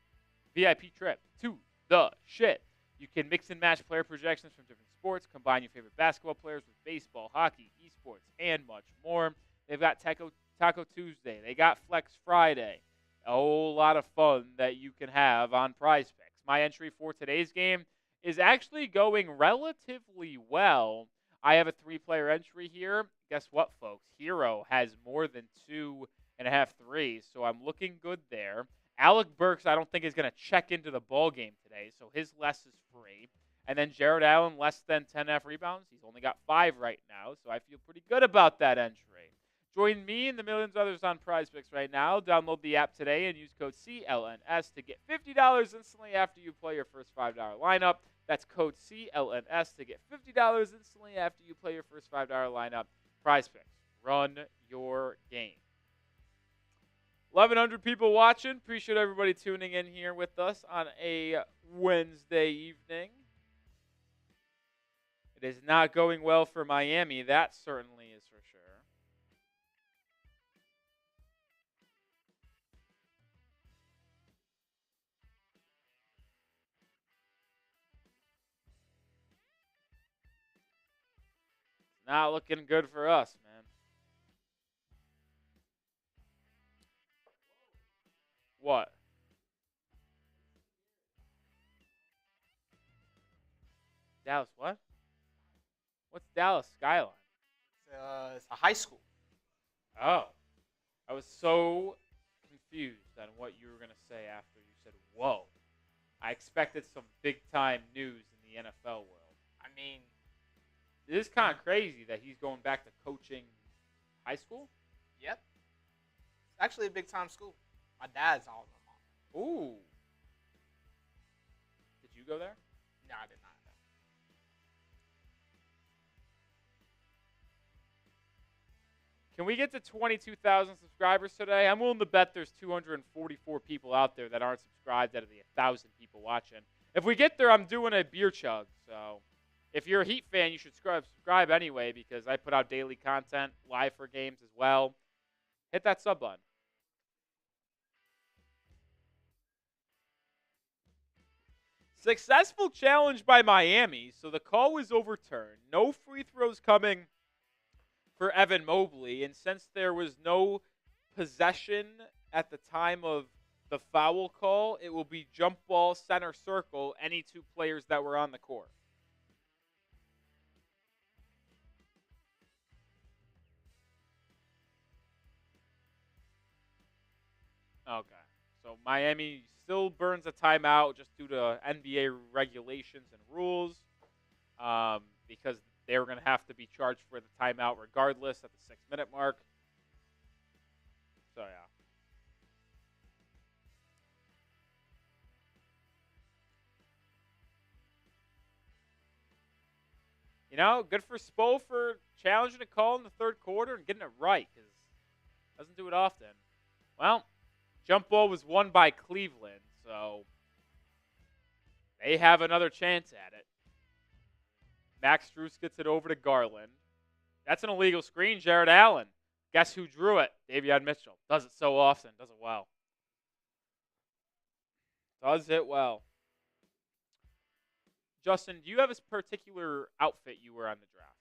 A: VIP trip to the shit. You can mix and match player projections from different sports, combine your favorite basketball players with baseball, hockey, esports, and much more. They've got Taco Tuesday. They got Flex Friday. A whole lot of fun that you can have on Prize Picks. My entry for today's game is actually going relatively well. I have a 3-player entry here. Guess what, folks? Herro has more than 2.5 threes, so I'm looking good there. Alec Burks, I don't think, is going to check into the ball game today, so his less is free. And then Jarrett Allen, less than 10.5 rebounds. He's only got 5 right now, so I feel pretty good about that entry. Join me and the millions of others on Prize Picks right now. Download the app today and use code CLNS to get $50 instantly after you play your first $5 lineup. That's code CLNS to get $50 instantly after you play your first $5 lineup. Prize Picks. Run your game. 1,100 people watching. Appreciate everybody tuning in here with us on a Wednesday evening. It is not going well for Miami. That certainly is for sure. Not looking good for us, man. What? Dallas what? What's Dallas Skyline?
B: It's a high school.
A: Oh. I was so confused on what you were going to say after you said, whoa. I expected some big-time news in the NFL world.
B: I mean,
A: it is kind of crazy that he's going back to coaching high school.
B: Yep. It's actually a big-time school. My dad's alma mater.
A: Ooh. Did you go there?
B: No, I did not.
A: Can we get to 22,000 subscribers today? I'm willing to bet there's 244 people out there that aren't subscribed out of the 1,000 people watching. If we get there, I'm doing a beer chug. So if you're a Heat fan, you should subscribe anyway because I put out daily content, live for games as well. Hit that sub button. Successful challenge by Miami, so the call was overturned. No free throws coming for Evan Mobley, and since there was no possession at the time of the foul call, it will be jump ball, center circle, any 2 players that were on the court. Okay, so Miami still burns a timeout just due to NBA regulations and rules, because they were going to have to be charged for the timeout regardless at the 6-minute mark. So, yeah. You know, good for Spo for challenging a call in the third quarter and getting it right, because doesn't do it often. Well, jump ball was won by Cleveland, so they have another chance at it. Max Strus gets it over to Garland. That's an illegal screen, Jarrett Allen. Guess who drew it? Davion Mitchell. Does it so often. Does it well. Does it well. Justin, do you have a particular outfit you wear on the draft?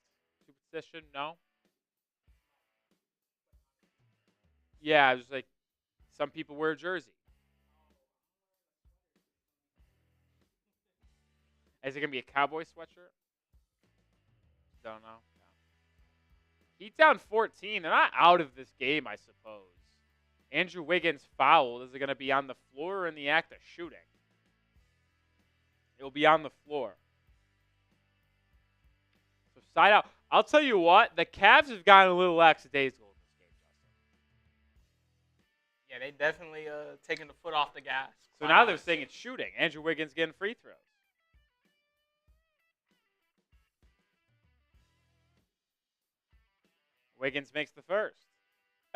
A: Superstition? No? Yeah, I was like, some people wear a jersey. Is it going to be a Cowboy sweatshirt? Don't know. No. Heat down 14. They're not out of this game, I suppose. Andrew Wiggins fouled. Is it going to be on the floor or in the act of shooting? It will be on the floor. So side out. I'll tell you what. The Cavs have gotten a little lackadaisical in this game, Justin.
B: Yeah, they definitely taking the foot off the gas.
A: So now they're saying it's shooting. Andrew Wiggins getting free throws. Wiggins makes the first.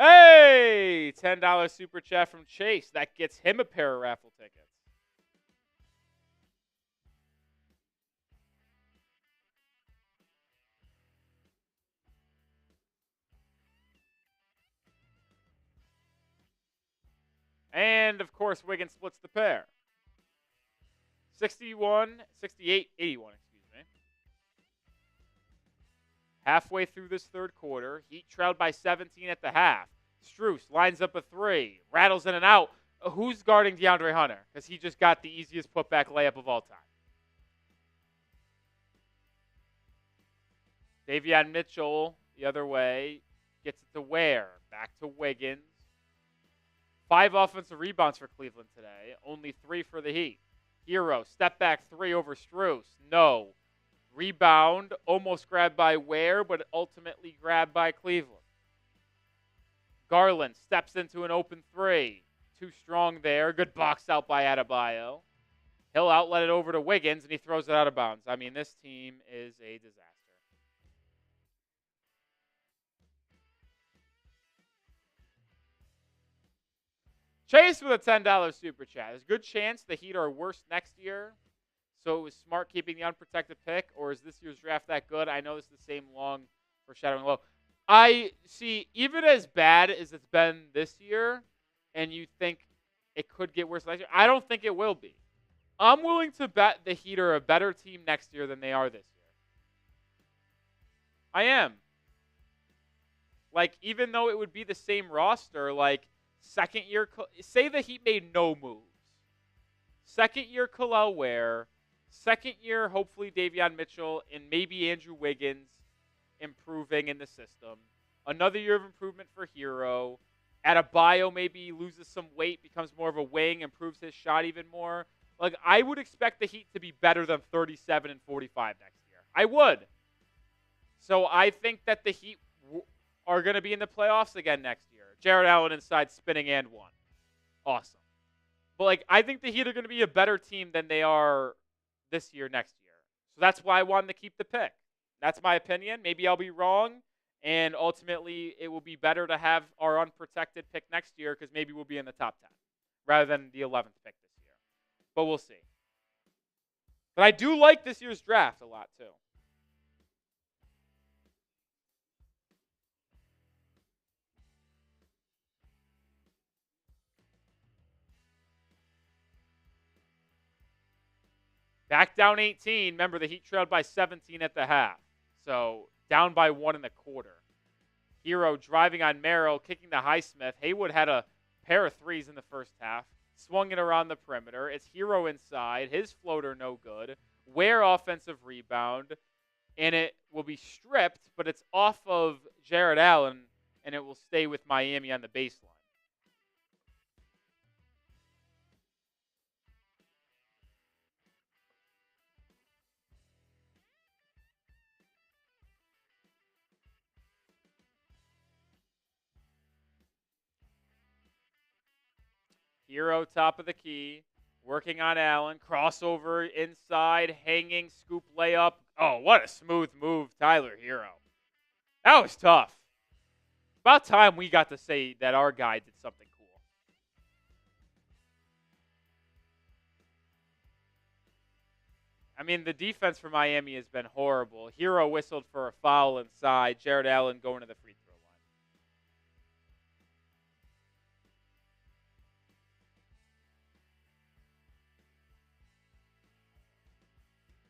A: Hey! $10 super chat from Chase. That gets him a pair of raffle tickets. And, of course, Wiggins splits the pair. 61, 68, 81, excuse me. Halfway through this third quarter, Heat trailed by 17 at the half. Strus lines up a three, rattles in and out. Who's guarding DeAndre Hunter? Because he just got the easiest putback layup of all time. Davion Mitchell, the other way, gets it to Ware. Back to Wiggins. 5 offensive rebounds for Cleveland today. Only 3 for the Heat. Herro, step back 3 over Strus. No. Rebound, almost grabbed by Ware, but ultimately grabbed by Cleveland. Garland steps into an open 3. Too strong there. Good box out by Adebayo. He'll outlet it over to Wiggins, and he throws it out of bounds. I mean, this team is a disaster. Chase with a $10 super chat. There's a good chance the Heat are worse next year, so it was smart keeping the unprotected pick, or is this year's draft that good? I know this is the same long foreshadowing low. I see, even as bad as it's been this year, and you think it could get worse next year, I don't think it will be. I'm willing to bet the Heat are a better team next year than they are this year. I am. Like, even though it would be the same roster, like, second year, say the Heat made no moves. Second year, Kel'el Ware. Second year, hopefully Davion Mitchell and maybe Andrew Wiggins improving in the system. Another year of improvement for Herro. Adebayo maybe loses some weight, becomes more of a wing, improves his shot even more. Like, I would expect the Heat to be better than 37 and 45 next year. I would. So I think that the Heat are going to be in the playoffs again next year. Jarrett Allen inside spinning and one. Awesome. But, like, I think the Heat are going to be a better team than they are this year, next year. So that's why I wanted to keep the pick. That's my opinion. Maybe I'll be wrong, and ultimately it will be better to have our unprotected pick next year because maybe we'll be in the top 10 rather than the 11th pick this year. But we'll see. But I do like this year's draft a lot, too. Back down 18. Remember, the Heat trailed by 17 at the half. So, down by 1 in the quarter. Herro driving on Merrill, kicking to Highsmith. Haywood had a pair of threes in the first half. Swung it around the perimeter. It's Herro inside. His floater no good. Ware offensive rebound. And it will be stripped, but it's off of Jarrett Allen, and it will stay with Miami on the baseline. Herro, top of the key, working on Allen. Crossover inside, hanging, scoop layup. Oh, what a smooth move, Tyler Herro. That was tough. About time we got to say that our guy did something cool. I mean, the defense for Miami has been horrible. Herro whistled for a foul inside. Jarrett Allen going to the free throw line.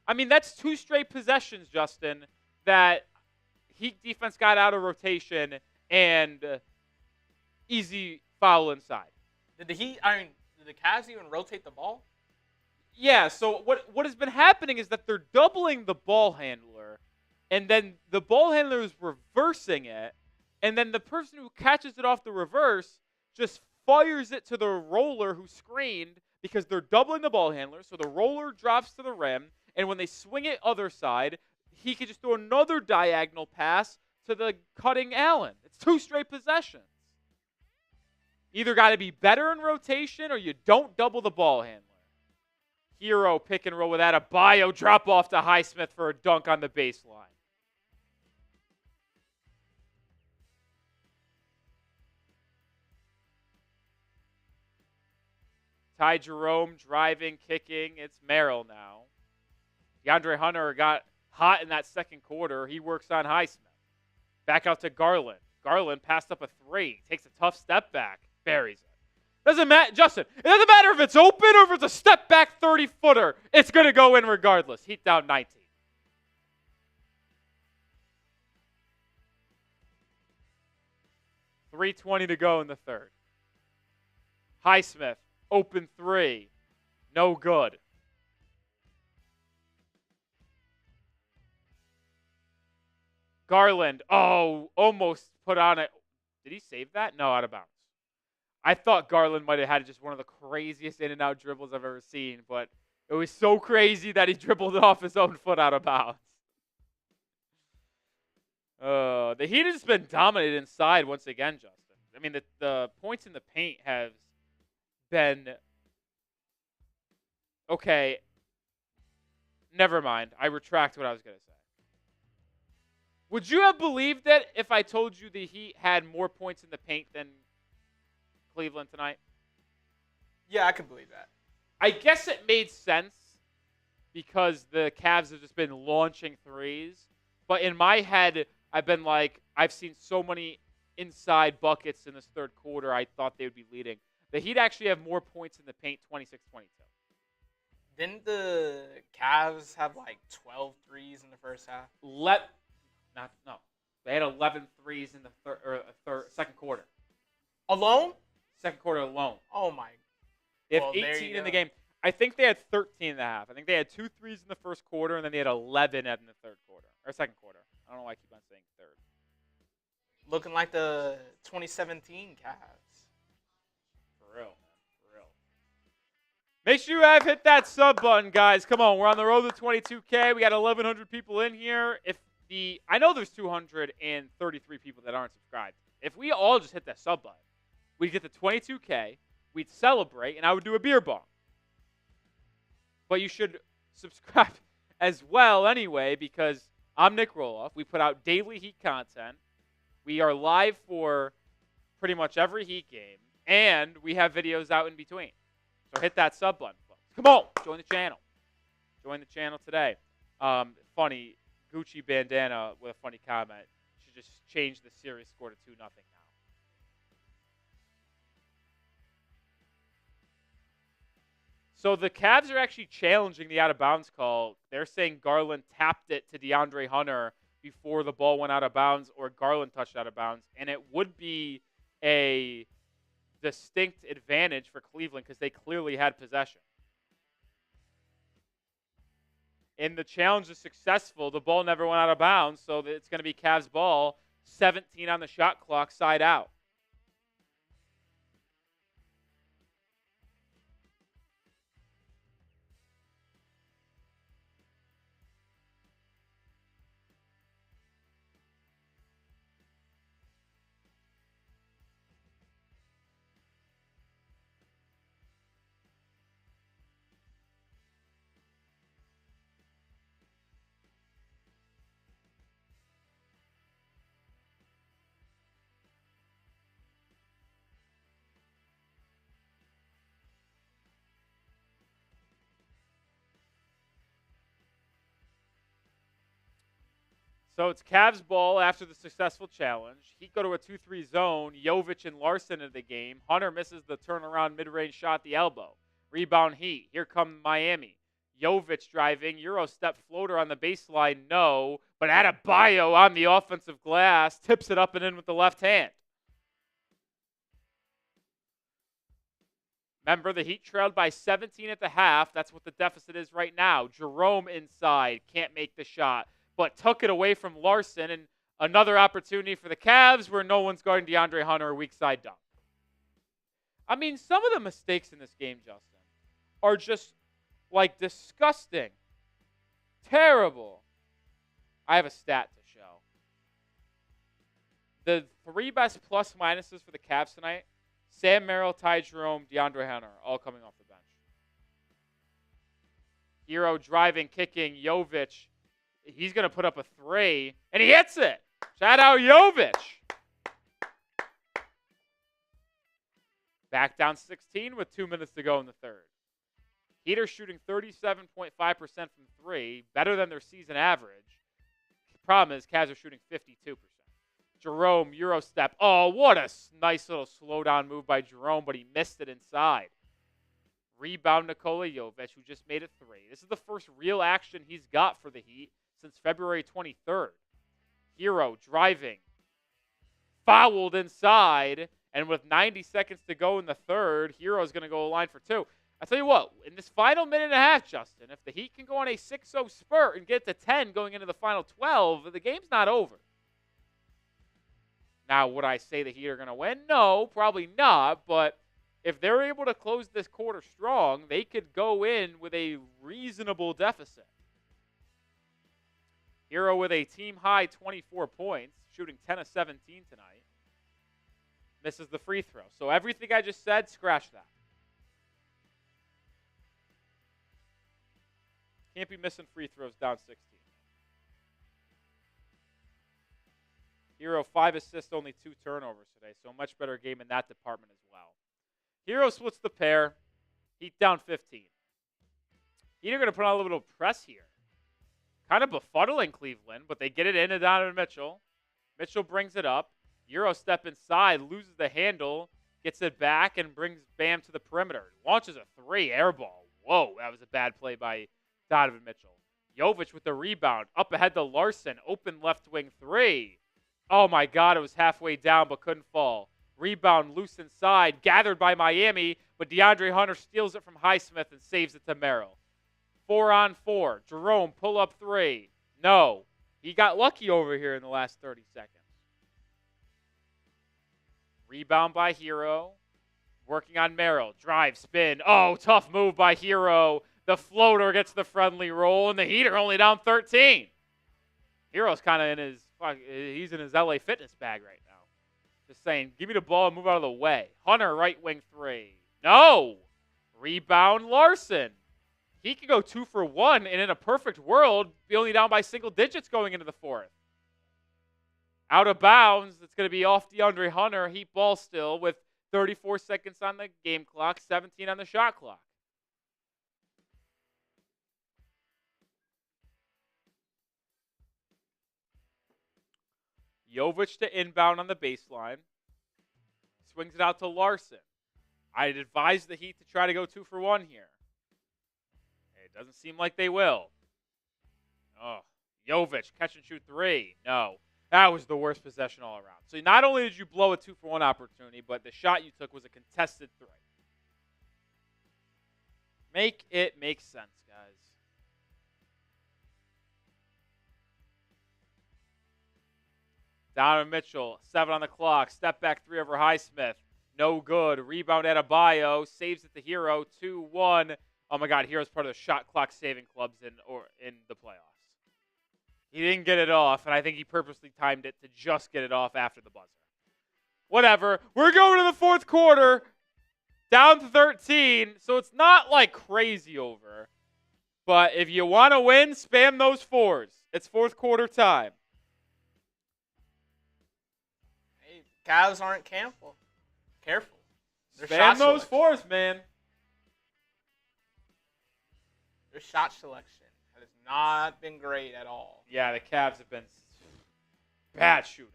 A: I mean, that's 2 straight possessions, Justin, that Heat defense got out of rotation and easy foul inside.
B: Did the Cavs even rotate the ball?
A: Yeah, so what has been happening is that they're doubling the ball handler, and then the ball handler is reversing it, and then the person who catches it off the reverse just fires it to the roller who screened because they're doubling the ball handler, so the roller drops to the rim, and when they swing it other side, he could just throw another diagonal pass to the cutting Allen. It's 2 straight possessions. Either got to be better in rotation or you don't double the ball handler. Herro pick and roll with Adebayo, drop off to Highsmith for a dunk on the baseline. Ty Jerome driving, kicking. It's Merrill now. DeAndre Hunter got hot in that second quarter. He works on Highsmith. Back out to Garland. Garland passed up a 3. Takes a tough step back. Buries it. Doesn't matter, Justin. It doesn't matter if it's open or if it's a step back 30-footer. It's going to go in regardless. Heat down 19. .320 to go in the third. Highsmith, open 3. No good. Garland, almost put on it. Did he save that? No, out of bounds. I thought Garland might have had just one of the craziest in-and-out dribbles I've ever seen, but it was so crazy that he dribbled it off his own foot out of bounds. The Heat has been dominated inside once again, Justin. I mean, the points in the paint have been... Okay, never mind. I retract what I was going to say. Would you have believed it if I told you the Heat had more points in the paint than Cleveland tonight?
B: Yeah, I can believe that.
A: I guess it made sense because the Cavs have just been launching threes. But in my head, I've been like, I've seen so many inside buckets in this third quarter, I thought they would be leading. The Heat actually have more points in the paint, 26-22.
B: Didn't the Cavs have like 12 threes in the first half?
A: They had 11 threes in the second quarter.
B: Alone?
A: Second quarter alone.
B: Oh, my.
A: They have 18 in the game. I think they had 13 and a half. I think they had 2 threes in the first quarter, and then they had 11 in the third quarter. Or second quarter. I don't know why I keep on saying third.
B: Looking like the 2017 Cavs.
A: For real, man. For real. Make sure you have hit that sub button, guys. Come on. We're on the road to 22K. We got 1,100 people in here. I know there's 233 people that aren't subscribed. If we all just hit that sub button, we'd get to 22K, we'd celebrate, and I would do a beer bong. But you should subscribe as well anyway, because I'm Nic Rohloff. We put out daily Heat content. We are live for pretty much every Heat game, and we have videos out in between. So hit that sub button, folks. Come on, join the channel. Join the channel today. Funny, Gucci bandana with a funny comment. Should just change the series score to 2-0 now. So the Cavs are actually challenging the out-of-bounds call. They're saying Garland tapped it to DeAndre Hunter before the ball went out of bounds or Garland touched out of bounds. And it would be a distinct advantage for Cleveland because they clearly had possession. And the challenge is successful. The ball never went out of bounds, so it's going to be Cavs ball. 17 on the shot clock, side out. So it's Cavs ball after the successful challenge. Heat go to a 2-3 zone. Jovic and Larson in the game. Hunter misses the turnaround mid-range shot at the elbow. Rebound Heat. Here come Miami. Jovic driving. Euro step floater on the baseline. No. But Adebayo on the offensive glass. Tips it up and in with the left hand. Remember, the Heat trailed by 17 at the half. That's what the deficit is right now. Jerome inside. Can't make the shot. But took it away from Larson, and another opportunity for the Cavs where no one's guarding DeAndre Hunter, a weak side dunk. I mean, some of the mistakes in this game, Justin, are just, like, disgusting. Terrible. I have a stat to show. The 3 best plus-minuses for the Cavs tonight, Sam Merrill, Ty Jerome, DeAndre Hunter, all coming off the bench. Herro driving, kicking, Jovic. He's going to put up a 3, and he hits it. Shout out Jovic. Back down 16 with 2 minutes to go in the third. Heat are shooting 37.5% from 3, better than their season average. The problem is Cavs are shooting 52%. Jerome, Euro step. Oh, what a nice little slow-down move by Jerome, but he missed it inside. Rebound Nikola Jovic, who just made it 3. This is the first real action he's got for the Heat since February 23rd. Herro driving. Fouled inside. And with 90 seconds to go in the third, Herro's going to go a line for 2. I tell you what, in this final minute and a half, Justin, if the Heat can go on a 6-0 spurt and get to 10 going into the final 12, the game's not over. Now, would I say the Heat are going to win? No, probably not. But if they're able to close this quarter strong, they could go in with a reasonable deficit. Herro with a team-high 24 points, shooting 10 of 17 tonight. Misses the free throw. So everything I just said, scratch that. Can't be missing free throws down 16. Herro, 5 assists, only 2 turnovers today. So a much better game in that department as well. Herro splits the pair. Heat down 15. Heat are going to put on a little press here. Kind of befuddling Cleveland, but they get it into Donovan Mitchell. Mitchell brings it up. Euro step inside, loses the handle, gets it back, and brings Bam to the perimeter. Launches a 3, air ball. Whoa, that was a bad play by Donovan Mitchell. Jovic with the rebound. Up ahead to Larson. Open left wing 3. Oh, my God, it was halfway down but couldn't fall. Rebound loose inside, gathered by Miami, but DeAndre Hunter steals it from Highsmith and saves it to Merrill. 4-on-4. Jerome, pull up 3. No. He got lucky over here in the last 30 seconds. Rebound by Herro. Working on Merrill. Drive, spin. Oh, tough move by Herro. The floater gets the friendly roll, and the Heat are only down 13. Herro's kind of he's in his LA Fitness bag right now. Just saying, give me the ball and move out of the way. Hunter, right wing 3. No. Rebound Larson. He could go 2 for 1, and in a perfect world, be only down by single digits going into the fourth. Out of bounds, it's going to be off DeAndre Hunter. Heat ball still with 34 seconds on the game clock, 17 on the shot clock. Jovic to inbound on the baseline. Swings it out to Larson. I'd advise the Heat to try to go 2 for 1 here. It doesn't seem like they will. Oh, Jovic, catch and shoot 3. No. That was the worst possession all around. So not only did you blow a 2 for 1 opportunity, but the shot you took was a contested 3. Make it make sense, guys. Donovan Mitchell, 7 on the clock. Step back 3 over Highsmith. No good. Rebound Adebayo. Saves it to Herro. 2-1. Oh, my God. Herro's part of the shot clock saving clubs in the playoffs. He didn't get it off, and I think he purposely timed it to just get it off after the buzzer. Whatever. We're going to the fourth quarter. Down to 13, so it's not like crazy over. But if you want to win, spam those 4s. It's fourth quarter time.
B: Hey, Cavs aren't careful. Their
A: Spam those 4s, man.
B: Their shot selection has not been great at all.
A: Yeah, the Cavs have been bad shooting.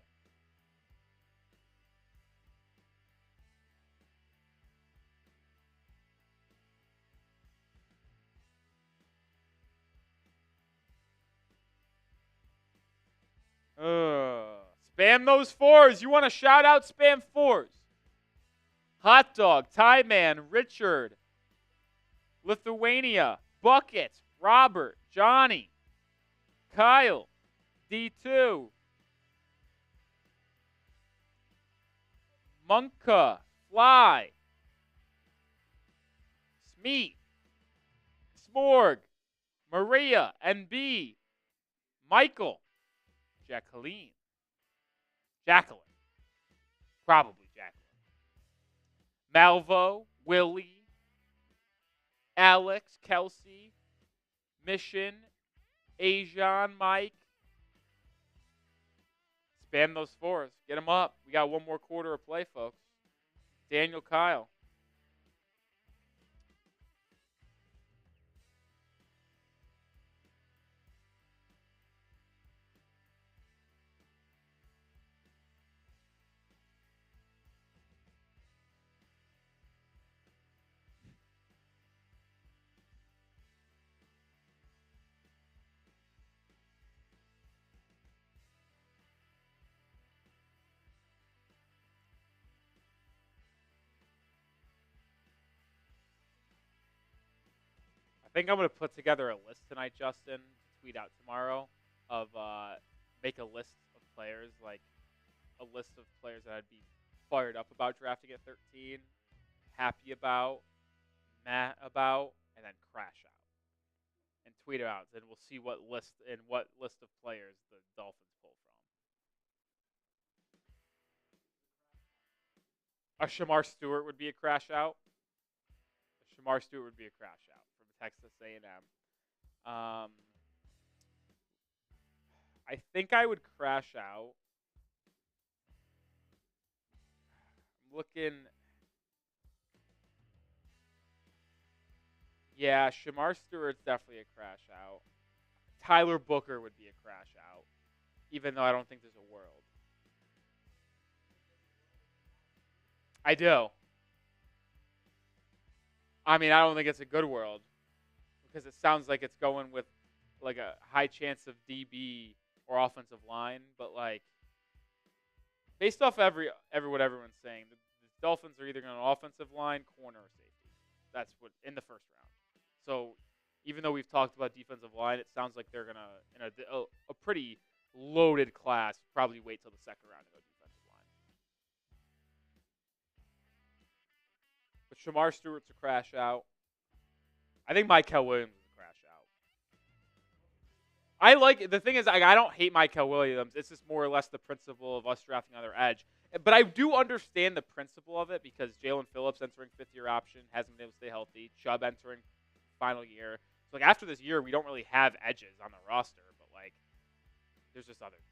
A: Spam those fours. You want to shout out? Spam fours. Hot Dog, Thai Man, Richard, Lithuania, Bucket, Robert, Johnny, Kyle, D2, Monka, Fly, Smeet, Smorg, Maria, NB, Michael, Jacqueline, probably Jacqueline, Malvo, Willie, Alex, Kelsey, Mission, Ajon, Mike. Spam those fours. Get them up. We got one more quarter of play, folks. Daniel, Kyle. I think I'm going to put together a list tonight, Justin, tweet out tomorrow of make a list of players, like a list of players that I'd be fired up about drafting at 13, happy about, mad about, and then crash out. And tweet it out, and we'll see what list of players the Dolphins pull from. A Shamar Stewart would be a crash out. Shamar Stewart would be a crash out from Texas A&M. I think I would crash out. I'm looking. Yeah, Shamar Stewart's definitely a crash out. Tyler Booker would be a crash out, even though I don't think there's a world. I do. I mean, I don't think it's a good world because it sounds like it's going with like a high chance of DB or offensive line, but like based off every what everyone's saying, the Dolphins are either going to offensive line, corner, or safety. That's what in the first round. So even though we've talked about defensive line, it sounds like they're going to in a pretty loaded class. Probably wait till the second round to go defensive line. But Shamar Stewart's a crash out. I think Mykel Williams is a crash out. The thing is, I don't hate Mykel Williams. It's just more or less the principle of us drafting on their edge. But I do understand the principle of it because Jalen Phillips entering fifth-year option, hasn't been able to stay healthy. Chubb entering final year. So like after this year, we don't really have edges on the roster, but like there's just other needs.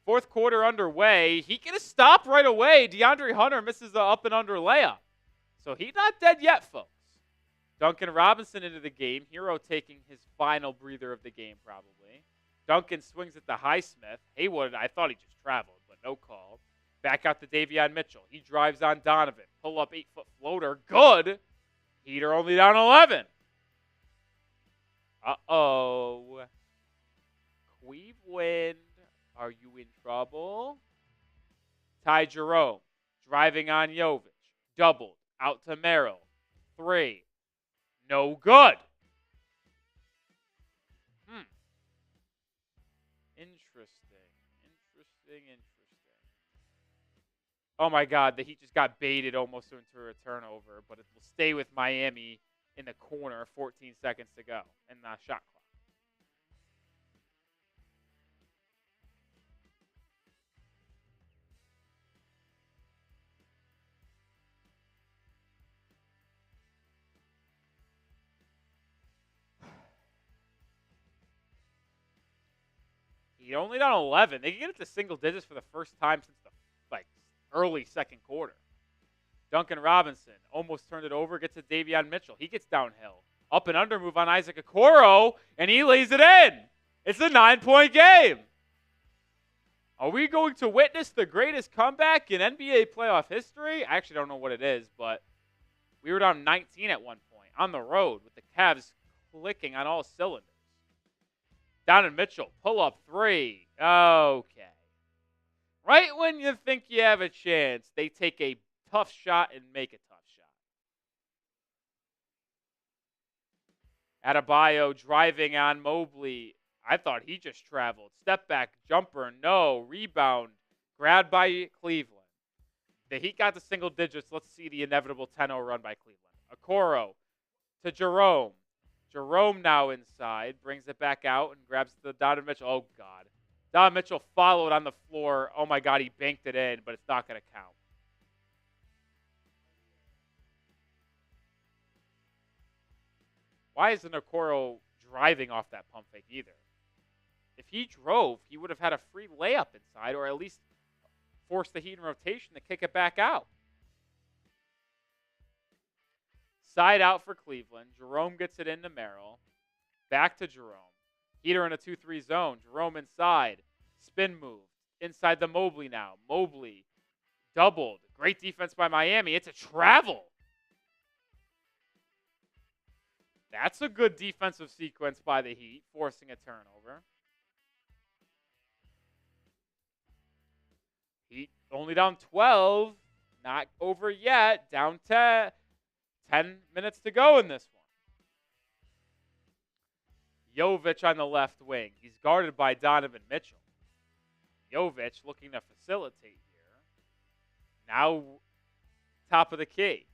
A: Fourth quarter underway. He gonna stop right away. DeAndre Hunter misses the up and under layup. So he's not dead yet, folks. Duncan Robinson into the game. Herro taking his final breather of the game, probably. Duncan swings at the Highsmith. Haywood, I thought he just traveled, but no call. Back out to Davion Mitchell. He drives on Donovan. Pull up 8-foot floater. Good. Heater only down 11. Uh-oh. Cleveland, are you in trouble? Ty Jerome driving on Jovic. Doubled. Out to Merrill. 3. No good. Interesting. Oh, my God. The Heat just got baited almost into a turnover, but it will stay with Miami in the corner. 14 seconds to go in the shot clock. He only down 11. They can get it to single digits for the first time since the early second quarter. Duncan Robinson almost turned it over. Gets to Davion Mitchell. He gets downhill. Up and under move on Isaac Okoro, and he lays it in. It's a 9-point game. Are we going to witness the greatest comeback in NBA playoff history? I actually don't know what it is, but we were down 19 at one point on the road with the Cavs clicking on all cylinders. Donovan Mitchell, pull-up three. Okay. Right when you think you have a chance, they take a tough shot and make a tough shot. Adebayo driving on Mobley. I thought he just traveled. Step back, jumper, no. Rebound, grabbed by Cleveland. The Heat got to single digits. Let's see the inevitable 10-0 run by Cleveland. Okoro to Jerome. Jerome now inside. Brings it back out and grabs the Donovan Mitchell. Oh, God. Donovan Mitchell followed on the floor. Oh, my God, he banked it in, but it's not going to count. Why isn't Okoro driving off that pump fake either? If he drove, he would have had a free layup inside or at least force the Heat in rotation to kick it back out. Side out for Cleveland. Jerome gets it into Merrill. Back to Jerome. Heat are in a 2-3 zone. Jerome inside. Spin move. Inside the Mobley now. Mobley doubled. Great defense by Miami. It's a travel. That's a good defensive sequence by the Heat, forcing a turnover. Heat only down 12. Not over yet. Down 10. 10 minutes to go in this one. Jovic on the left wing. He's guarded by Donovan Mitchell. Jovic looking to facilitate here. Now, top of the key.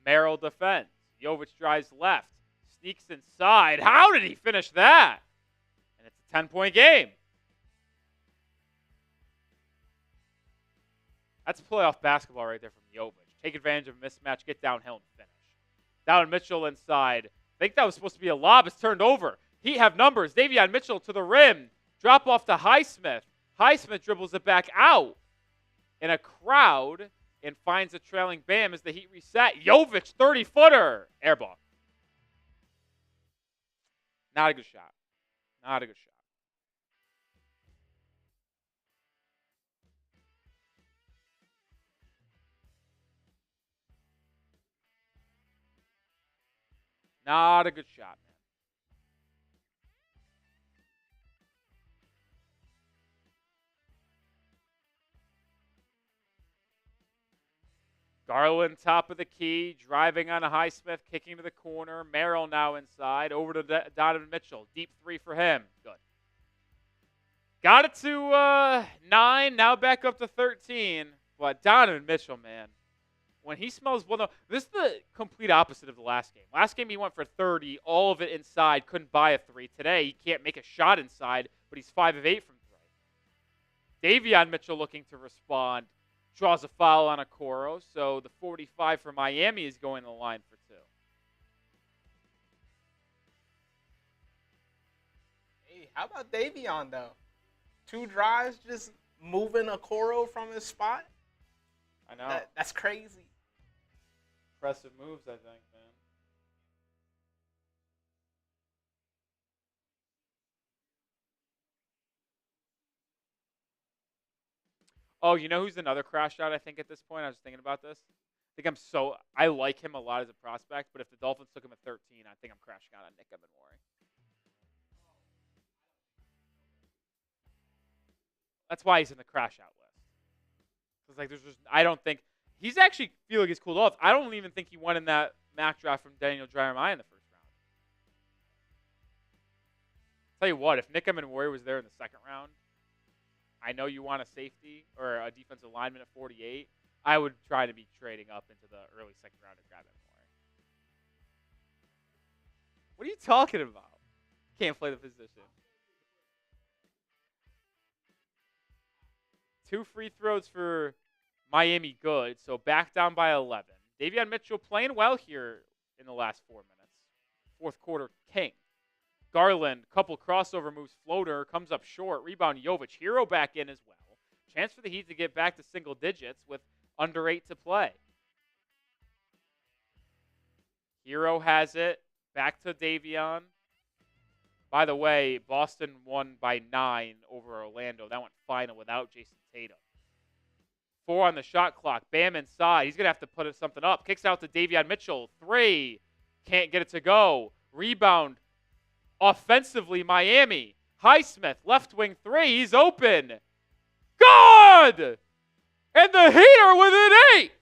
A: Merrill defends. Jovic drives left. Sneaks inside. How did he finish that? And it's a 10-point game. That's playoff basketball right there from Jovic. Take advantage of a mismatch, get downhill, and finish. Down Mitchell inside. I think that was supposed to be a lob. It's turned over. Heat have numbers. Davion Mitchell to the rim. Drop off to Highsmith. Highsmith dribbles it back out in a crowd and finds a trailing Bam as the Heat reset. Jovic, 30-footer. Air ball. Not a good shot. Not a good shot. Not a good shot, man. Garland, top of the key, driving on a Highsmith, kicking to the corner. Merrill now inside. Over to Donovan Mitchell. Deep three for him. Good. Got it to 9, now back up to 13. But Donovan Mitchell, man. When he smells, well, no, this is the complete opposite of the last game. Last game he went for 30, all of it inside, couldn't buy a three. Today he can't make a shot inside, but he's 5 of 8 from three. Davion Mitchell looking to respond, draws a foul on Okoro, so the 45 for Miami is going to the line for 2.
B: Hey, how about Davion though? 2 drives, just moving Okoro from his spot.
A: I know.
B: That's crazy.
A: Impressive moves, I think, man. Oh, you know who's another crash out, I think, at this point? I was thinking about this. I like him a lot as a prospect, but if the Dolphins took him at 13, I think I'm crashing out on Nic Rohloff. That's why he's in the crash out list. It's like I don't think he's actually feeling he's cooled off. I don't even think he won in that mock draft from Daniel Jeremiah in the first round. Tell you what, if Nic Rohloff was there in the second round, I know you want a safety or a defensive lineman at 48. I would try to be trading up into the early second round to grab Rohloff. What are you talking about? Can't play the position. 2 free throws for Miami good, so back down by 11. Davion Mitchell playing well here in the last 4 minutes. Fourth quarter king. Garland, couple crossover moves, floater, comes up short. Rebound Jovic. Herro back in as well. Chance for the Heat to get back to single digits with under 8 to play. Herro has it. Back to Davion. By the way, Boston won by 9 over Orlando. That went final without Jason Tatum. 4 on the shot clock. Bam inside. He's going to have to put something up. Kicks out to Davion Mitchell. 3. Can't get it to go. Rebound. Offensively, Miami. Highsmith, left wing 3. He's open. Good! And the Heat are within 8.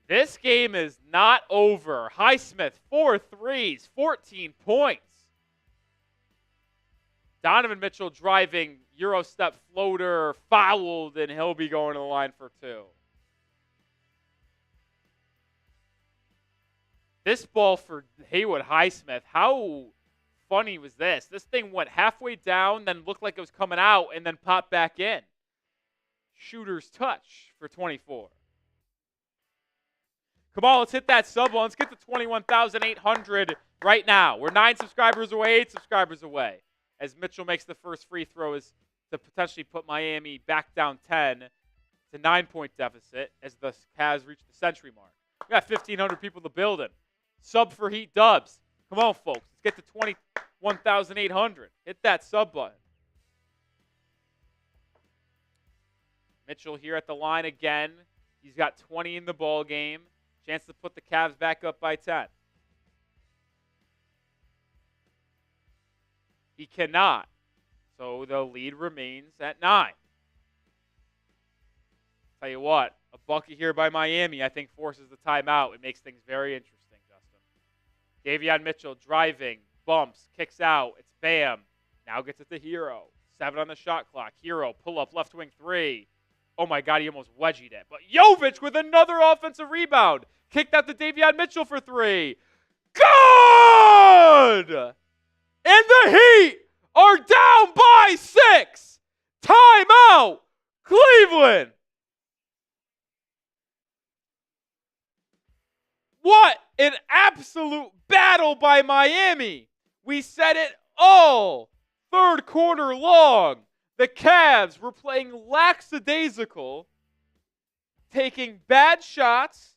A: This game is not over. Highsmith, 4 threes, 14 points. Donovan Mitchell driving, Euro step floater, fouled, and he'll be going to the line for 2. This ball for Haywood Highsmith, how funny was this? This thing went halfway down, then looked like it was coming out, and then popped back in. Shooter's touch for 24. Come on, let's hit that sub one. Let's get to 21,800 right now. We're 9 subscribers away, 8 subscribers away. As Mitchell makes the first free throw is to potentially put Miami back down 10 to 9-point deficit as the Cavs reach the century mark. We got 1,500 people in the building. Sub for Heat dubs. Come on, folks. Let's get to 21,800. Hit that sub button. Mitchell here at the line again. He's got 20 in the ball game. Chance to put the Cavs back up by 10. He cannot. So the lead remains at 9. Tell you what, a bucket here by Miami, I think, forces the timeout. It makes things very interesting, Justin. Davion Mitchell driving, bumps, kicks out. It's Bam. Now gets it to Herro. 7 on the shot clock. Herro, pull up, left wing 3. Oh my God, he almost wedgied it. But Jovic with another offensive rebound. Kicked out to Davion Mitchell for 3. Good! And the Heat are down by 6. Timeout, Cleveland. What an absolute battle by Miami. We said it all third quarter long. The Cavs were playing lackadaisical, taking bad shots,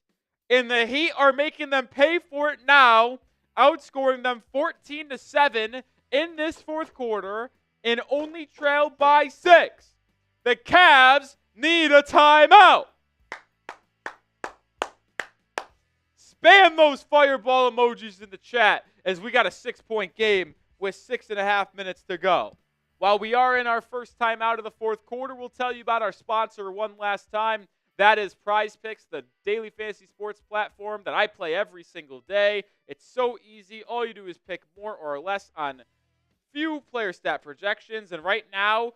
A: and the Heat are making them pay for it now, outscoring them 14-7 in this fourth quarter and only trailed by 6. The Cavs need a timeout. Spam those fireball emojis in the chat as we got a 6-point game with 6.5 minutes to go. While we are in our first time out of the fourth quarter, we'll tell you about our sponsor one last time. That is Prize Picks, the daily fantasy sports platform that I play every single day. It's so easy. All you do is pick more or less on few player stat projections. And right now,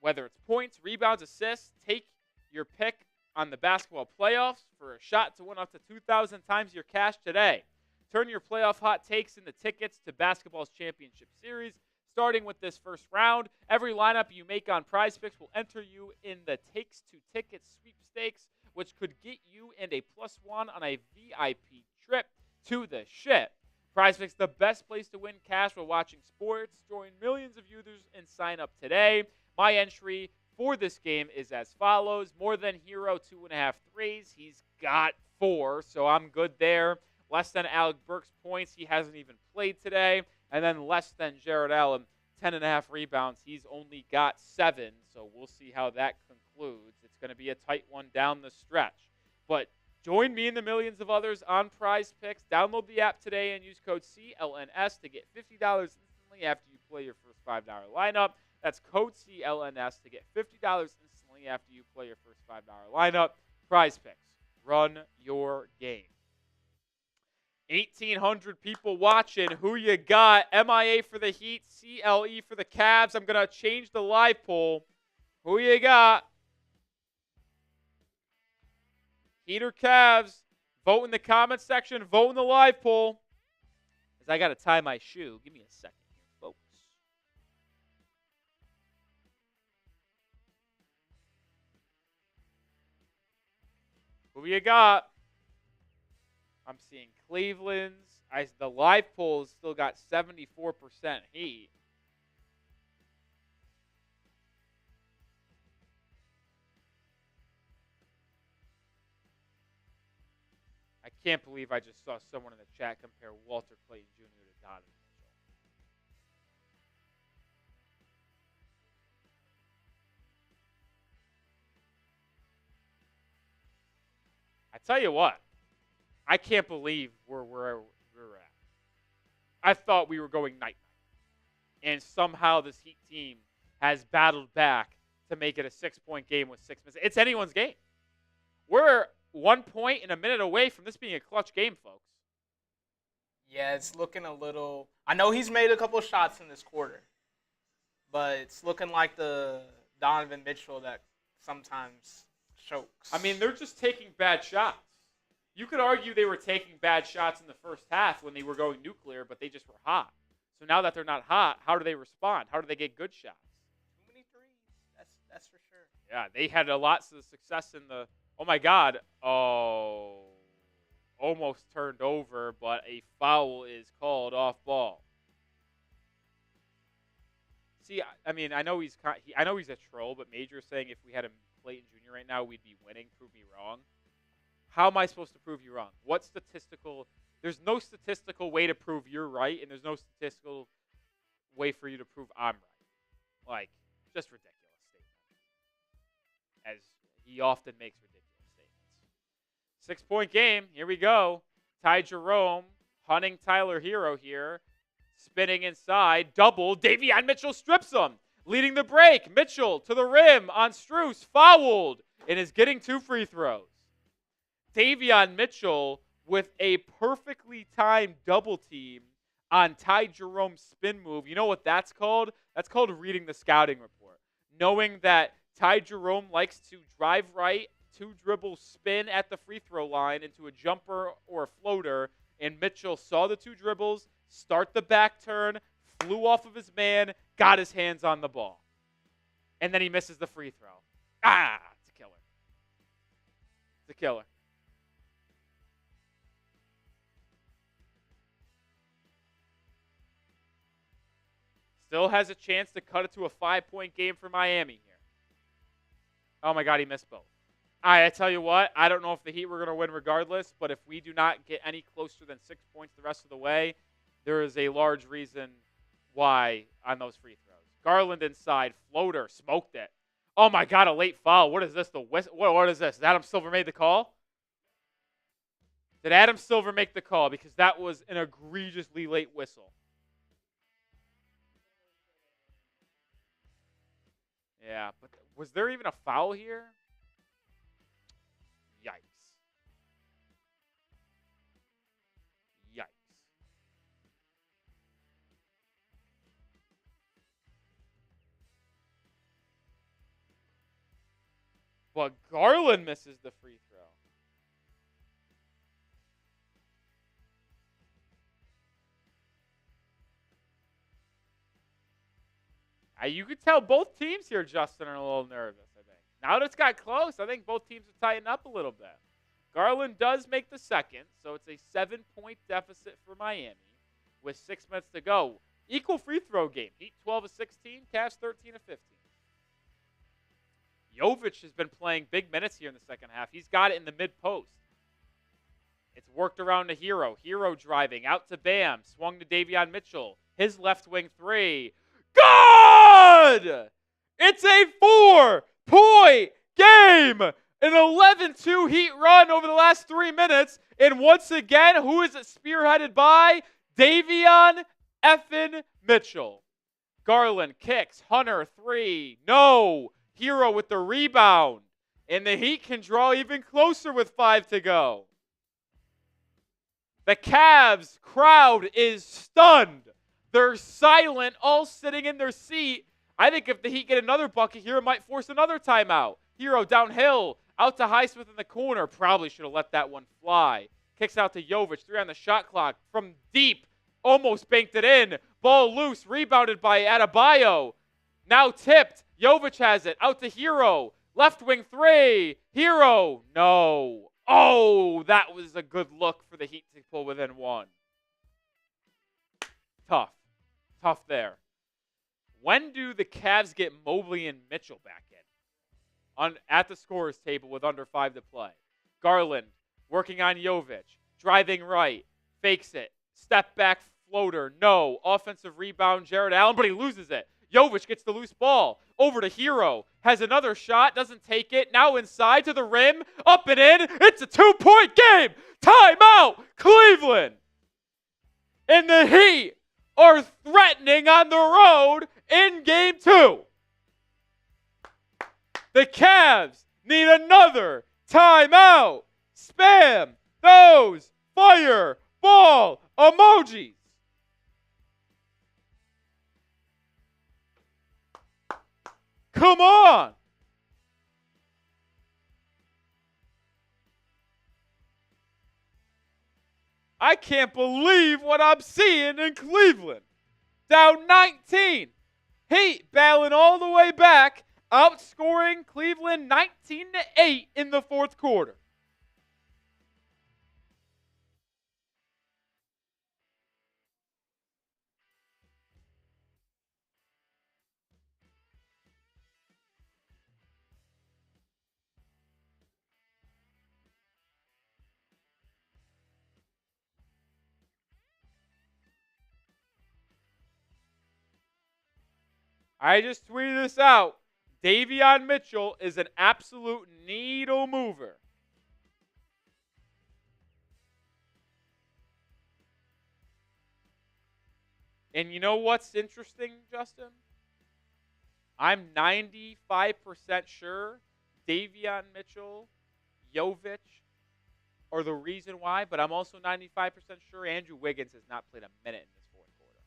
A: whether it's points, rebounds, assists, take your pick on the basketball playoffs for a shot to win up to 2,000 times your cash today. Turn your playoff hot takes into tickets to basketball's championship series. Starting with this first round, every lineup you make on Prize Picks will enter you in the Takes to Tickets sweepstakes, which could get you and a +1 on a VIP trip to the ship. Prize Picks, the best place to win cash while watching sports. Join millions of users and sign up today. My entry for this game is as follows. More than Herro, 2.5 threes. He's got 4, so I'm good there. Less than Alec Burks points. He hasn't even played today. And then less than Jarrett Allen, 10.5 rebounds. He's only got 7, so we'll see how that concludes. It's going to be a tight one down the stretch. But join me and the millions of others on Prize Picks. Download the app today and use code CLNS to get $50 instantly after you play your first $5 lineup. That's code CLNS to get $50 instantly after you play your first $5 lineup. Prize Picks. Run your game. 1,800 people watching. Who you got? MIA for the Heat, CLE for the Cavs. I'm going to change the live poll. Who you got? Heat or Cavs? Vote in the comment section. Vote in the live poll. As I got to tie my shoe. Give me a second here, folks. Who you got? I'm seeing Cleveland's. The live poll still got 74% Heat. I can't believe I just saw someone in the chat compare Walter Clayton Jr. to Donovan Mitchell. I tell you what, I can't believe where we're at. I thought we were going night-night. And somehow this Heat team has battled back to make it a 6-point game with 6 minutes. It's anyone's game. We're 1 point and a minute away from this being a clutch game, folks.
B: Yeah, it's looking a little – I know he's made a couple of shots in this quarter, but it's looking like the Donovan Mitchell that sometimes chokes.
A: I mean, they're just taking bad shots. You could argue they were taking bad shots in the first half when they were going nuclear, but they just were hot. So now that they're not hot, how do they respond? How do they get good shots?
B: Too many threes. That's for sure.
A: Yeah, they had a lot of success in the – oh, my God. Oh, almost turned over, but a foul is called off ball. See, I mean, I know he's a troll, but Major is saying if we had a Clayton Jr. right now, we'd be winning. Prove me wrong. How am I supposed to prove you wrong? What statistical – there's no statistical way to prove you're right, and there's no statistical way for you to prove I'm right. Like, just ridiculous statement. As he often makes ridiculous statements. 6-point game. Here we go. Ty Jerome hunting Tyler Herro here. Spinning inside. Double. Davion Mitchell strips him. Leading the break. Mitchell to the rim on Strus. Fouled. And is getting 2 free throws. Davion Mitchell with a perfectly timed double team on Ty Jerome's spin move. You know what that's called? That's called reading the scouting report. Knowing that Ty Jerome likes to drive right, 2-dribble spin at the free throw line into a jumper or a floater, and Mitchell saw the 2 dribbles, start the back turn, flew off of his man, got his hands on the ball. And then he misses the free throw. It's a killer. It's a killer. Still has a chance to cut it to a 5-point game for Miami here. Oh, my God, he missed both. All right, I tell you what, I don't know if the Heat were going to win regardless, but if we do not get any closer than 6 points the rest of the way, there is a large reason why on those free throws. Garland inside, floater, smoked it. Oh, my God, a late foul. What is this? What is this? Did Adam Silver made the call? Did Adam Silver make the call? Because that was an egregiously late whistle. Yeah, but was there even a foul here? Yikes. Yikes. But Garland misses the free throw. You could tell both teams here, Justin, are a little nervous, I think. Now that it's got close, I think both teams have tightened up a little bit. Garland does make the second, so it's a 7-point deficit for Miami with 6 minutes to go. Equal free throw game. Heat 12 of 16, Cavs 13 of 15. Jovic has been playing big minutes here in the second half. He's got it in the mid-post. It's worked around to Herro. Herro driving out to Bam. Swung to Davion Mitchell. His left wing 3. Good! It's a 4-point game! An 11-2 Heat run over the last 3 minutes. And once again, who is it spearheaded by? Davion effing Mitchell. Garland kicks. Hunter 3. No. Herro with the rebound. And the Heat can draw even closer with 5 to go. The Cavs crowd is stunned. They're silent, all sitting in their seat. I think if the Heat get another bucket here, it might force another timeout. Herro downhill, out to Highsmith in the corner. Probably should have let that one fly. Kicks out to Jovic, 3 on the shot clock. From deep, almost banked it in. Ball loose, rebounded by Adebayo. Now tipped. Jovic has it, out to Herro. Left wing 3. Herro, no. Oh, that was a good look for the Heat to pull within 1. Tough there. When do the Cavs get Mobley and Mitchell back in? At the scorer's table with under 5 to play. Garland working on Jovic. Driving right. Fakes it. Step back floater. No. Offensive rebound, Jarrett Allen, but he loses it. Jovic gets the loose ball. Over to Herro. Has another shot. Doesn't take it. Now inside to the rim. Up and in. It's a 2-point game. Timeout. Cleveland. And the Heat are threatening on the road in game 2. The Cavs need another timeout. Spam those fireball emojis. Come on. I can't believe what I'm seeing in Cleveland. Down 19. Heat battling all the way back, outscoring Cleveland 19-8 in the fourth quarter. I just tweeted this out. Davion Mitchell is an absolute needle mover. And you know what's interesting, Justin? I'm 95% sure Davion Mitchell, Jovic are the reason why, but I'm also 95% sure Andrew Wiggins has not played a minute in this fourth quarter.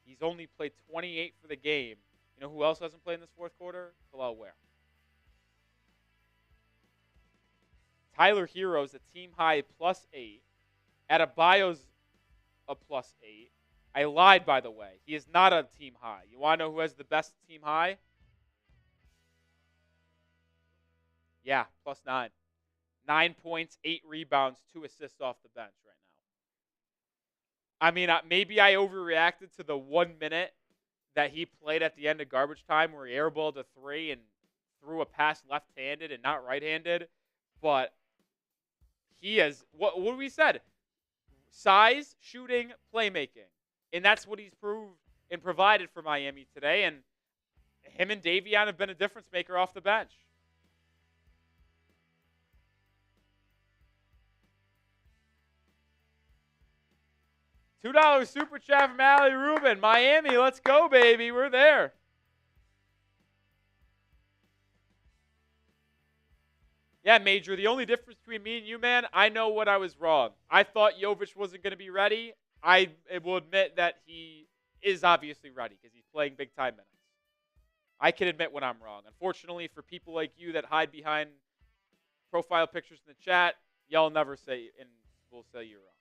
A: He's only played 28 for the game. You know who else hasn't played in this fourth quarter? Kel'el Ware. Tyler Herro's a team high +8. Adebayo's a +8. I lied, by the way. He is not a team high. You want to know who has the best team high? Yeah, +9. 9 points, 8 rebounds, 2 assists off the bench right now. I mean, maybe I overreacted to the 1 minute that he played at the end of garbage time where he airballed a 3 and threw a pass left-handed and not right-handed. But he has, what we said, size, shooting, playmaking. And that's what he's proved and provided for Miami today. And him and Davion have been a difference maker off the bench. $2 super chat from Allie Rubin. Miami, let's go, baby. We're there. Yeah, Major, the only difference between me and you, man, I know what I was wrong. I thought Jovic wasn't going to be ready. I will admit that he is obviously ready because he's playing big-time minutes. I can admit when I'm wrong. Unfortunately, for people like you that hide behind profile pictures in the chat, y'all never say and will say you're wrong.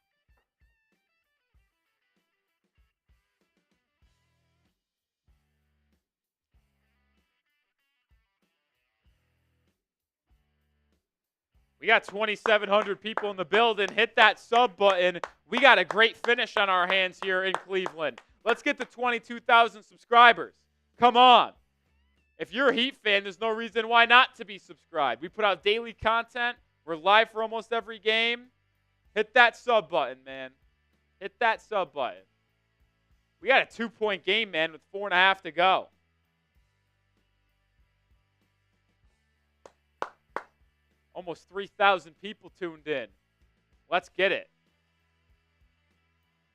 A: We got 2,700 people in the building. Hit that sub button. We got a great finish on our hands here in Cleveland. Let's get to 22,000 subscribers. Come on. If you're a Heat fan, there's no reason why not to be subscribed. We put out daily content. We're live for almost every game. Hit that sub button, man. Hit that sub button. We got a 2-point game, man, with 4.5 to go. Almost 3,000 people tuned in. Let's get it.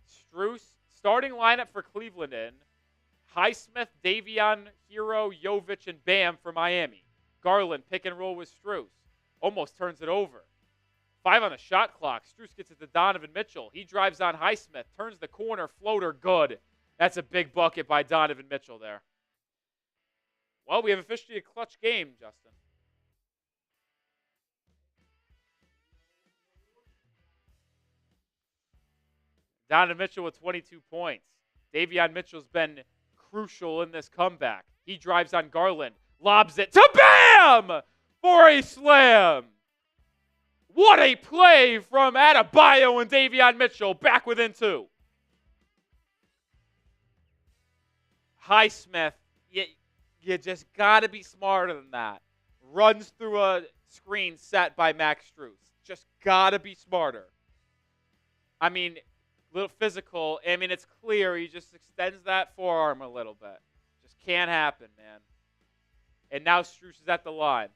A: Strus, starting lineup for Cleveland in. Highsmith, Davion, Herro, Jovic, and Bam for Miami. Garland, pick and roll with Strus. Almost turns it over. 5 on the shot clock. Strus gets it to Donovan Mitchell. He drives on Highsmith. Turns the corner. Floater, good. That's a big bucket by Donovan Mitchell there. Well, we have officially a clutch game, Justin. Donovan Mitchell with 22 points. Davion Mitchell's been crucial in this comeback. He drives on Garland, lobs it to Bam for a slam. What a play from Adebayo and Davion Mitchell, back within 2. Highsmith, you just got to be smarter than that. Runs through a screen set by Max Strus. Just got to be smarter. I mean, little physical. I mean, it's clear he just extends that forearm a little bit. Just can't happen, man. And now Strus is at the line.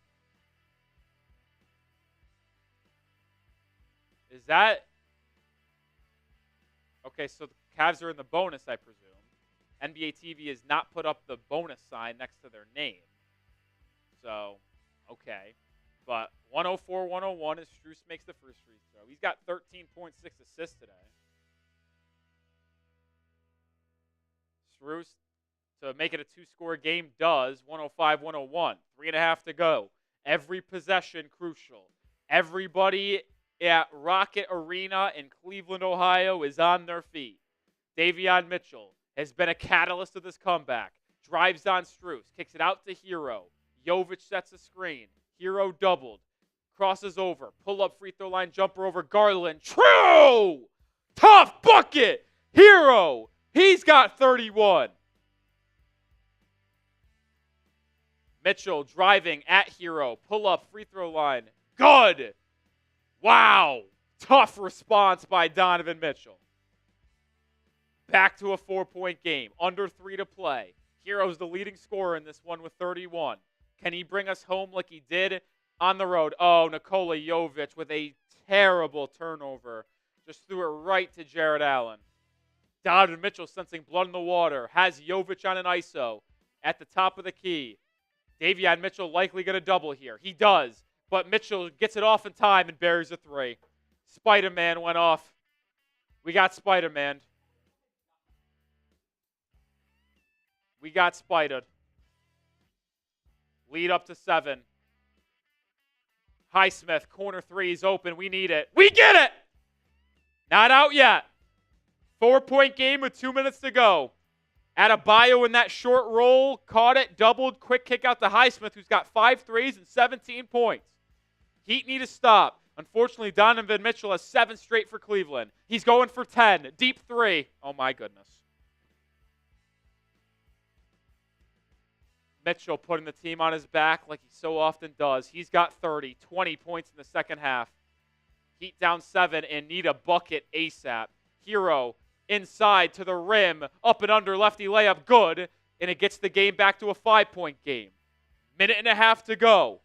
A: Is that... Okay, so the Cavs are in the bonus, I presume. NBA TV has not put up the bonus sign next to their name. So, okay. But 104-101 as Strus makes the first free throw. He's got 13.6 assists today. Strus, to make it a two-score game, does 105-101. 3.5 to go. Every possession crucial. Everybody at Rocket Arena in Cleveland, Ohio is on their feet. Davion Mitchell has been a catalyst of this comeback. Drives on Strus, kicks it out to Herro. Jovic sets a screen. Herro doubled. Crosses over. Pull-up free throw line jumper over Garland. True! Tough bucket! Herro! He's got 31. Mitchell driving at Herro. Pull-up free throw line. Good! Wow! Tough response by Donovan Mitchell. Back to a 4-point game. Under 3 to play. Herro's the leading scorer in this one with 31. Can he bring us home like he did on the road? Oh, Nikola Jovic with a terrible turnover. Just threw it right to Jarrett Allen. Donovan Mitchell sensing blood in the water. Has Jovic on an ISO at the top of the key. Davion Mitchell likely going to double here. He does. But Mitchell gets it off in time and buries a three. Spider-Man went off. We got Spider-Man. We got spidered. Lead up to 7. Highsmith, corner three is open. We need it. We get it! Not out yet. 4-point game with 2 minutes to go. Adebayo in that short roll, caught it, doubled, quick kick out to Highsmith, who's got 5 threes and 17 points. Heat need to stop. Unfortunately, Donovan Mitchell has 7 straight for Cleveland. He's going for 10. Deep 3. Oh, my goodness. Mitchell putting the team on his back like he so often does. He's got 30, 20 points in the second half. Heat down 7 and need a bucket ASAP. Herro inside to the rim, up and under lefty layup, good. And it gets the game back to a 5-point game. 1.5 minutes to go.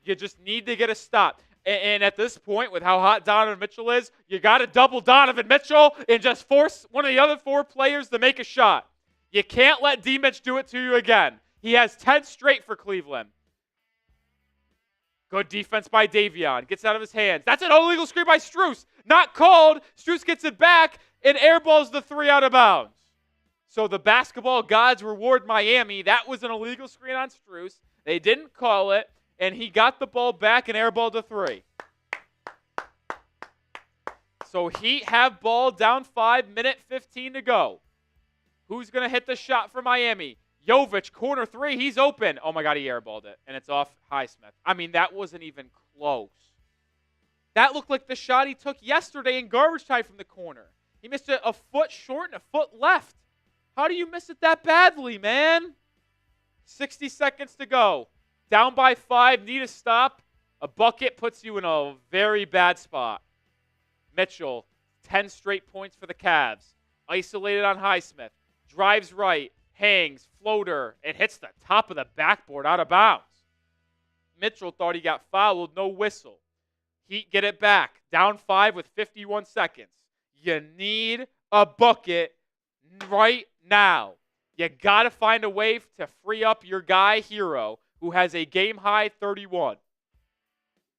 A: You just need to get a stop. And at this point, with how hot Donovan Mitchell is, you got to double Donovan Mitchell and just force one of the other 4 players to make a shot. You can't let D-Mitch do it to you again. He has 10 straight for Cleveland. Good defense by Davion. Gets out of his hands. That's an illegal screen by Strus. Not called. Strus gets it back and airballs the 3 out of bounds. So the basketball gods reward Miami. That was an illegal screen on Strus. They didn't call it, and he got the ball back and airballed the 3. So Heat have ball down 5, 1:15 to go. Who's going to hit the shot for Miami? Jovic, corner 3, he's open. Oh, my God, he airballed it, and it's off Highsmith. I mean, that wasn't even close. That looked like the shot he took yesterday in garbage time from the corner. He missed it a foot short and a foot left. How do you miss it that badly, man? 60 seconds to go. Down by 5, need a stop. A bucket puts you in a very bad spot. Mitchell, 10 straight points for the Cavs. Isolated on Highsmith. Drives right. Hangs, floater, and hits the top of the backboard out of bounds. Mitchell thought he got fouled, no whistle. Heat get it back. Down 5 with 51 seconds. You need a bucket right now. You got to find a way to free up your guy, Herro, who has a game-high 31.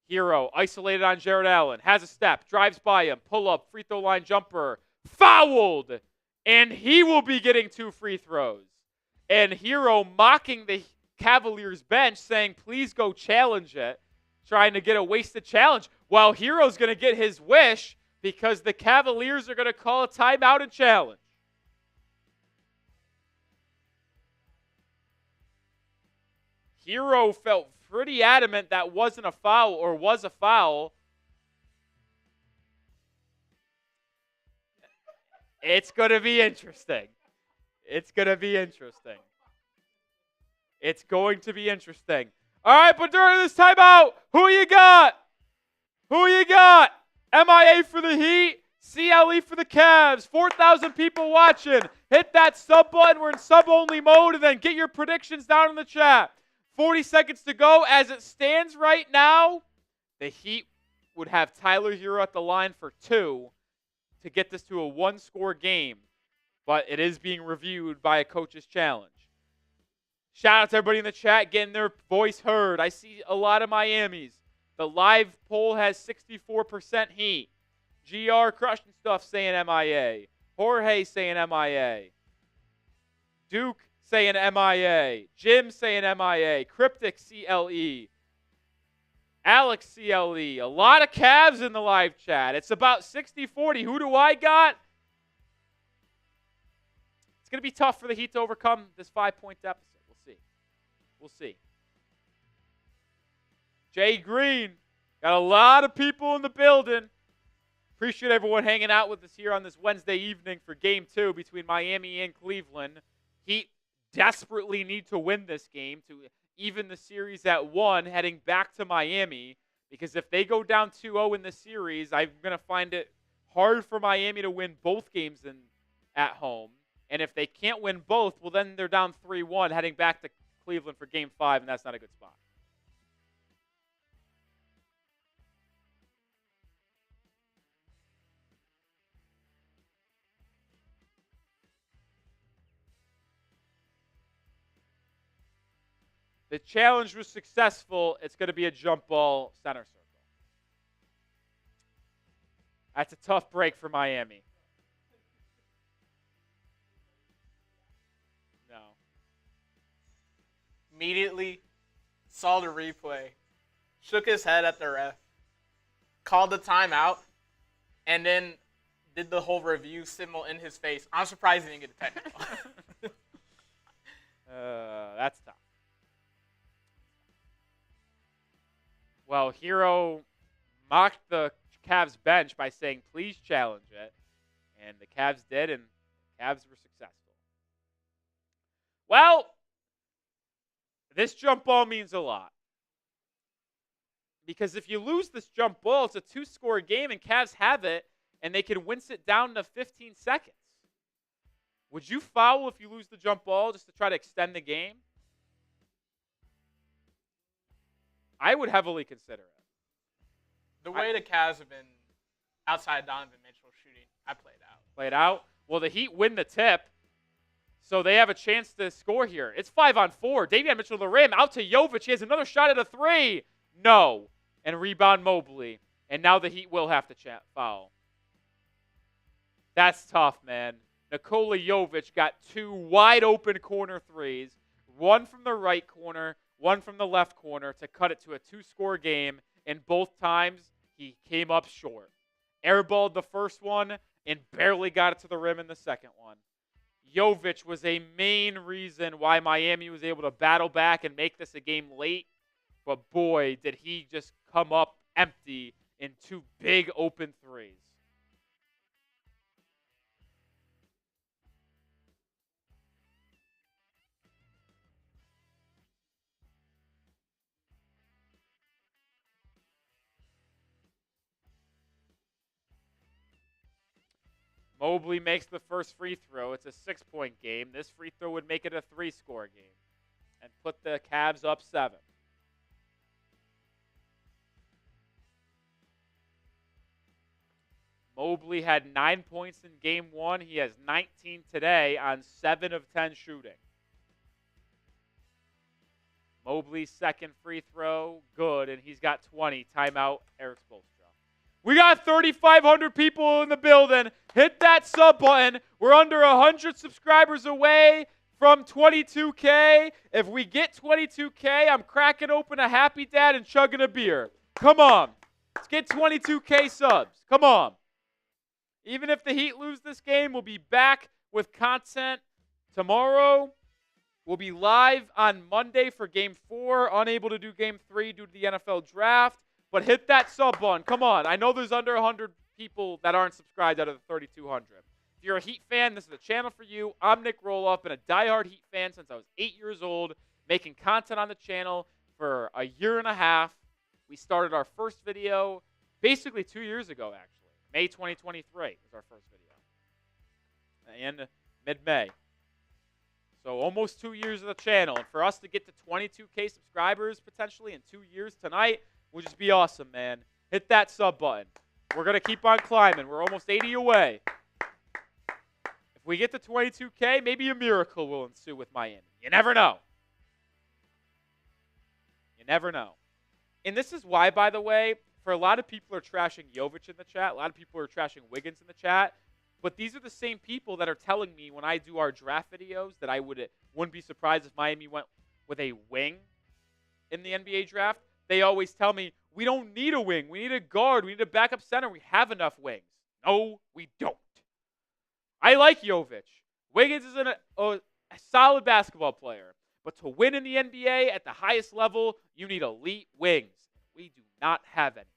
A: Herro, isolated on Jarrett Allen, has a step, drives by him, pull-up, free throw line jumper, fouled! And he will be getting 2 free throws. And Herro mocking the Cavaliers bench, saying, please go challenge it, trying to get a wasted challenge. While Herro's going to get his wish because the Cavaliers are going to call a timeout and challenge. Herro felt pretty adamant that wasn't a foul or was a foul. It's going to be interesting. It's going to be interesting. It's going to be interesting. All right, but during this timeout, who you got? Who you got? MIA for the Heat, CLE for the Cavs. 4,000 people watching. Hit that sub button. We're in sub-only mode, and then get your predictions down in the chat. 40 seconds to go. As it stands right now, the Heat would have Tyler Herro at the line for 2 to get this to a 1-score game, but it is being reviewed by a coach's challenge. Shout out to everybody in the chat getting their voice heard. I see a lot of Miamis. The live poll has 64% Heat. GR crushing stuff saying MIA. Jorge saying MIA. Duke saying MIA. Jim saying MIA. Cryptic CLE. Alex CLE. A lot of Cavs in the live chat. It's about 60-40. Who do I got? It's going to be tough for the Heat to overcome this 5-point deficit. We'll see. Jay Green. Got a lot of people in the building. Appreciate everyone hanging out with us here on this Wednesday evening for Game 2 between Miami and Cleveland. Heat desperately need to win this game to even the series at 1 heading back to Miami, because if they go down 2-0 in the series, I'm going to find it hard for Miami to win both games at home. And if they can't win both, well, then they're down 3-1 heading back to Cleveland for Game 5, and that's not a good spot. The challenge was successful. It's going to be a jump ball center circle. That's a tough break for Miami. No.
B: Immediately saw the replay, shook his head at the ref, called the timeout, and then did the whole review symbol in his face. I'm surprised he didn't get a technical.
A: That's tough. Well, Herro mocked the Cavs bench by saying, please challenge it. And the Cavs did, and the Cavs were successful. Well, this jump ball means a lot. Because if you lose this jump ball, it's a 2-score game, and Cavs have it, and they can wince it down to 15 seconds. Would you foul if you lose the jump ball just to try to extend the game? I would heavily consider it.
B: The way the Cavs have been outside Donovan Mitchell shooting, I played
A: out. Well, the Heat win the tip, so they have a chance to score here. It's 5-on-4. Davion Mitchell to the rim, out to Jovic. He has another shot at a 3. No. And rebound Mobley. And now the Heat will have to foul. That's tough, man. Nikola Jovic got 2 wide-open corner 3s, one from the right corner, one from the left corner to cut it to a 2-score game, and both times he came up short. Airballed the first one and barely got it to the rim in the second one. Jovic was a main reason why Miami was able to battle back and make this a game late, but boy, did he just come up empty in 2 big open 3s. Mobley makes the first free throw. It's a 6-point game. This free throw would make it a 3-score game and put the Cavs up 7. Mobley had 9 points in game 1. He has 19 today on 7 of 10 shooting. Mobley's second free throw, good, and he's got 20. Timeout, Eric Spoelstra. We got 3,500 people in the building. Hit that sub button. We're under 100 subscribers away from 22K. If we get 22K, I'm cracking open a Happy Dad and chugging a beer. Come on. Let's get 22K subs. Come on. Even if the Heat lose this game, we'll be back with content tomorrow. We'll be live on Monday for Game 4. Unable to do Game 3 due to the NFL Draft. But hit that sub button. Come on. I know there's under 100 people that aren't subscribed out of the 3,200. If you're a Heat fan, this is the channel for you. I'm Nic Rohloff. Been a diehard Heat fan since I was 8 years old, making content on the channel for a year and a half. We started our first video basically 2 years ago, actually. May 2023 was our first video. And mid-May. So almost 2 years of the channel. And for us to get to 22K subscribers potentially in 2 years tonight would just be awesome, man. Hit that sub button. We're going to keep on climbing. We're almost 80 away. If we get to 22K, maybe a miracle will ensue with Miami. You never know. You never know. And this is why, by the way, for a lot of people are trashing Jovic in the chat. A lot of people are trashing Wiggins in the chat. But these are the same people that are telling me when I do our draft videos that I wouldn't be surprised if Miami went with a wing in the NBA draft. They always tell me, we don't need a wing. We need a guard. We need a backup center. We have enough wings. No, we don't. I like Jovic. Wiggins is a solid basketball player. But to win in the NBA at the highest level, you need elite wings. We do not have any.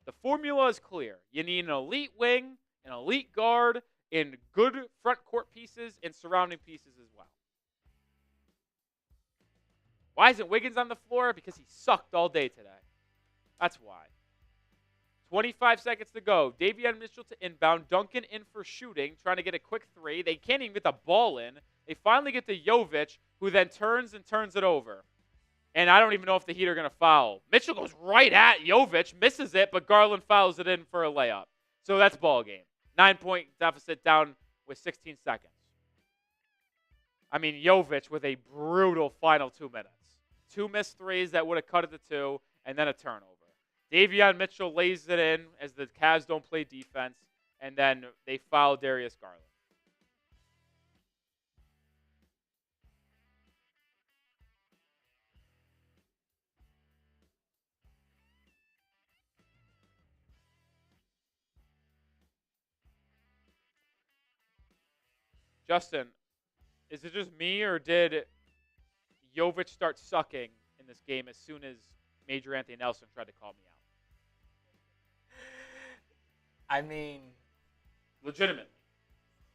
A: The formula is clear. You need an elite wing, an elite guard, and good front court pieces and surrounding pieces as well. Why isn't Wiggins on the floor? Because he sucked all day today. That's why. 25 seconds to go. Davion Mitchell to inbound. Duncan in for shooting, trying to get a quick three. They can't even get the ball in. They finally get to Jovic, who then turns it over. And I don't even know if the Heat are going to foul. Mitchell goes right at Jovic, misses it, but Garland fouls it in for a layup. So that's ball game. 9-point deficit down with 16 seconds. I mean, Jovic with a brutal final 2 minutes. 2 missed threes that would have cut it to 2, and then a turnover. Davion Mitchell lays it in as the Cavs don't play defense, and then they foul Darius Garland. Justin, is it just me, or did Jovic start sucking in this game as soon as Major Anthony Nelson tried to call me out?
B: I mean,
A: legitimately.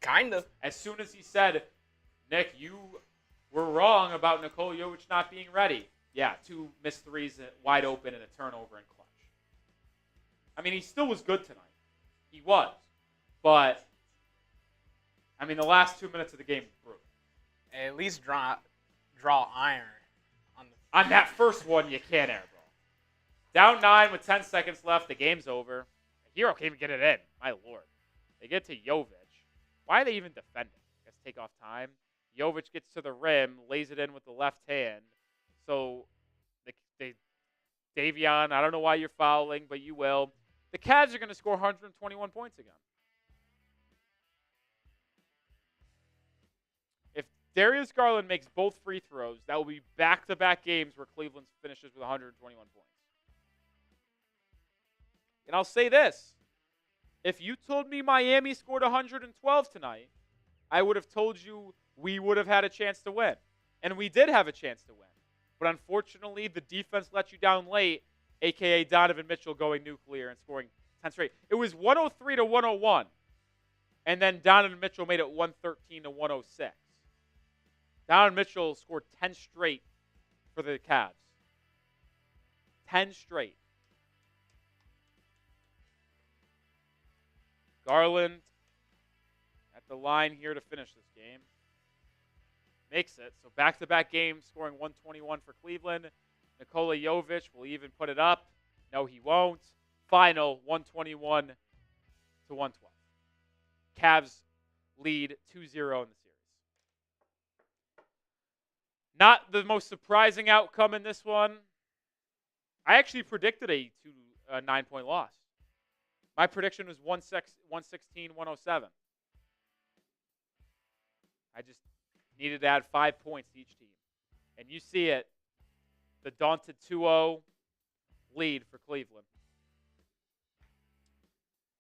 B: Kind of.
A: As soon as he said, Nick, you were wrong about Nikola Jovic not being ready. Yeah, 2 missed threes wide open and a turnover in clutch. I mean, he still was good tonight. He was. But, I mean, the last 2 minutes of the game were brutal.
B: At least draw iron.
A: On that first one, you can't airball. Down 9 with 10 seconds left. The game's over. Herro can't even get it in. My lord. They get to Jovic. Why are they even defending? I guess take off time. Jovic gets to the rim, lays it in with the left hand. So, Davion, I don't know why you're fouling, but you will. The Cavs are going to score 121 points again. If Darius Garland makes both free throws, that will be back-to-back games where Cleveland finishes with 121 points. And I'll say this. If you told me Miami scored 112 tonight, I would have told you we would have had a chance to win. And we did have a chance to win. But unfortunately, the defense let you down late, a.k.a. Donovan Mitchell going nuclear and scoring 10 straight. It was 103 to 101. And then Donovan Mitchell made it 113 to 106. Donovan Mitchell scored 10 straight for the Cavs. 10 straight. Garland at the line here to finish this game. Makes it. So back-to-back games scoring 121 for Cleveland. Nikola Jovic will even put it up. No, he won't. Final 121 to 112. Cavs lead 2-0 in the series. Not the most surprising outcome in this one. I actually predicted a 9-point loss. My prediction was 116-107. I just needed to add 5 points to each team. And you see it, the daunted 2-0 lead for Cleveland.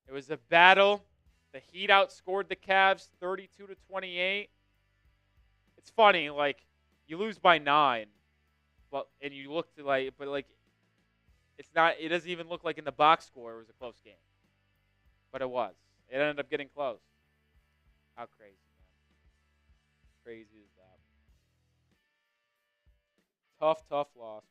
A: It was a battle. The Heat outscored the Cavs 32-28. It's funny, like, you lose by 9, and you look to it's not. It doesn't even look like in the box score it was a close game, but it was. It ended up getting close. How crazy, man! Crazy is Tough loss,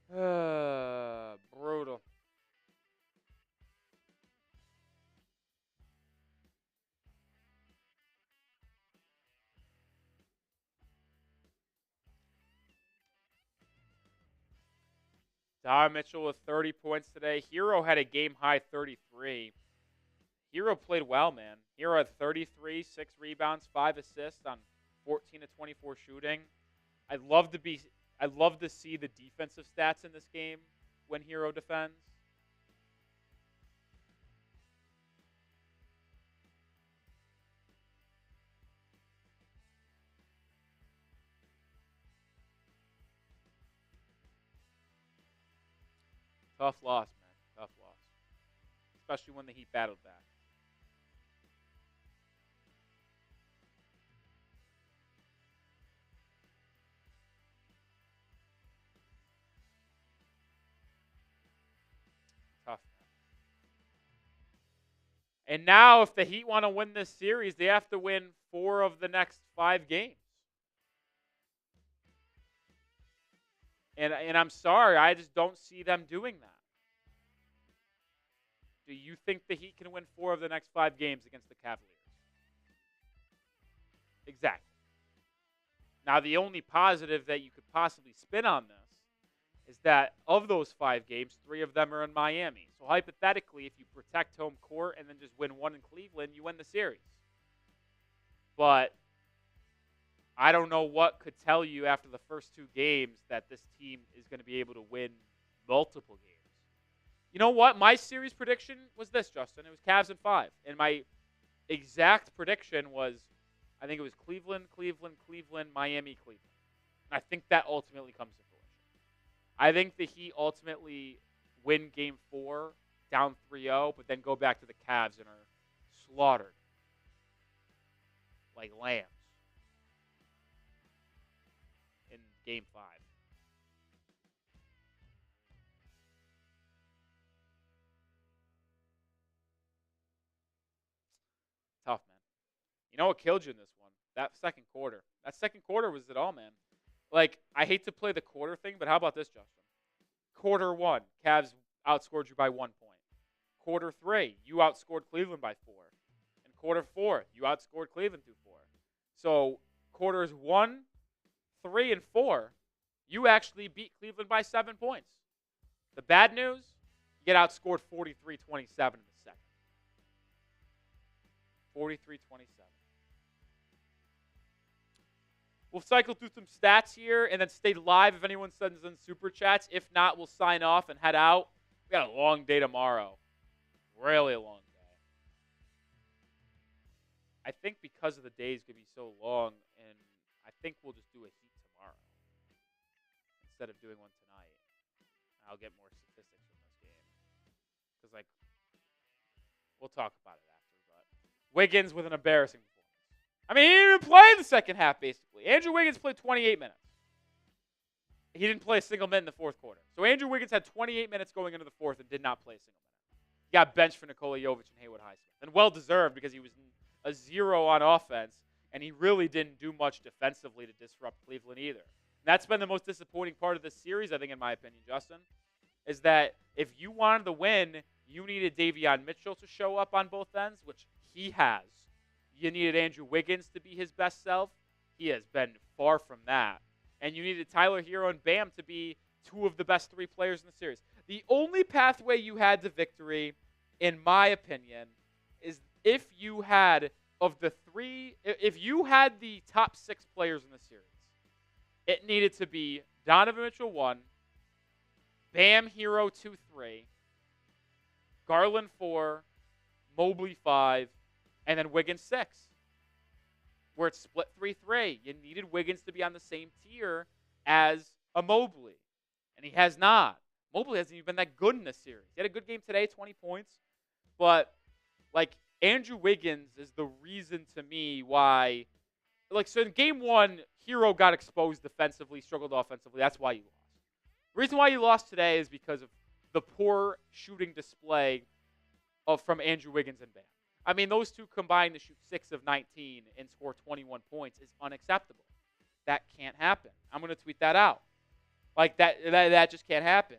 A: man. Brutal. Davion Mitchell with 30 points today. Herro had a game-high 33. Herro played well, man. Herro had 33, 6 rebounds, 5 assists on 14 to 24 shooting. I'd love to see the defensive stats in this game when Herro defends. Tough loss, man. Tough loss. Especially when the Heat battled back. Tough, man. And now, if the Heat want to win this series, they have to win 4 of the next 5 games. And I'm sorry, I just don't see them doing that. Do you think the Heat can win 4 of the next 5 games against the Cavaliers? Exactly. Now, the only positive that you could possibly spin on this is that of those 5 games, 3 of them are in Miami. So hypothetically, if you protect home court and then just win 1 in Cleveland, you win the series. But I don't know what could tell you after the first 2 games that this team is going to be able to win multiple games. You know what? My series prediction was this, Justin. It was Cavs in 5. And my exact prediction was, I think it was Cleveland, Miami, Cleveland. And I think that ultimately comes to fruition. I think the Heat ultimately win Game 4, down 3-0, but then go back to the Cavs and are slaughtered like lambs in Game 5. Tough, man. You know what killed you in this one? That second quarter. That second quarter was it all, man. Like, I hate to play the quarter thing, but how about this, Justin? Quarter 1, Cavs outscored you by 1 point. Quarter 3, you outscored Cleveland by 4. And quarter 4, you outscored Cleveland through 4. So quarters 1, 3, and 4, you actually beat Cleveland by 7 points. The bad news, you get outscored 43-27 in the second. 43-27. We'll cycle through some stats here and then stay live if anyone sends in super chats. If not, we'll sign off and head out. We got a long day tomorrow. Really a long day. I think because of the days going to be so long, and I think we'll just do a Heat tomorrow instead of doing one tonight. I'll get more statistics from this game. Because, like, we'll talk about it after. But Wiggins with an embarrassing performance. I mean, he didn't even play in the second half, basically. Andrew Wiggins played 28 minutes. He didn't play a single minute in the fourth quarter. So Andrew Wiggins had 28 minutes going into the fourth and did not play a single minute. He got benched for Nikola Jovic and Haywood Highsmith. And well-deserved because he was a 0 on offense, and he really didn't do much defensively to disrupt Cleveland either. And that's been the most disappointing part of this series, I think, in my opinion, Justin, is that if you wanted to win, you needed Davion Mitchell to show up on both ends, which he has. You needed Andrew Wiggins to be his best self. He has been far from that. And you needed Tyler Herro and Bam to be 2 of the best 3 players in the series. The only pathway you had to victory, in my opinion, is if you had if you had the top 6 players in the series, it needed to be Donovan Mitchell 1, Bam, Herro 2, 3, Garland 4, Mobley 5, and then Wiggins 6. Where it's split 3-3. You needed Wiggins to be on the same tier as a Mobley. And he has not. Mobley hasn't even been that good in this series. He had a good game today, 20 points. But, like, Andrew Wiggins is the reason to me why. Like, so in game 1, Herro got exposed defensively, struggled offensively. That's why you lost. The reason why you lost today is because of the poor shooting display from Andrew Wiggins and Bam. I mean, those two combined to shoot 6 of 19 and score 21 points is unacceptable. That can't happen. I'm going to tweet that out. Like, that just can't happen.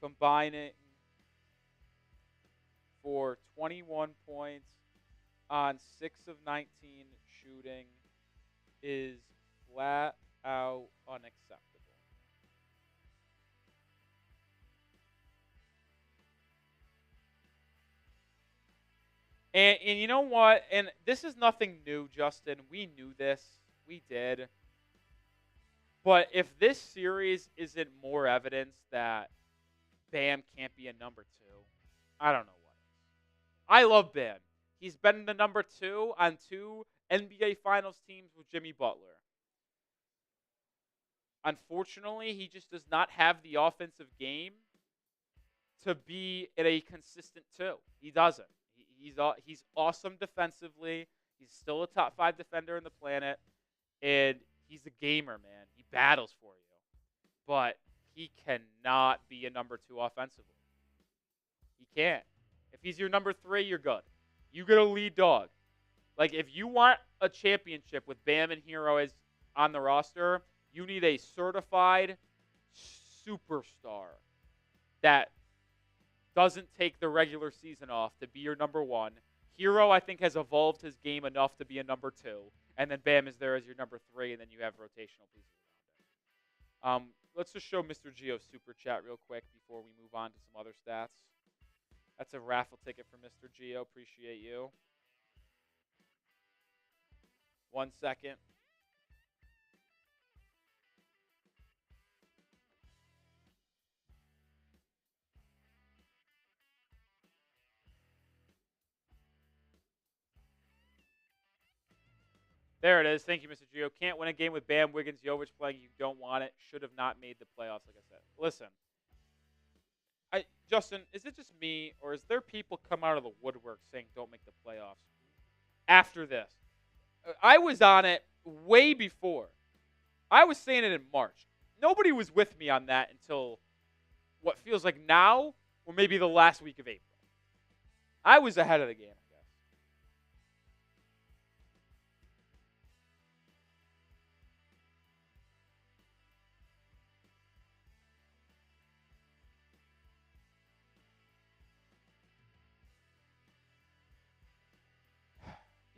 A: Combining for 21 points on 6 of 19 shooting is flat out unacceptable. And you know what? And this is nothing new, Justin. We knew this. We did. But if this series isn't more evidence that Bam can't be a number 2, I don't know what is. I love Bam. He's been the number 2 on 2 NBA Finals teams with Jimmy Butler. Unfortunately, he just does not have the offensive game to be at a consistent 2. He doesn't. He's awesome defensively. He's still a top 5 defender on the planet. And he's a gamer, man. He battles for you. But he cannot be a number 2 offensively. He can't. If he's your number 3, you're good. You get a lead dog. Like, if you want a championship with Bam and Herro as on the roster, you need a certified superstar that doesn't take the regular season off to be your number 1. Herro, I think, has evolved his game enough to be a number 2. And then Bam is there as your number 3, and then you have rotational pieces around it. Let's just show Mr. Gio's super chat real quick before we move on to some other stats. That's a raffle ticket for Mr. Gio. Appreciate you. 1 second. There it is. Thank you, Mr. Gio. Can't win a game with Bam, Wiggins, Jovic playing. You don't want it. Should have not made the playoffs, like I said. Listen, Justin, is it just me, or is there people come out of the woodwork saying don't make the playoffs after this? I was on it way before. I was saying it in March. Nobody was with me on that until what feels like now, or maybe the last week of April. I was ahead of the game.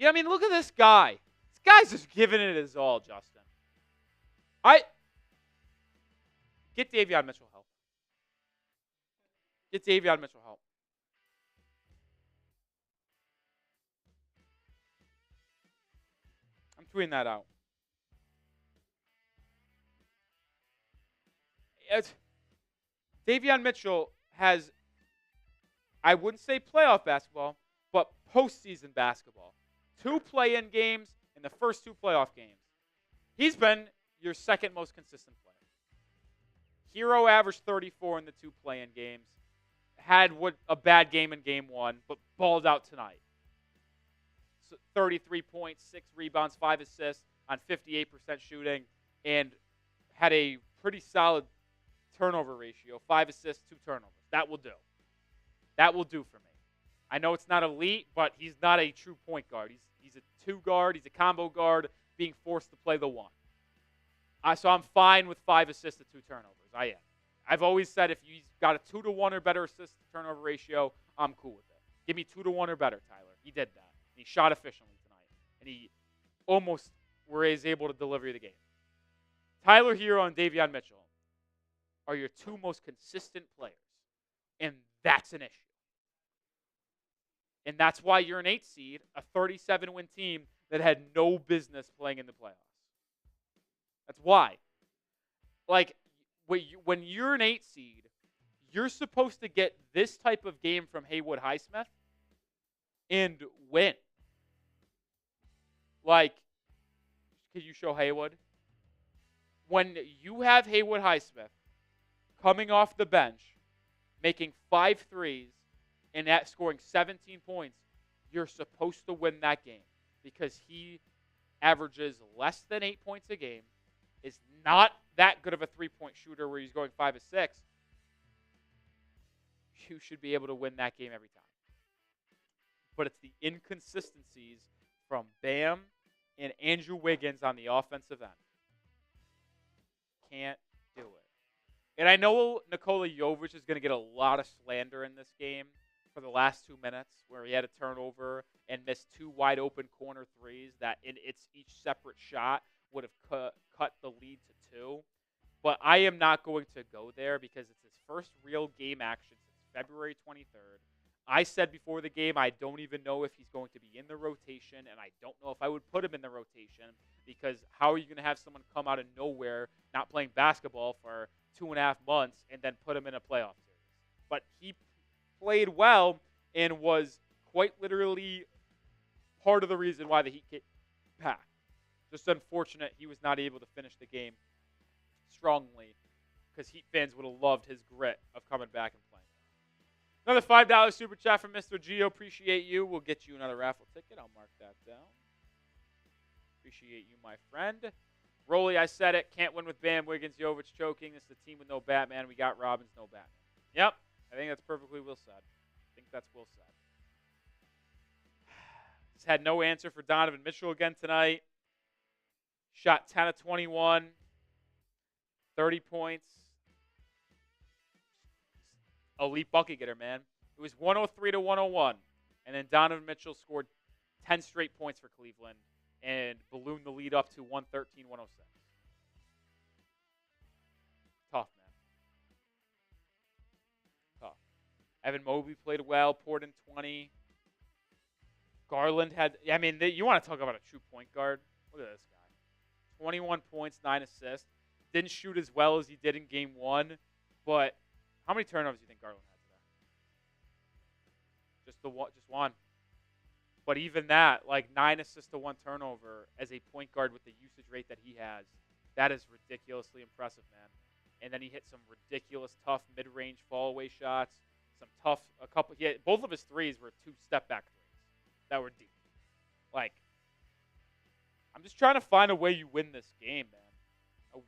A: Yeah, I mean, look at this guy. This guy's just giving it his all, Justin. Get Davion Mitchell help. Get Davion Mitchell help. I'm tweeting that out. Davion Mitchell has, I wouldn't say playoff basketball, but postseason basketball. 2 play-in games in the first 2 playoff games. He's been your second most consistent player. Herro averaged 34 in the 2 play-in games. Had a bad game in game 1, but balled out tonight. So 33 points, 6 rebounds, 5 assists on 58% shooting, and had a pretty solid turnover ratio. 5 assists, 2 turnovers. That will do. That will do for me. I know it's not elite, but he's not a true point guard. He's a 2 guard. He's a combo guard being forced to play the 1. So I'm fine with 5 assists to 2 turnovers. I am. I've always said if he's got a 2-to-1 or better assist to turnover ratio, I'm cool with it. Give me 2-to-1 or better, Tyler. He did that. He shot efficiently tonight. And he almost was able to deliver you the game. Tyler Herro and Davion Mitchell are your 2 most consistent players. And that's an issue. And that's why you're an 8 seed, a 37-win team that had no business playing in the playoffs. That's why. Like, when you're an 8 seed, you're supposed to get this type of game from Haywood Highsmith and win. Like, could you show Haywood? When you have Haywood Highsmith coming off the bench, making 5 threes, and at scoring 17 points, you're supposed to win that game because he averages less than 8 points a game, is not that good of a three-point shooter where he's going 5 of 6, you should be able to win that game every time. But it's the inconsistencies from Bam and Andrew Wiggins on the offensive end. Can't do it. And I know Nikola Jovic is going to get a lot of slander in this game for the last 2 minutes where he had a turnover and missed 2 wide open corner threes that in each separate shot would have cut the lead to 2. But I am not going to go there because it's his first real game action since February 23rd. I said before the game I don't even know if he's going to be in the rotation, and I don't know if I would put him in the rotation because how are you going to have someone come out of nowhere not playing basketball for 2.5 months and then put him in a playoff series? But he played well and was quite literally part of the reason why the Heat get back. Just unfortunate he was not able to finish the game strongly because Heat fans would have loved his grit of coming back and playing. Another $5 super chat from Mr. Gio. Appreciate you. We'll get you another raffle ticket. I'll mark that down. Appreciate you, my friend. Rolly, I said it. Can't win with Bam, Wiggins, Jovic choking. This is a team with no Batman. We got Robbins, no Batman. Yep. I think that's perfectly well said. Just had no answer for Donovan Mitchell again tonight. Shot 10 of 21. 30 points. Elite bucket getter, man. It was 103 to 101. And then Donovan Mitchell scored 10 straight points for Cleveland and ballooned the lead up to 113-106. Tough, man. Tough. Evan Mobley played well, poured in 20. Garland had, you want to talk about a true point guard. Look at this guy. 21 points, 9 assists. Didn't shoot as well as he did in game 1, but how many turnovers do you think Garland had today? Just one. But even that, 9 assists to 1 turnover as a point guard with the usage rate that he has, that is ridiculously impressive, man. And then he hit some ridiculous, tough mid-range fall-away shots. Both of his threes were 2 step-back threes that were deep. I'm just trying to find a way you win this game, man.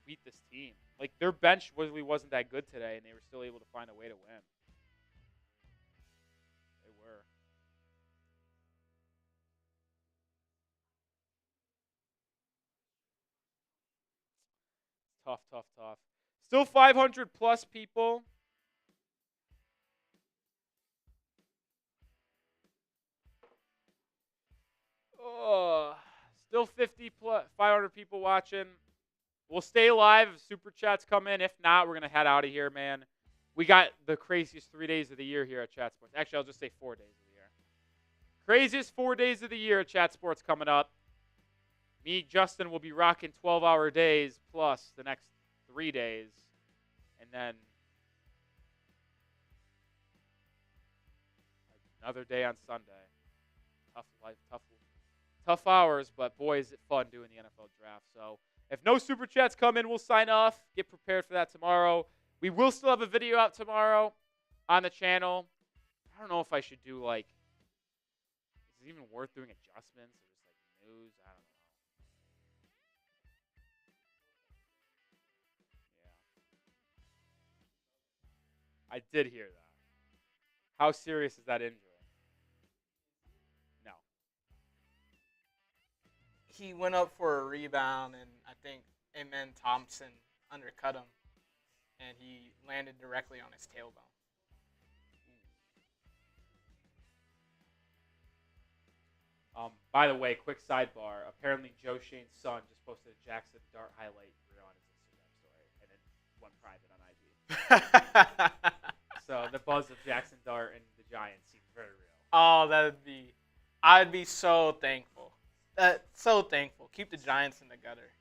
A: Beat this team. Their bench really wasn't that good today, and they were still able to find a way to win. They were. Tough. Still 500 plus people. Oh, still 500 people watching. We'll stay live if super chats come in. If not, we're going to head out of here, man. We got the craziest 3 days of the year here at Chat Sports. Actually, I'll just say 4 days of the year. Craziest 4 days of the year at Chat Sports coming up. Me, Justin, will be rocking 12-hour days plus the next 3 days. And then another day on Sunday. Tough life, tough hours, but boy, is it fun doing the NFL draft. So if no super chats come in, we'll sign off. Get prepared for that tomorrow. We will still have a video out tomorrow on the channel. I don't know if I should do is it even worth doing adjustments or just news? I don't know. Yeah. I did hear that. How serious is that injury? No.
B: He went up for a rebound, and I think Amen Thompson undercut him, and he landed directly on his tailbone.
A: By the way, quick sidebar. Apparently, Joe Shane's son just posted a Jackson Dart highlight reel on his Instagram story, and it went private on IG. So the buzz of Jackson Dart and the Giants seems very real.
B: Oh, I'd be so thankful. So thankful. Keep the Giants in the gutter.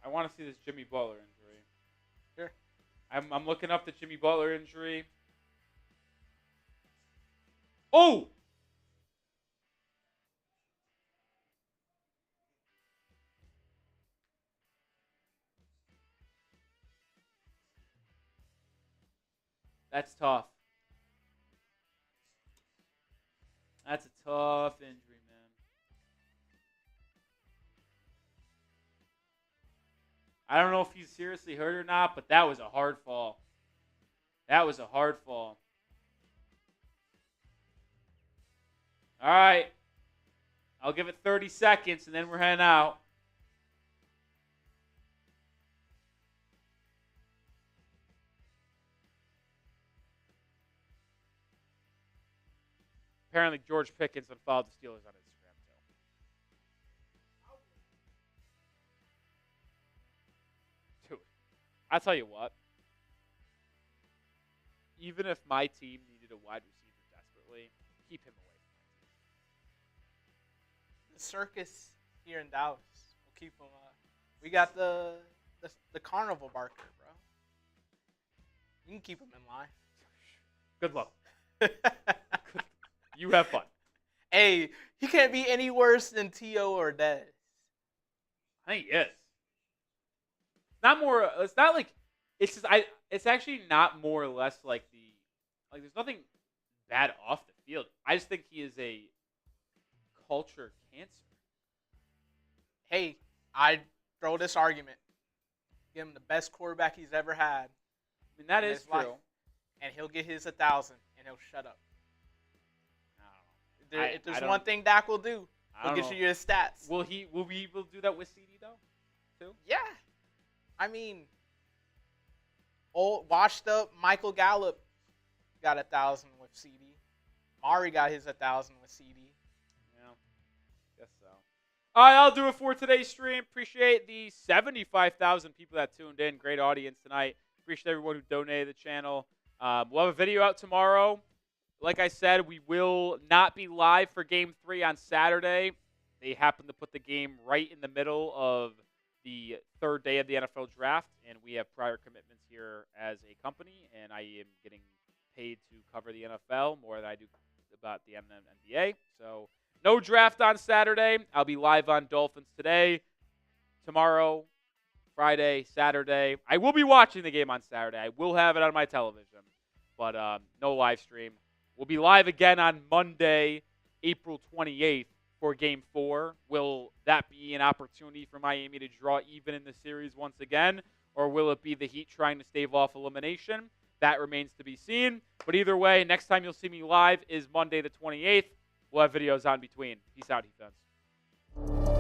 A: I want to see this Jimmy Butler injury.
B: Sure.
A: I'm looking up the Jimmy Butler injury. Oh! That's tough. That's a tough injury, man. I don't know if he's seriously hurt or not, but that was a hard fall. That was a hard fall. All right. I'll give it 30 seconds, and then we're heading out. Apparently, George Pickens unfollowed the Steelers on Instagram, too. Dude, I'll tell you what. Even if my team needed a wide receiver desperately, keep him away from my team.
B: The circus here in Dallas. We'll keep him. We got the carnival barker, bro. You can keep him in line.
A: Good luck. You have fun.
B: Hey, he can't be any worse than T.O. or Dez.
A: I think he is. Not more. It's not like. It's just. It's actually not more or less like the. Like, there's nothing bad off the field. I just think he is a culture cancer.
B: Hey, I throw this argument. Give him the best quarterback he's ever had.
A: I mean, that is true.
B: Life, and he'll get his 1,000, and he'll shut up. If there's one thing Dak will do, he'll get you your stats.
A: Will we be able to do that with CD, though, too?
B: Yeah. I mean, washed up Michael Gallup got 1,000 with CD. Mari got his 1,000 with CD.
A: Yeah, guess so. All right, I'll do it for today's stream. Appreciate the 75,000 people that tuned in. Great audience tonight. Appreciate everyone who donated to the channel. We'll have a video out tomorrow. Like I said, we will not be live for Game 3 on Saturday. They happen to put the game right in the middle of the third day of the NFL draft, and we have prior commitments here as a company, and I am getting paid to cover the NFL more than I do about the NBA. So no draft on Saturday. I'll be live on Dolphins today, tomorrow, Friday, Saturday. I will be watching the game on Saturday. I will have it on my television, but no live stream. We'll be live again on Monday, April 28th for Game 4. Will that be an opportunity for Miami to draw even in the series once again, or will it be the Heat trying to stave off elimination? That remains to be seen. But either way, next time you'll see me live is Monday the 28th. We'll have videos on between. Peace out, Heat fans.